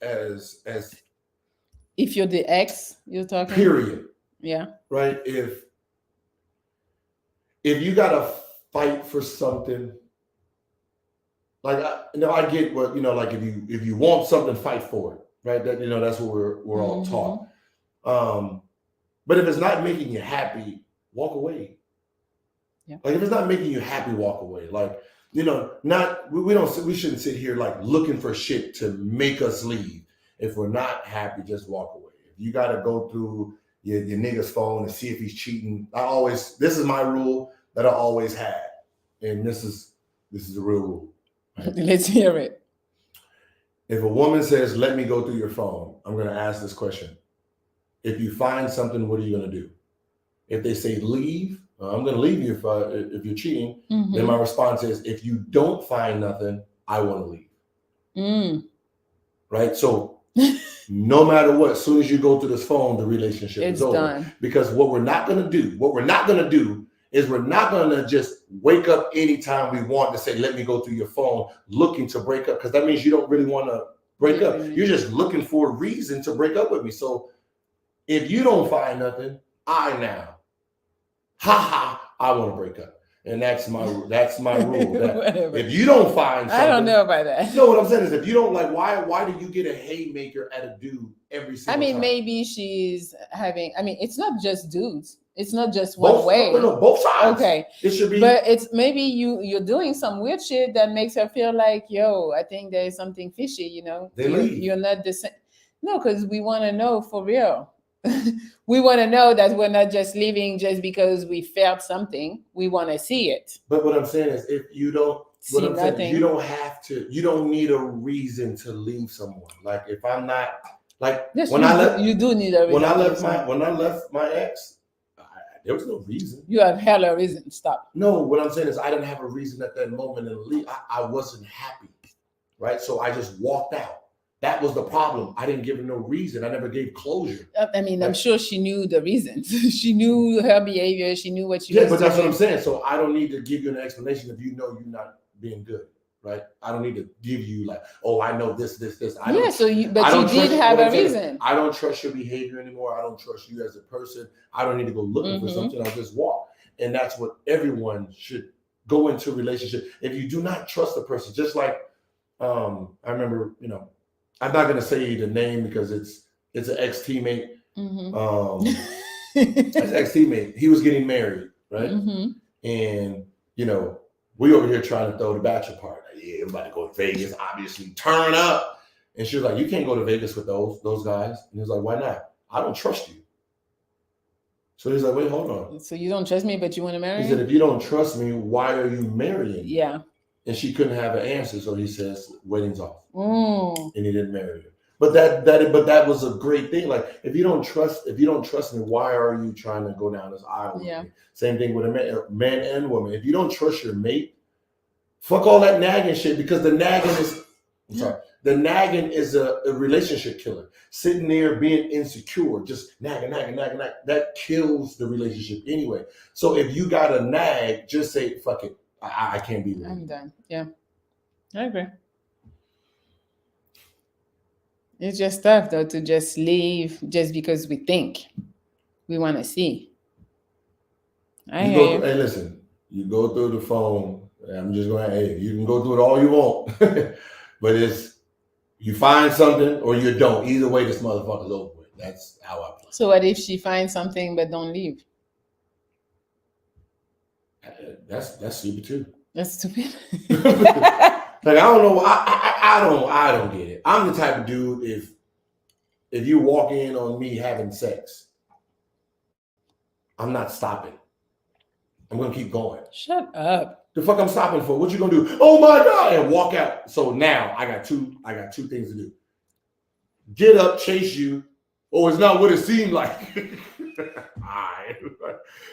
if you're the ex, you're talking. Period. Yeah. Right. If you gotta fight for something, like I get what like if you want something, fight for it. Right. That that's what we're all taught. But if it's not making you happy, walk away. Yeah. Like if it's not making you happy, walk away. Like we shouldn't sit here like looking for shit to make us leave. If we're not happy, just walk away. If you got to go through your nigga's phone and see if he's cheating, this is my rule that I always had, and this is the real rule. Right? Let's hear it. If a woman says, "Let me go through your phone," I'm going to ask this question: if you find something, what are you going to do? If they say leave, I'm going to leave you if you're cheating. Then my response is, if you don't find nothing, I want to leave. Right? So no matter what, as soon as you go through this phone, the relationship is over. Done. Because what we're not going to do is we're not going to just wake up anytime we want to say, let me go through your phone looking to break up. Because that means you don't really want to break up. You're just looking for a reason to break up with me. So if you don't find nothing, I want to break up. And that's my rule. That if you don't find something, I don't know about that. No, what I'm saying is, if you don't like, why do you get a haymaker at a dude every single time? Maybe she's having. It's not just dudes. It's not just one way. No, both sides. Okay, it should be. But it's maybe you're doing some weird shit that makes her feel like, yo, I think there's something fishy. They leave. You're not the same. No, because we want to know for real. We want to know that we're not just leaving just because we felt something. We want to see it. But what I'm saying is, if you don't you don't have to. You don't need a reason to leave someone. Like if I'm not like yes, you do need a reason. When I left my ex, there was no reason. You have hella reason. Stop. No, what I'm saying is I didn't have a reason at that moment to leave. I wasn't happy, right? So I just walked out. That was the problem. I didn't give her no reason. I never gave closure. I'm sure she knew the reasons. She knew her behavior. She knew what she was doing. Yeah, but that's what I'm saying. So I don't need to give you an explanation if you know you're not being good, right? I don't need to give you like, oh, I know this. But you did have a reason. I don't trust your behavior anymore. I don't trust you as a person. I don't need to go looking for something. I'll just walk. And that's what everyone should go into a relationship. If you do not trust the person, just like I remember, I'm not gonna say the name because it's an ex-teammate. It's ex-teammate. He was getting married, right? And we over here trying to throw the bachelor party. Like, yeah, I'm about to go to Vegas, obviously turn up. And she was like, you can't go to Vegas with those guys. And he was like, why not? I don't trust you. So he's like, wait, hold on. So you don't trust me, but you want to marry me? He said, if you don't trust me, why are you marrying me? Yeah. And she couldn't have an answer, so he says, "Wedding's off," and he didn't marry her. But that was a great thing. Like, if you don't trust me, why are you trying to go down this aisle with me? Same thing with a man and woman. If you don't trust your mate, fuck all that nagging shit, because the nagging is a relationship killer. Sitting there being insecure, just nagging, that kills the relationship anyway. So if you got a nag, just say, fuck it. I can't be with you. I'm done. Yeah, I agree. It's just tough though to just leave just because we think we want to see. I You hear go you. through, hey, listen, you go through the phone. I'm just going, hey, you can go through it all you want. But it's, you find something or you don't. Either way, this motherfucker's over with. That's how I play. So what if she finds something but don't leave? That's stupid too. That's stupid. Like I don't know. I don't get it. I'm the type of dude if you walk in on me having sex, I'm not stopping. I'm gonna keep going. Shut up. The fuck I'm stopping for? What you gonna do? Oh my god! And walk out. So now I got two things to do. Get up, chase you. Oh, it's not what it seemed like. Alright.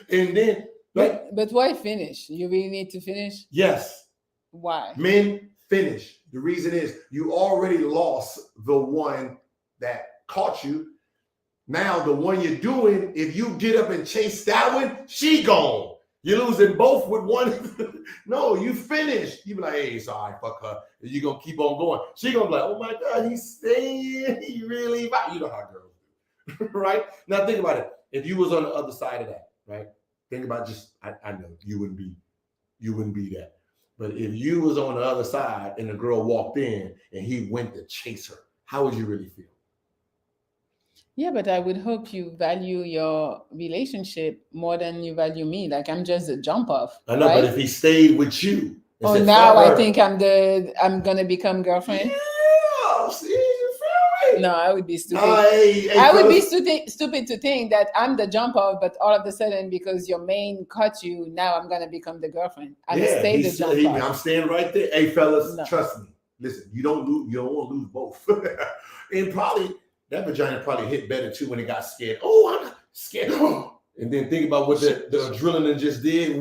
And then like, But why finish? You really need to finish? yes. Why? Men finish. The reason is you already lost the one that caught you. Now the one you're doing, if you get up and chase that one, she gone. You're losing both with one. No, you finished. You be like, hey, it's all right, fuck her. And you're gonna keep on going. She gonna be like, oh my God, he's staying. He really, you know how girls do. Right? Now think about it. If you was on the other side of that, right? Think about just, I know you wouldn't be that. But if you was on the other side and the girl walked in and he went to chase her, how would you really feel? Yeah, but I would hope you value your relationship more than you value me. Like I'm just a jump off. I know, right? but if he stayed with you, Oh, said, now "Fuck I her," think I'm gonna become girlfriend. yeah, see, you feel me? No, I would be stupid. Hey, I would be fellas. stupid to think that I'm the jump off, but all of a sudden because your main caught you, now I'm gonna become the girlfriend. I'm Yeah, stay the jump off. I'm staying right there. Hey, fellas, No. trust me. Listen, you don't want to lose both. And probably that vagina probably hit better too when it got scared. Oh, I'm scared. And then think about what the adrenaline just did.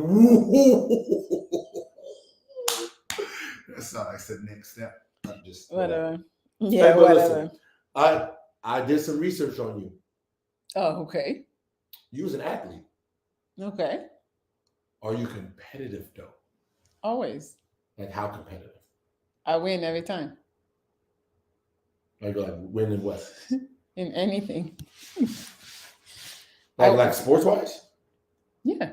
That's not like the next step. I'm just Whatever. Hey, Yeah, but whatever. listen, I did some research on you. Oh, okay. You was an athlete. Okay. Are you competitive though? Always. Like how competitive? I win every time. Like winning what? In anything. Like sports wise? Yeah.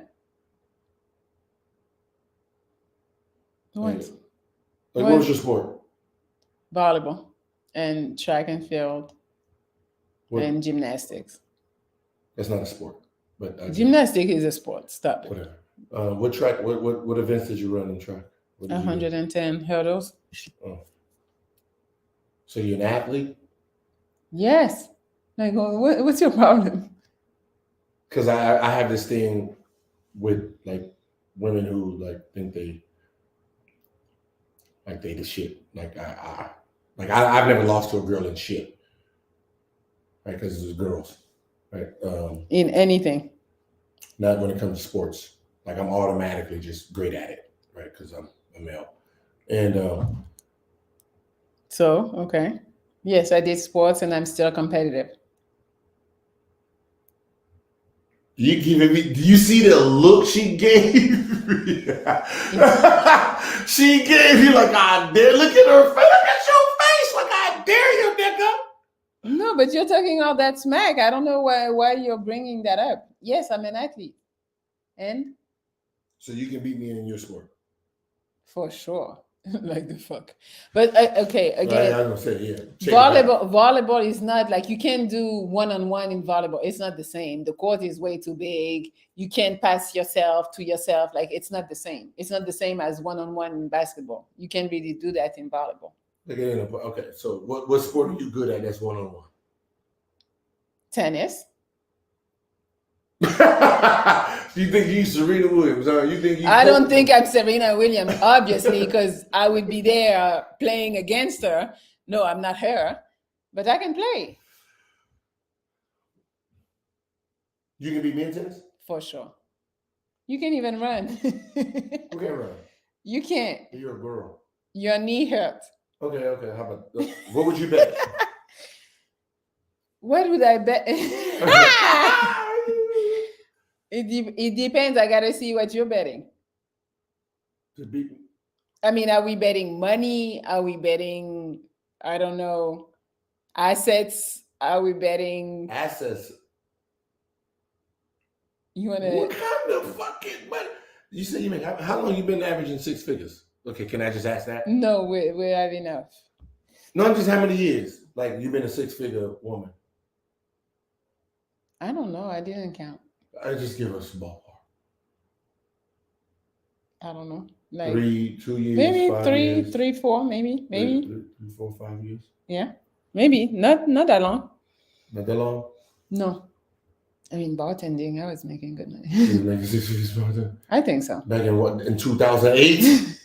What? Like what was your sport? Volleyball and track and field and gymnastics. That's not a sport. But gymnastics is a sport. Stop it. Whatever. What track? What events did you run in track? 110 hurdles. Oh. So you're an athlete? Yes. Like, what's your problem? Because I have this thing with like women who like think they the shit. I've never lost to a girl in shit. Right? Because it's girls. Right? In anything. Not when it comes to sports. Like I'm automatically just great at it. Right? Because I'm a male. And so, okay. Yes, I did sports and I'm still competitive. Do you see the look she gave? She gave you like, I dare. Look at her face. Look at your face. Like, I dare you, nigga. No, but you're talking all that smack. I don't know why you're bringing that up. Yes, I'm an athlete. And? So you can beat me in your sport? For sure. Like the fuck. But okay, again, I was gonna say, yeah. Volleyball is not like you can't do one-on-one in volleyball. It's not the same. The court is way too big. You can't pass yourself to yourself. Like it's not the same. It's not the same as one-on-one in basketball. You can't really do that in volleyball. Okay, so what sport are you good at that's one-on-one? Tennis. You think you Serena Williams? You think you? I don't think I'm Serena Williams, obviously, because I would be there playing against her. No, I'm not her, but I can play. You can beat me in tennis? For sure. You can even run. Who can't run? You can't. You're a girl. Your knee hurts. Okay. How about what would you bet? What would I bet? It depends. I gotta see what you're betting. To beat me? I mean, are we betting money? Are we betting, I don't know, Assets, are we betting? Assets. You want What to? kind of fucking money? You say you make how long you been averaging 6 figures? Okay, can I just ask that? No, we have enough. No, just how many years? Like you've been a 6-figure woman. I don't know. I didn't count. I just give us a ballpark. I don't know. Like 3, 2 years, maybe 5 three, years. 3, 4, maybe. 3, 4, 5 years. Yeah, maybe not that long. Not that long. No, I mean bartending. I was making good money. You was making 6 figures bartending. I think so. Back in what? In 2008.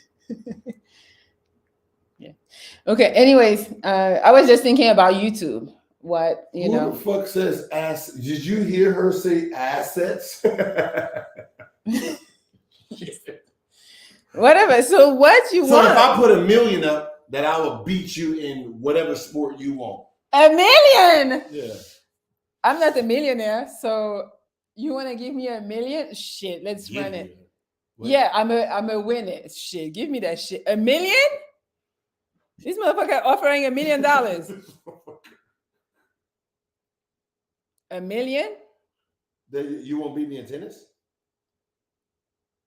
Yeah. Okay. Anyways, I was just thinking about YouTube. What you know? Who the fuck says ass? Did you hear her say assets? Whatever. So what you So want? if I put $1 million up, that I will beat you in whatever sport you want. $1 million. Yeah. I'm not a millionaire, so you want to give me $1 million? Shit, let's run it. What? Yeah, I'm a winner. Shit, give me that shit. $1 million? This motherfucker offering $1 million. $1 million? You won't beat me in tennis?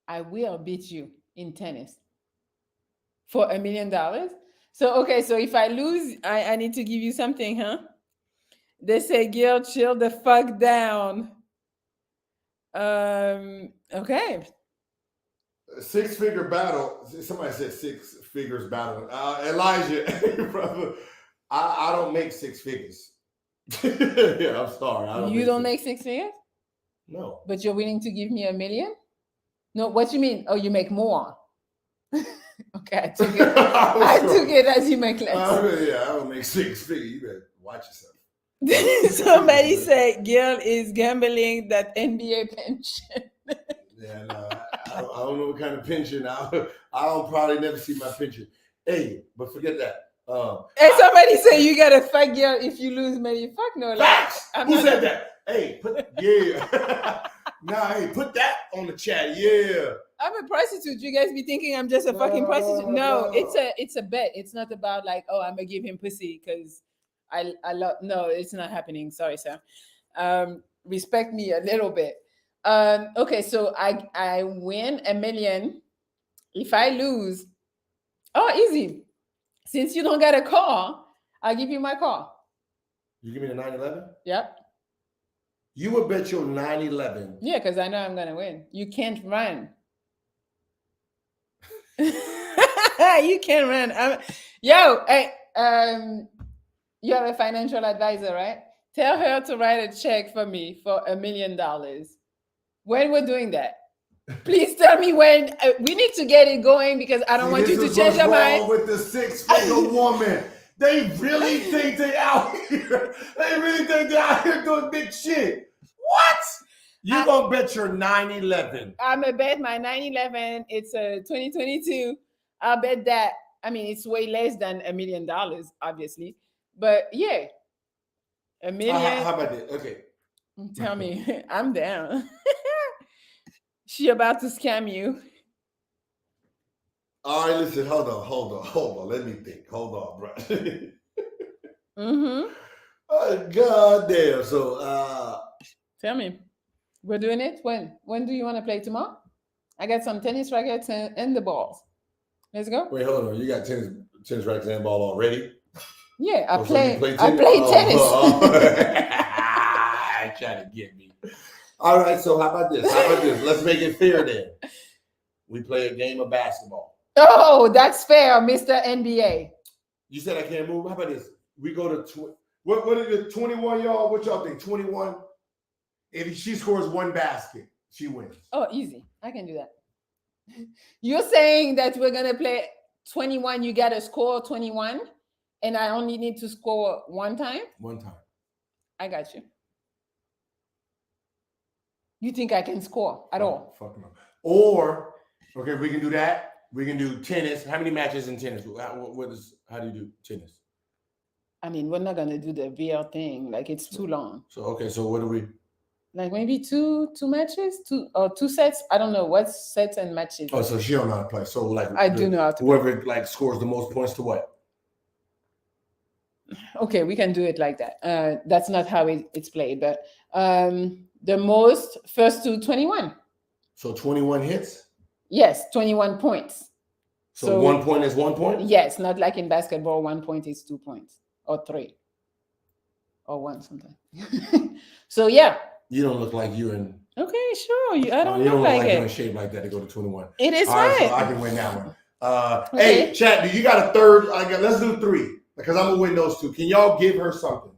I will beat you in tennis for $1 million. So okay, so if I lose, I need to give you something, huh? They say, "Gil, chill the fuck down." Okay. 6-figure battle. Somebody said 6 figures battle. Elijah, brother, I don't make 6 figures. Yeah, I'm sorry. You don't make 6 figures? No. But you're willing to give me $1 million? No, what you mean? Oh, you make more. Okay, I took it. I took it as you make less. Yeah, I don't make 6 figures. You better watch yourself. Somebody say Gil is gambling that NBA pension. Yeah, no, I don't know what kind of pension. I'll probably never see my pension. Hey, but forget that. Hey, somebody say you gotta fight Gil if you lose money. Fuck no. Facts. Like, Who said that? Hey, yeah. Nah, hey, put that on the chat. Yeah. I'm a prostitute. You guys be thinking I'm just a fucking prostitute? No, it's a bet. It's not about like, oh, I'm gonna give him pussy because I love. No, it's not happening. Sorry, sir. Respect me a little bit. Okay, so I win $1 million. If I lose, oh, easy. Since you don't got a car, I'll give you my car. You give me the 911? Yep. You would bet your 911. Yeah, because I know I'm gonna win. You can't run. You can't run. Yo, hey, you have a financial advisor, right? Tell her to write a check for me for $1 million. When we're doing that, please tell me when. We need to get it going because I don't want you to change your mind. With the 6-figure woman, they really think they out here. They really think they out here doing big shit. What? You gonna bet your 911? I'm gonna bet my 911. It's a 2022. I'll bet that. I mean, it's way less than $1 million, obviously. But yeah, $1 million. How about that? Okay. Tell me, I'm down. She about to scam you. All right, listen, hold on. Let me think. Hold on, bro. Mm-hmm. Oh, God damn. So, tell me, we're doing it? When do you want to play tomorrow? I got some tennis rackets and the balls. Let's go. Wait, hold on. You got tennis rackets and ball already? Yeah, I play tennis. Try to get me. All right, so how about this? Let's make it fair then. We play a game of basketball. Oh, that's fair, Mr. NBA. You said I can't move. How about this? We go to what is it? 21, y'all. What y'all think? 21. If she scores one basket, she wins. Oh, easy. I can do that. You're saying that we're gonna play 21. You gotta score 21, and I only need to score one time. One time. I got you. You think I can score at all? Fuck no. Or okay, we can do that. We can do tennis. How many matches in tennis? How do you do tennis? I mean, we're not gonna do the VR thing. Like it's too long. So okay, so what do we? Like maybe two matches, two sets. I don't know what's sets and matches. Oh, so she don't know how to play. So like I do know how to. Whoever like scores the most points to what? Okay, we can do it like that. That's not how it's played, but the most first to 21. So 21 hits. Yes, 21 points. So 1 point is 1 point. Yes, not like in basketball, 1 point is 2 points or 3 or 1 sometimes. So yeah. You don't look like you in. Okay, sure. I don't you don't look like you're it. in shape like that to go to 21. It is All right, right. so I can win that one. Okay. Hey, chat, do you got a third? Let's do 3 because I'm gonna win those 2. Can y'all give her something?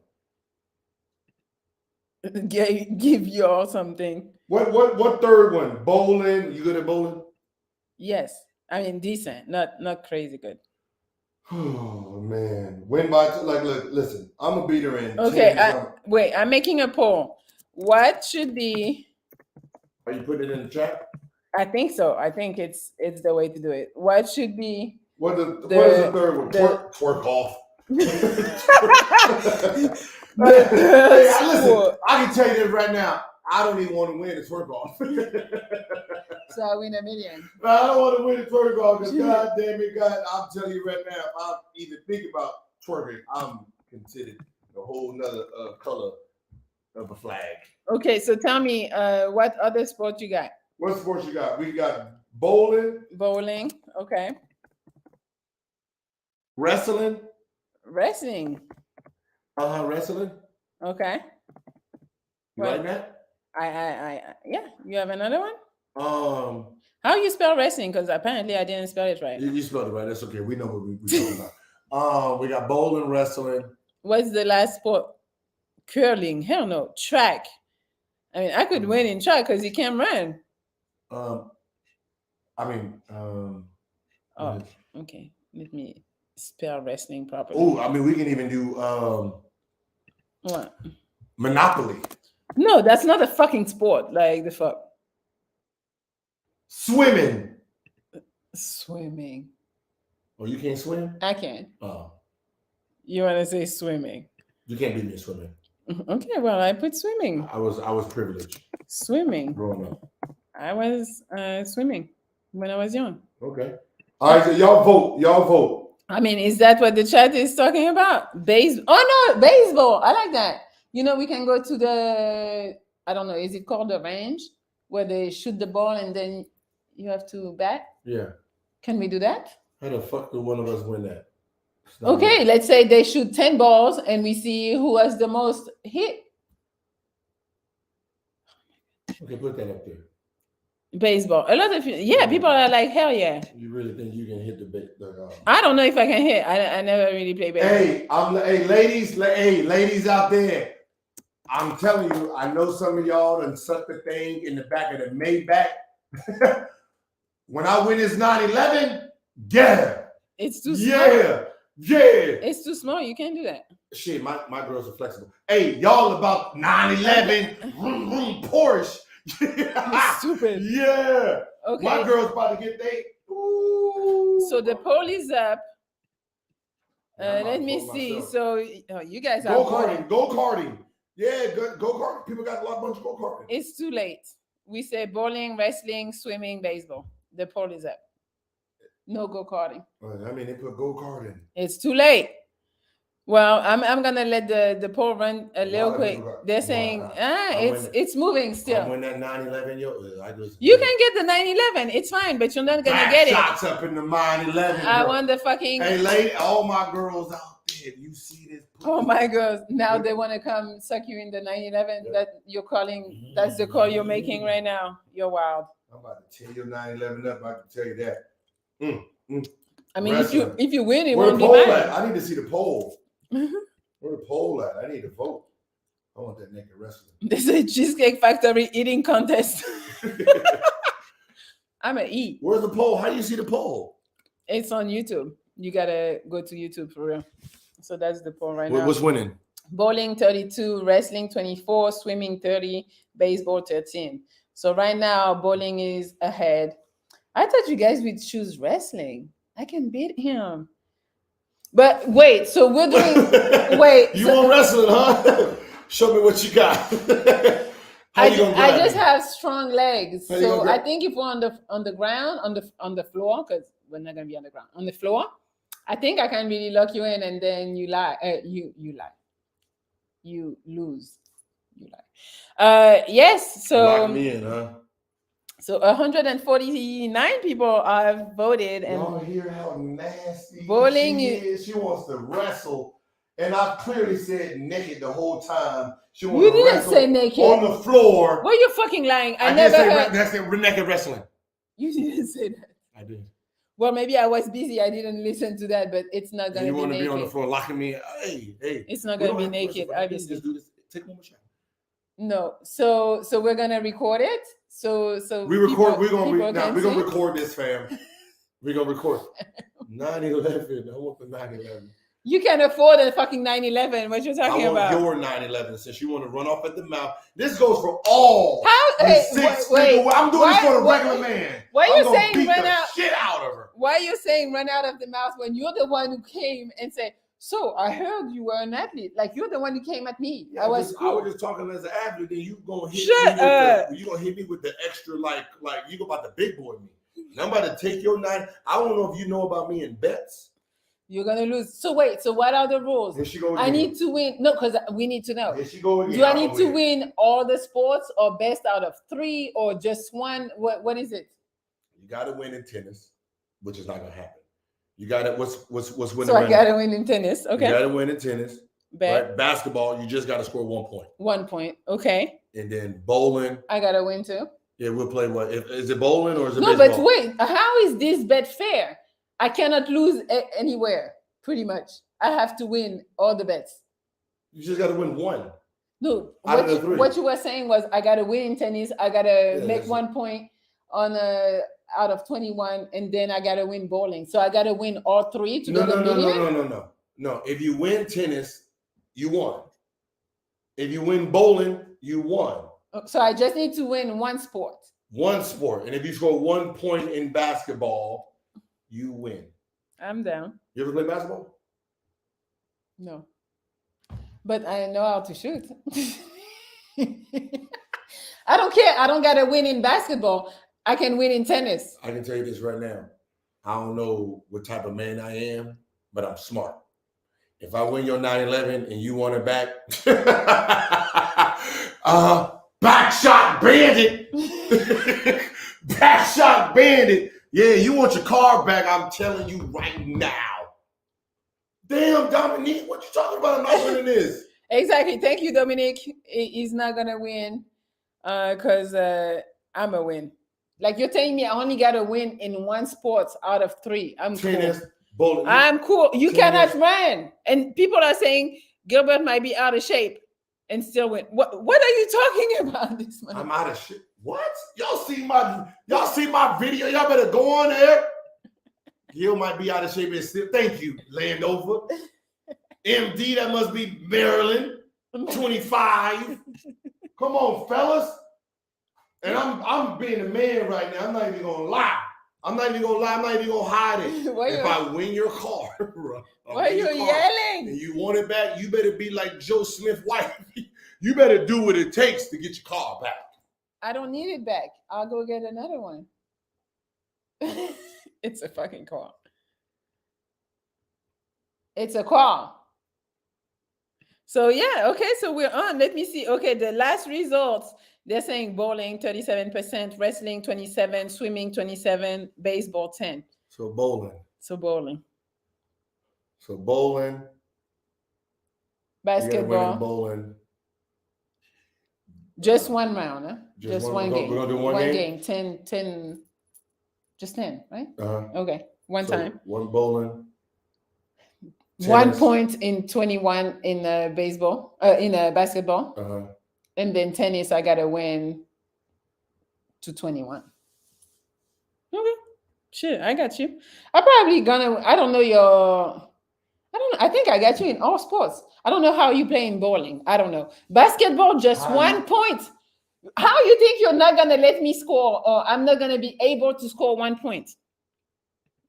Give you all something. What third one? Bowling? You good at bowling? Yes, I mean decent, not crazy good. Oh man, win by look. Listen, I'm gonna beat her in. Okay, wait. I'm making a poll. What should be? Are you putting it in the chat? I think so. I think it's the way to do it. What should be? What is the third one? Twerk off. Hey, listen, I can tell you this right now. I don't even want to win the twerk off. So I win $1 million. I don't want to win the twerk off because God damn it, God, I'm telling you right now, if I even think about twerking, I'm considered a whole nother color of a flag. Okay, so tell me, what other sport you got? What sports you got? We got bowling. Bowling, okay. Wrestling. Wrestling. Wrestling. Okay. You like that? Yeah. You have another one? How you spell wrestling? Because apparently I didn't spell it right. You spelled it right. That's okay. We know what we're talking about. We got bowling, wrestling. What's the last sport? Curling. Hell no. Track. I mean, I could win in track because you can't run. Oh, okay. Let me spell wrestling properly. Oh, I mean, we can even do what? Monopoly. No, that's not a fucking sport. Like the fuck. Swimming. Swimming. Oh, you can't swim? I can. Oh. You want to say swimming? You can't beat me in swimming. Okay, well, I put swimming. I was privileged. Swimming. Growing up. I was swimming when I was young. Okay. All right, so y'all vote. Y'all vote. I mean, is that what the chat is talking about? Baseball. Oh no, baseball. I like that. You know, we can go to the, I don't know, is it called the range where they shoot the ball and then you have to bat? Yeah. Can we do that? How the fuck do one of us win that? Okay, let's say they shoot 10 balls and we see who has the most hit. Okay, put that up there. Baseball. A lot of people are like, hell yeah. You really think you can hit the I don't know if I can hit. I never really play baseball. Hey, ladies out there. I'm telling you, I know some of y'all done sucked the thing in the back of the Maybach. When I win this 911, yeah. It's too small. Yeah. It's too small. You can't do that. Shit, my girls are flexible. Hey, y'all about 911, Porsche. Stupid. Yeah. Okay. My girl's about to get they. Ooh. So the poll is up. Let me see. Myself. So you guys are go karting. Yeah, go karting. People got a bunch of go karting. It's too late. We say bowling, wrestling, swimming, baseball. The poll is up. No go karting. I mean, they put go karting. It's too late. Well, I'm gonna let the poll run a little quick. They're saying it's moving still. When that 911, you can get the 911. It's fine, but you're not gonna get it. Shots up in the 911. I want the fucking. Hey, lady, all my girls out there, you see this? Oh my girls! Now they want to come suck you in the 911. That you're calling. That's the call you're making right now. You're wild. I'm about to tear your 911 up. I can tell you that. I mean, wrestling. if you win, it where won't be mine. I need to see the poll. Where the poll at? I need to vote. I want that naked wrestling. There's a Cheesecake Factory eating contest. I'm gonna eat. Where's the poll? How do you see the poll? It's on YouTube. You gotta go to YouTube for real. So that's the poll right now. What's winning? Bowling 32, wrestling 24, swimming 30, baseball 13. So right now, bowling is ahead. I thought you guys would choose wrestling. I can beat him. But wait, so we're doing. Wait, you want wrestling, huh? Show me what you got. I just have strong legs, so I think if we're on the ground, on the floor, because we're not gonna be on the ground, on the floor, I think I can really lock you in, and then you lie. You lie. You lose. You lie. Yes. Lock So me in, huh? so 149 people have voted, Y'all and hear how nasty bowling she is? She wants to wrestle. And I clearly said naked the whole time. She wants you to didn't wrestle say naked. on the floor. Why are you fucking lying? I did never say heard. that's it, naked wrestling. You didn't say that. I did. Well, maybe I was busy. I didn't listen to that, but it's not And gonna you be want to naked. be on the floor locking me? Hey. It's not we gonna don't be have to naked, wrestle. obviously. Just do this. Take one more shot. No. So we're gonna record it. So We record. We're gonna record this, fam. We're gonna record 9/11. I want the 9/11. You can afford a fucking 9/11. What you talking I want about? your 9/11 since you want to run off at the mouth. This goes for all. How? Hey, wait, I'm doing this for a regular man. Why are you saying beat run the out? Shit out of her. Why are you saying run out of the mouth when you're the one who came and said, "So I heard you were an athlete." Like you're the one who came at me. Yeah, I was just talking as an athlete. Then you gonna hit Shut me up. you gonna hit me with the extra like you about to big boy me. And I'm about to take your 9. I don't know if you know about me in bets. You're gonna lose. So wait. So what are the rules? Here she go again. I need to win. No, because we need to know. Here she go again. Do I need to win all the sports or best out of 3 or just one? What is it? You got to win in tennis, which is not gonna happen. You got to what's winning. So I got to win in tennis. Okay. You got to win in tennis. Bet. Right? Basketball, you just got to score 1 point. 1 point. Okay. And then bowling. I got to win too. Yeah, we'll play what? Is it bowling or is it no? baseball? But wait, how is this bet fair? I cannot lose anywhere. Pretty much, I have to win all the bets. You just got to win one. No, what you were saying was I got to win in tennis. I got to make 1 point on out of 21, and then I got to win bowling. So I got to win all 3 to get a million. No. If you win tennis, you won. If you win bowling, you won. So I just need to win one sport. One sport. And if you score 1 point in basketball, you win. I'm down. You ever play basketball? No. But I know how to shoot. I don't care. I don't got to win in basketball. I can win in tennis. I can tell you this right now. I don't know what type of man I am, but I'm smart. If I win your 9/11 and you want it back, back shot bandit. Back shot bandit. Yeah, you want your car back, I'm telling you right now. Damn, Dominique, what you talking about? I'm not winning this. Exactly. Thank you, Dominique. He's not going to win because I'm a win. Like you're telling me I only got to win in one sport out of 3. I'm tennis, cool. Bowling. I'm cool. You tennis. cannot run. And people are saying Gilbert might be out of shape and still win. What are you talking about this morning? I'm out of shit. What? Y'all see my video? Y'all better go on there. Gil might be out of shape and still. Thank you, Landover. MD, that must be Maryland. 25. Come on, fellas. And I'm being a man right now. I'm not even gonna lie. I'm not even gonna hide it. If I win your car, why are you yelling? And you want it back, you better be like Joe Smith White. You better do what it takes to get your car back. I don't need it back. I'll go get another one. It's a fucking car. It's a car. So yeah, okay, so we're on. Let me see. Okay, the last results, they're saying bowling 37%, wrestling 27%, swimming 27%, baseball 10%. So bowling. Basketball. Bowling. Just one round, huh? Just one game. We're gonna do one game? 10, just 10, right? Uh-huh. Okay, one time. One bowling. Tennis. 1 point in 21 in baseball, in basketball. Uh-huh. And then tennis, I gotta win to 21. Okay, shit, I got you. I don't know. I think I got you in all sports. I don't know how you play in bowling. I don't know. Basketball, just 1 point. How you think you're not gonna let me score, or I'm not gonna be able to score 1 point?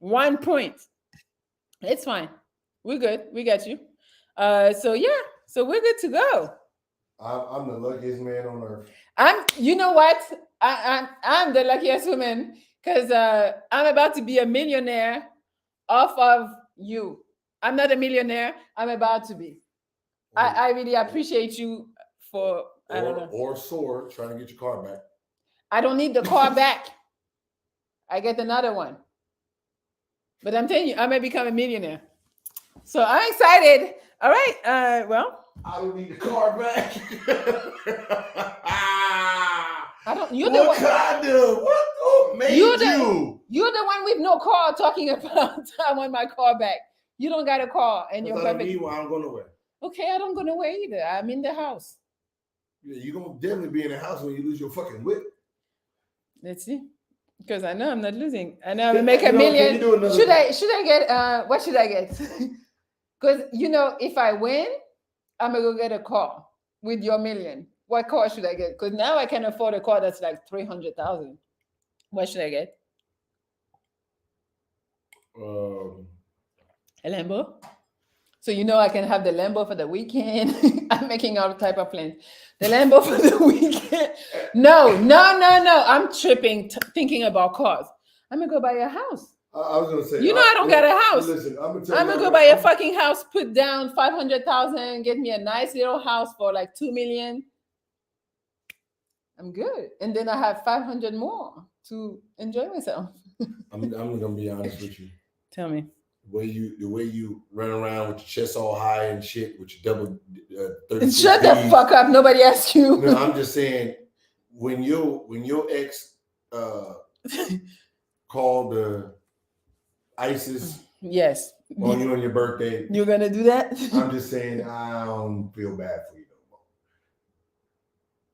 1 point. It's fine. We're good. We got you. So we're good to go. I'm the luckiest man on earth. You know what? I'm the luckiest woman because I'm about to be a millionaire off of You. I'm not a millionaire. I'm about to be. I really appreciate you for, I don't know. Or sore trying to get your car back. I don't need the car back. I get another one. But I'm telling you, I may become a millionaire. So I'm excited. All right. Well, I don't need the car back. I don't. You're what the one. kind of what made You're you? the one with no car talking about I want my car back. You don't got a car and you're perfect. I don't go nowhere. Okay, I don't go nowhere either. I'm in the house. Yeah, you're gonna definitely be in the house when you lose your fucking whip. Let's see. Because I know I'm not losing. I know I'm gonna make a million. Should I get what should I get? Because if I win, I'm gonna go get a car with your million. What car should I get? Because now I can afford a car that's like 300,000. What should I get? A Lambo. So I can have the Lambo for the weekend. I'm making all type of plans. The Lambo for the weekend. No. I'm tripping, thinking about cars. I'm gonna go buy a house. I was gonna say, I don't got a house. Listen, I'm gonna go buy a fucking house, put down 500,000, get me a nice little house for like 2 million. I'm good, and then I have 500 more to enjoy myself. I'm gonna be honest with you. Tell me. The way you run around with your chest all high and shit with your double 36 Shut the fuck up. Nobody asked you. No, I'm just saying when your ex called the ISIS yes on you on your birthday, you're gonna do that. I'm just saying I don't feel bad for you no more.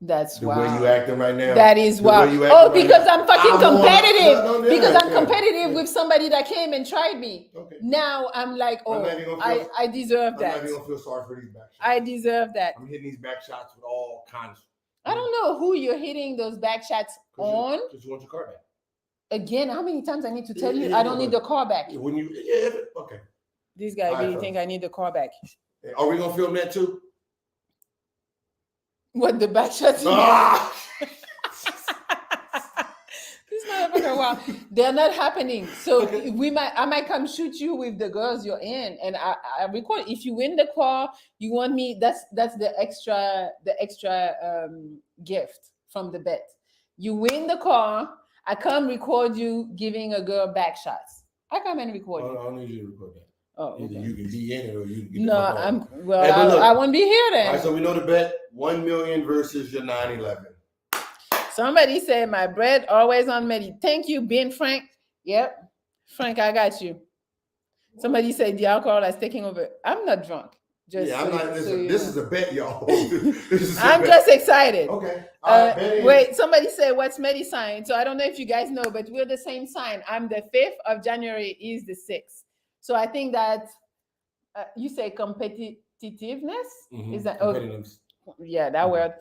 That's the wow. way you acting right now. That is wow. Oh, because I'm fucking competitive. Because I'm competitive with somebody that came and tried me. Okay. Now I'm like, I deserve that. I'm not even gonna feel sorry for these back shots. I deserve that. I'm hitting these back shots with all kinds. I don't know who you're hitting those back shots on. Because you want your car back. Again, how many times I need to tell you I don't need the car back? Okay. This guy really think I need the car back. Are we gonna film that too? What, the back shots? This motherfucker, wow. They're not happening. So I might come shoot you with the girls you're in, and I record. If you win the car, you want me. That's the extra gift from the bet. You win the car, I come record you giving a girl back shots. I come and record you. I don't need you to record that. Oh, okay. Either you can be in it or you can get I won't be here then. All right, so we know the bet: 1 million versus your 911. Somebody said my bread always on Melli. Thank you, Ben Frank. Yep, Frank, I got you. Somebody said the alcohol is taking over. I'm not drunk. I'm not. This is a bet, y'all. I'm just excited. Okay. Wait, somebody said what's Melli sign? So I don't know if you guys know, but we're the same sign. I'm the 5th of January. Is the 6th. So I think that you say competitiveness. Mm-hmm. Is that that word?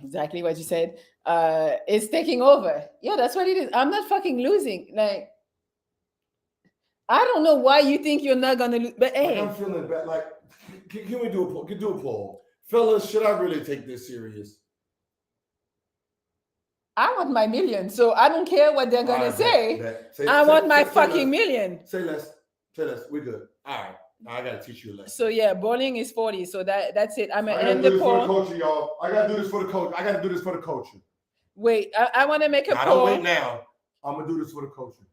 Exactly what you said. It's taking over. Yeah, that's what it is. I'm not fucking losing. Like, I don't know why you think you're not gonna lose, but hey, I'm feeling bad. Like, can we do a poll? Do a poll, fellas? Should I really take this serious? I want my million, so I don't care what they're gonna say. I want my fucking million. Say less. We're good. All right. Now I gotta teach you a lesson. So yeah, bowling is 40. So that's it. I'm gonna end the poll. For the culture, y'all. I gotta do this for the culture. I gotta do this for the culture. Wait, I want to make a poll. I don't wait now. I'm gonna do this for the culture.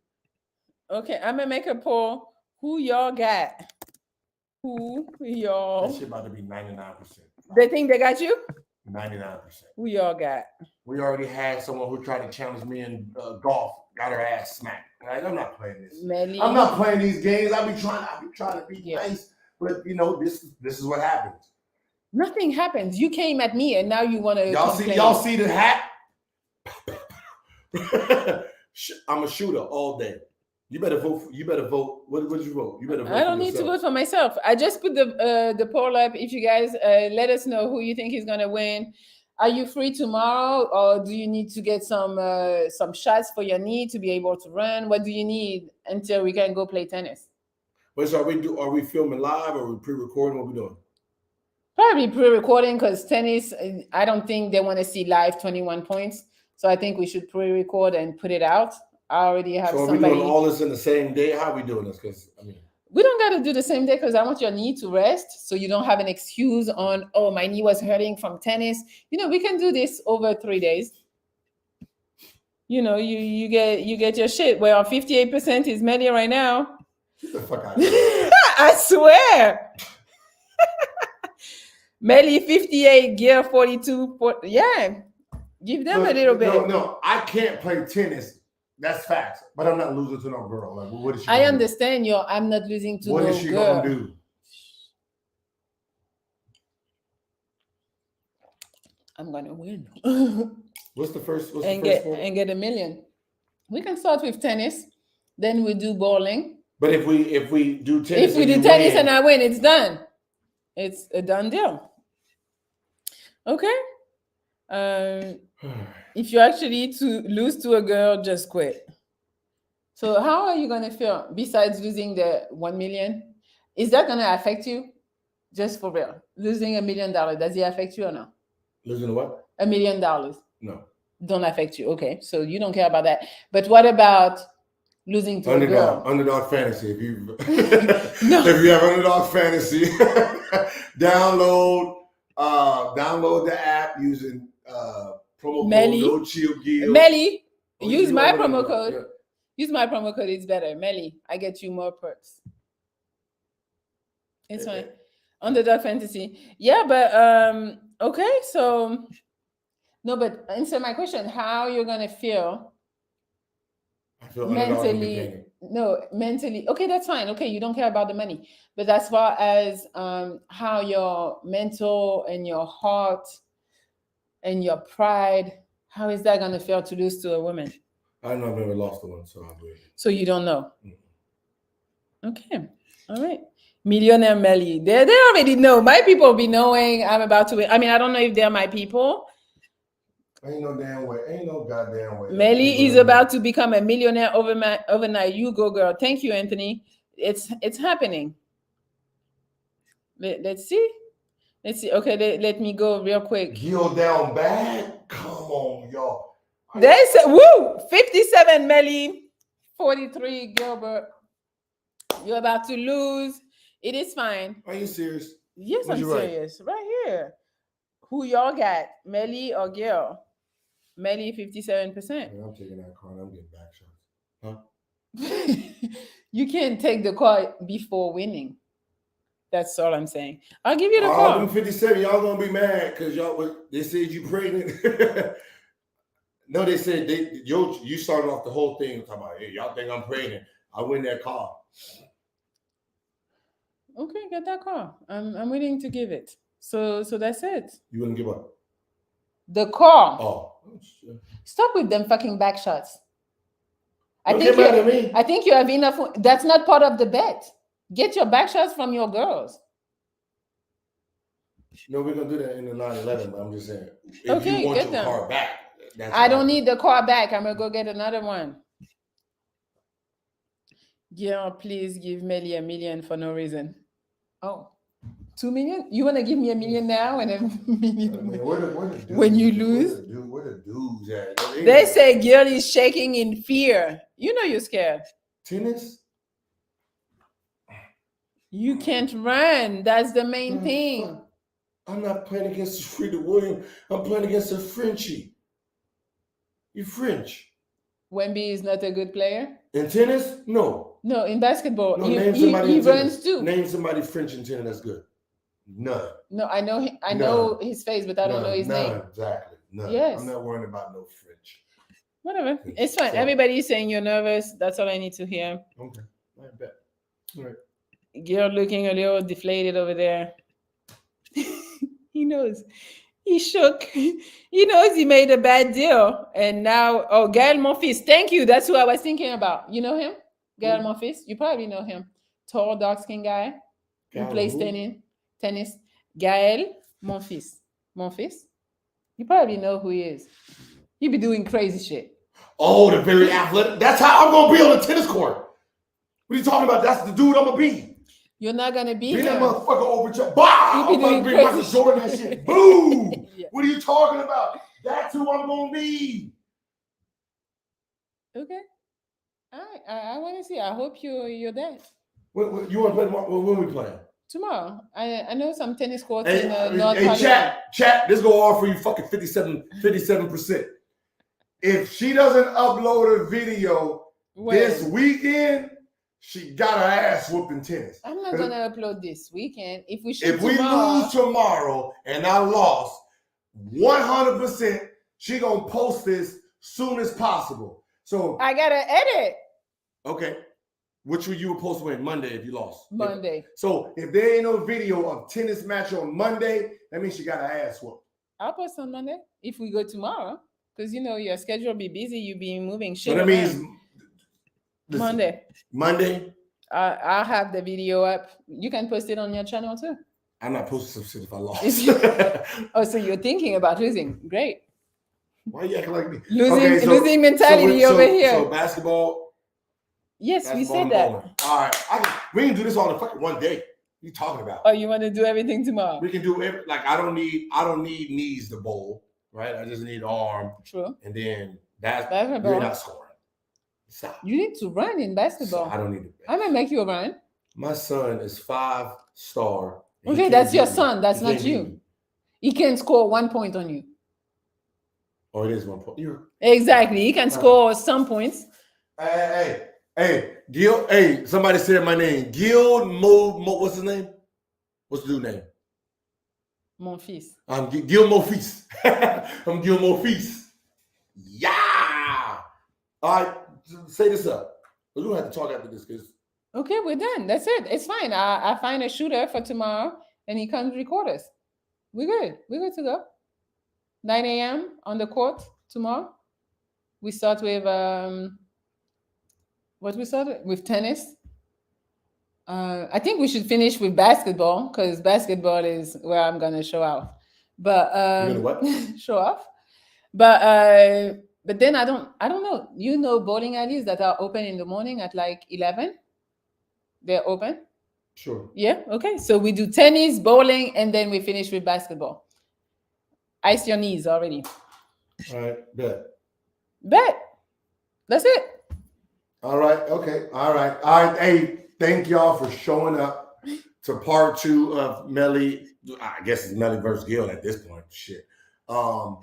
Okay, I'm gonna make a poll. Who y'all got? Who y'all? That shit about to be 99%. They think they got you? 99%. Who y'all got? We already had someone who tried to challenge me in golf. Got her ass smacked. Right? I'm not playing this. Melli. I'm not playing these games. I be trying to be nice, but this is what happens. Nothing happens. You came at me, and now you want to. Y'all see the hat? I'm a shooter all day. You better vote. What did you vote? You better vote. I don't need to vote for myself. I just put the poll up. If you guys let us know who you think is gonna win. Are you free tomorrow, or do you need to get some shots for your knee to be able to run? What do you need until we can go play tennis? Wait, so are we filming live or are we pre-recording? What we doing? Probably pre-recording, because tennis, I don't think they want to see live 21 points. So I think we should pre-record and put it out. I already have somebody. So are we doing all this in the same day? How are we doing this? Because We don't got to do the same day because I want your knee to rest so you don't have an excuse on, oh, my knee was hurting from tennis. We can do this over 3 days. You get your shit. Well, 58% is Melli right now. Get the fuck out of here. I swear. Melli 58, Gear 42. Yeah. Give them a little bit. No, I can't play tennis. That's facts. But I'm not losing to no girl. Like, what is she? I understand you. I'm not losing to no girl. What is she gonna do? I'm gonna win. What's the first one? And get $1 million. We can start with tennis, then we do bowling. But if we do tennis, if we do tennis and I win, it's done. It's a done deal. Okay. If you actually lose to a girl, just quit. So how are you gonna feel besides losing the 1 million? Is that gonna affect you? Just for real, losing $1 million, does it affect you or no? Losing what? $1 million. No. Don't affect you. Okay, so you don't care about that. But what about losing to a girl? Underdog fantasy. If you if you have underdog fantasy, download the app using promo Melli. code No Chill Gil. Melli, use my promo code. Yeah. Use my promo code. It's better. Melli, I get you more perks. It's fine. Underdog fantasy. Yeah, but okay, so no, but answer my question. How you're gonna feel? I feel mentally. No, mentally. Okay, that's fine. Okay, you don't care about the money, but as far as how your mental and your heart and your pride, how is that gonna feel to lose to a woman? I don't know. I've never lost to one, so I believe. So you don't know. Mm-hmm. Okay. All right. Millionaire Melli. They already know. My people be knowing I'm about to win. I mean, I don't know if they're my people. Ain't no damn way. Ain't no goddamn way. Melli is about to become a millionaire overnight. You go, girl. Thank you, Anthony. It's happening. Let's see. Let's see. Okay, let me go real quick. Gil down bad? Come on, y'all. They said, woo! 57 Melli, 43 Gilbert. You're about to lose. It is fine. Are you serious? Yes, I'm serious. Right here. Who y'all got? Melli or Gil? Melli 57%. Man, I'm taking that card. I'm getting back shots. Huh? You can't take the card before winning. That's all I'm saying. I'll give you the card. I'm 57. Y'all gonna be mad because they said you pregnant. No, they said you started off the whole thing talking about, hey, y'all think I'm pregnant. I win that car. Okay, get that car. I'm willing to give it. So that's it. You wouldn't give up? The car. Oh. Stop with them fucking back shots. I think you have enough. That's not part of the bet. Get your back shots from your girls. No, we're gonna do that in the 9/11, but I'm just saying. If okay, you want get your them. car back. I don't need the car back. I'm gonna go get another one. Yeah, please give Melli $1 million for no reason. Oh, 2 million? You want to give me $1 million now and $1 million when you lose? Where the dudes at? They say Gil is shaking in fear. You know you're scared. Tennis? You can't run. That's the main thing. I'm not playing against Frida Williams. I'm playing against a Frenchie. You French. Wemby is not a good player? In tennis? No. No, in basketball. No, he runs too. Name somebody French in tennis that's good. None. No, I know his face, but I don't know his name. Exactly. None. Yes. I'm not worrying about no French. Whatever. It's fine. Everybody's saying you're nervous. That's all I need to hear. Okay. I bet. All right. You're looking a little deflated over there. He knows. He shook. He knows he made a bad deal. And now, Gael Monfils. Thank you. That's who I was thinking about. You know him? Gael Monfils. You probably know him. Tall, dark-skinned guy who plays tennis. Gael Monfils. Monfils? You probably know who he is. He be doing crazy shit. Oh, the very athletic. That's how I'm going to be on the tennis court. What are you talking about? That's the dude I'm going to be. You're not going to be him. That motherfucker over your bah! I'm going to be Michael Jordan that shit. Boom! Yeah. What are you talking about? That's who I'm going to be. Okay. All right. I want to see. I hope you're that. You want to play tomorrow? When we playing? Tomorrow. I know some tennis courts Hey, in North hey, chat. This go off for you. Fucking 57%. If she doesn't upload a video this weekend, she got her ass whooped in tennis. I'm not gonna upload this weekend. If we lose tomorrow and I lost, 100%, she gonna post this soon as possible. So I gotta edit. Okay. Which one you were supposed to win? Monday if you lost. Monday. So if there ain't no video of tennis match on Monday, that means she got her ass whooped. I'll post on Monday if we go tomorrow. Because your schedule will be busy, you'll be moving shit. So that means Monday. Monday? I'll have the video up. You can post it on your channel too. I'm not posting some shit if I lost. Oh, so you're thinking about losing. Great. Why are you acting like me? Losing mentality over here. So basketball. Yes, we said that. All right. We can do this all in fucking one day. What you talking about? Oh, you want to do everything tomorrow? We can do it. Like I don't need knees to bowl, right? I just need arm. True. And then basketball. You're not scoring. Stop. You need to run in basketball. So I don't need to. I'm gonna make you run. My son is 5-star. Okay, that's your son. That's not you. He can score 1 point on you. Oh, it is 1 point. Exactly. He can score some points. Hey, Gil. Hey, somebody said my name. Gil what's his name? What's the dude name? Mon fils. I'm Gil Mofis. I'm Gil Mofis. Yeah. All right, say this up. We don't have to talk after this because. Okay, we're done. That's it. It's fine. I find a shooter for tomorrow, and he comes record us. We're good. We're good to go. 9 a.m. on the court tomorrow. We start with what we started with tennis. I think we should finish with basketball because basketball is where I'm gonna show off. But you're gonna what? Show off. But then I don't know. Bowling alleys that are open in the morning at like 11. They're open. Sure. Yeah. Okay. So we do tennis, bowling, and then we finish with basketball. Ice your knees already. All right. Bet. That's it. All right. Okay. All right. Hey, thank y'all for showing up to part 2 of Melli. I guess it's Melli versus Gil at this point. Shit. And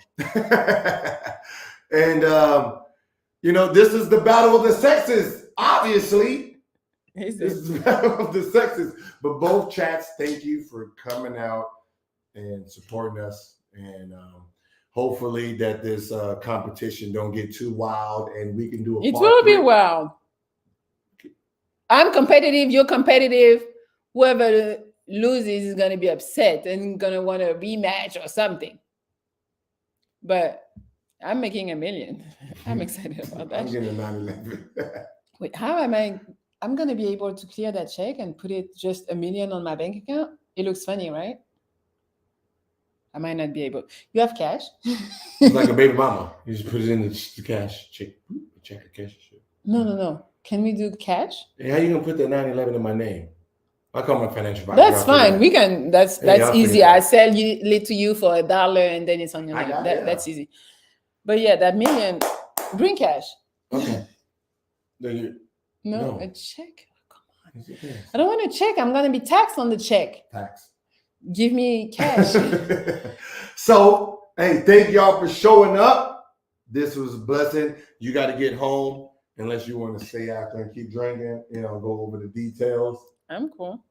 this is the battle of the sexes. Obviously, this is the battle of the sexes. But both chats, thank you for coming out and supporting us. And hopefully that this competition don't get too wild and we can do a. It will be wild. I'm competitive. You're competitive. Whoever loses is gonna be upset and gonna want a rematch or something. But I'm making $1 million. I'm excited about that. I'm getting a 911. Wait, how am I? I'm gonna be able to clear that check and put it just $1 million on my bank account. It looks funny, right? I might not be able. You have cash? It's like a baby mama. You just put it in the cash check a cash. No. Can we do cash? Hey, how you gonna put that 911 in my name? I call my financial advisor. That's fine. We can. That's easy. I sell it to you for $1, and then it's on your name. That's easy. But yeah, that $1 million. Bring cash. Okay. No, a check. Come on. I don't want a check. I'm gonna be taxed on the check. Tax. Give me cash. So, hey, thank y'all for showing up. This was a blessing. You got to get home unless you want to stay after and keep drinking. Go over the details. I'm cool.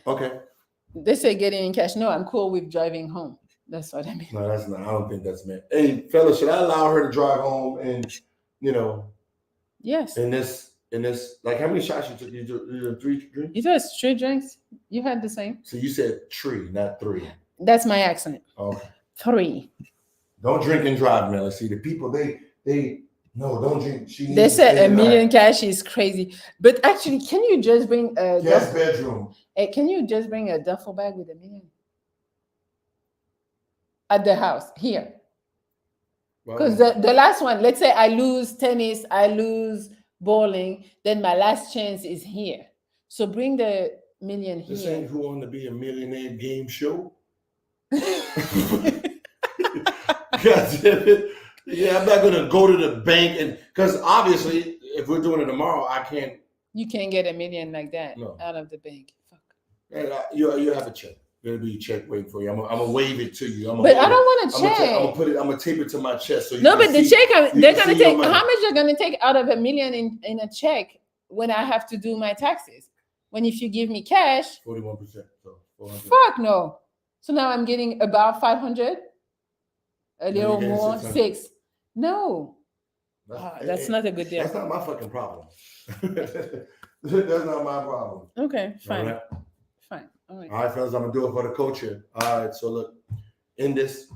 Okay. They say getting in cash. No, I'm cool with driving home. That's what I mean. No, that's not. I don't think that's meant. Hey, fella, should I allow her to drive home and, Yes. In this, like, how many shots you took? You took 3 drinks? You took 3 drinks? You had the same. So you said 3, not 3. That's my accent. Okay. 3. Don't drink and drive, Melli. See, the people, no, don't drink. They said $1 million cash is crazy. But actually, can you just bring a guest bedroom? Can you just bring a duffel bag with $1 million? At the house, here. Because the last one, let's say I lose tennis, I lose bowling, then my last chance is here. So bring the $1 million here. This ain't Who Want to Be a Millionaire game show. Yeah, I'm not gonna go to the bank because obviously, if we're doing it tomorrow, I can't You can't get $1 million like that No. out of the bank. Fuck. And you have a check. There'll be a check waiting for you. I'm gonna wave it to you. But I don't want to check. I'm gonna tape it to my chest so you No, can but the see, check, you they're can gonna see your take. money. How much they're gonna take out of $1 million in a check when I have to do my taxes? When if you give me cash, 41%. So 400. fuck no. So now I'm getting about 500, a Now little you're getting more, 600. 6. No, that's not a good deal. That's not my fucking problem. That's not my problem. Okay, fine. All right. Fine. All right. All right, fellas, I'm gonna do it for the culture. All right, so look, end this.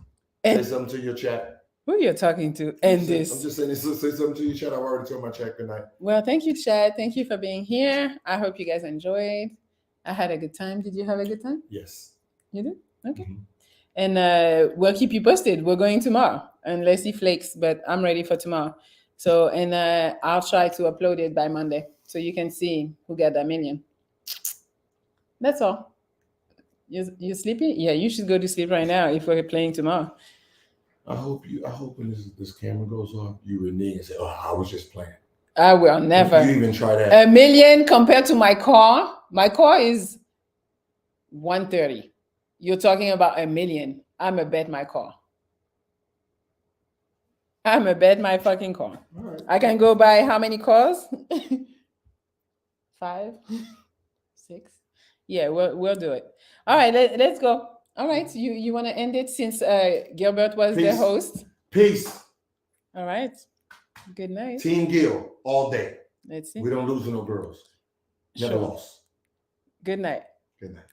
Say something to your chat. Who you're talking to? End this. I'm just saying this. Say something to your chat. I've already told my chat good night. Well, thank you, Chad. Thank you for being here. I hope you guys enjoyed. I had a good time. Did you have a good time? Yes. You did? Okay. Mhm. And we'll keep you posted. We're going tomorrow, unless he flakes, but I'm ready for tomorrow. So, and I'll try to upload it by Monday so you can see who got that $1 million. That's all. You sleepy? Yeah, you should go to sleep right now if we're playing tomorrow. I hope when this camera goes off, you renege and say, "Oh, I was just playing." I will never. You even try that. $1 million compared to my car. My car is 130. You're talking about $1 million. I'm a bet my car. I'm a bet my fucking car. All right. I can go buy how many cars? 5, 6. Yeah, we'll do it. All right, let's go. All right, you want to end it since Gilbert was the Peace. host? Peace. All right. Good night. Team Gil all day. Let's see. We don't lose to no girls. Never Sure. lost. Good night. Good night.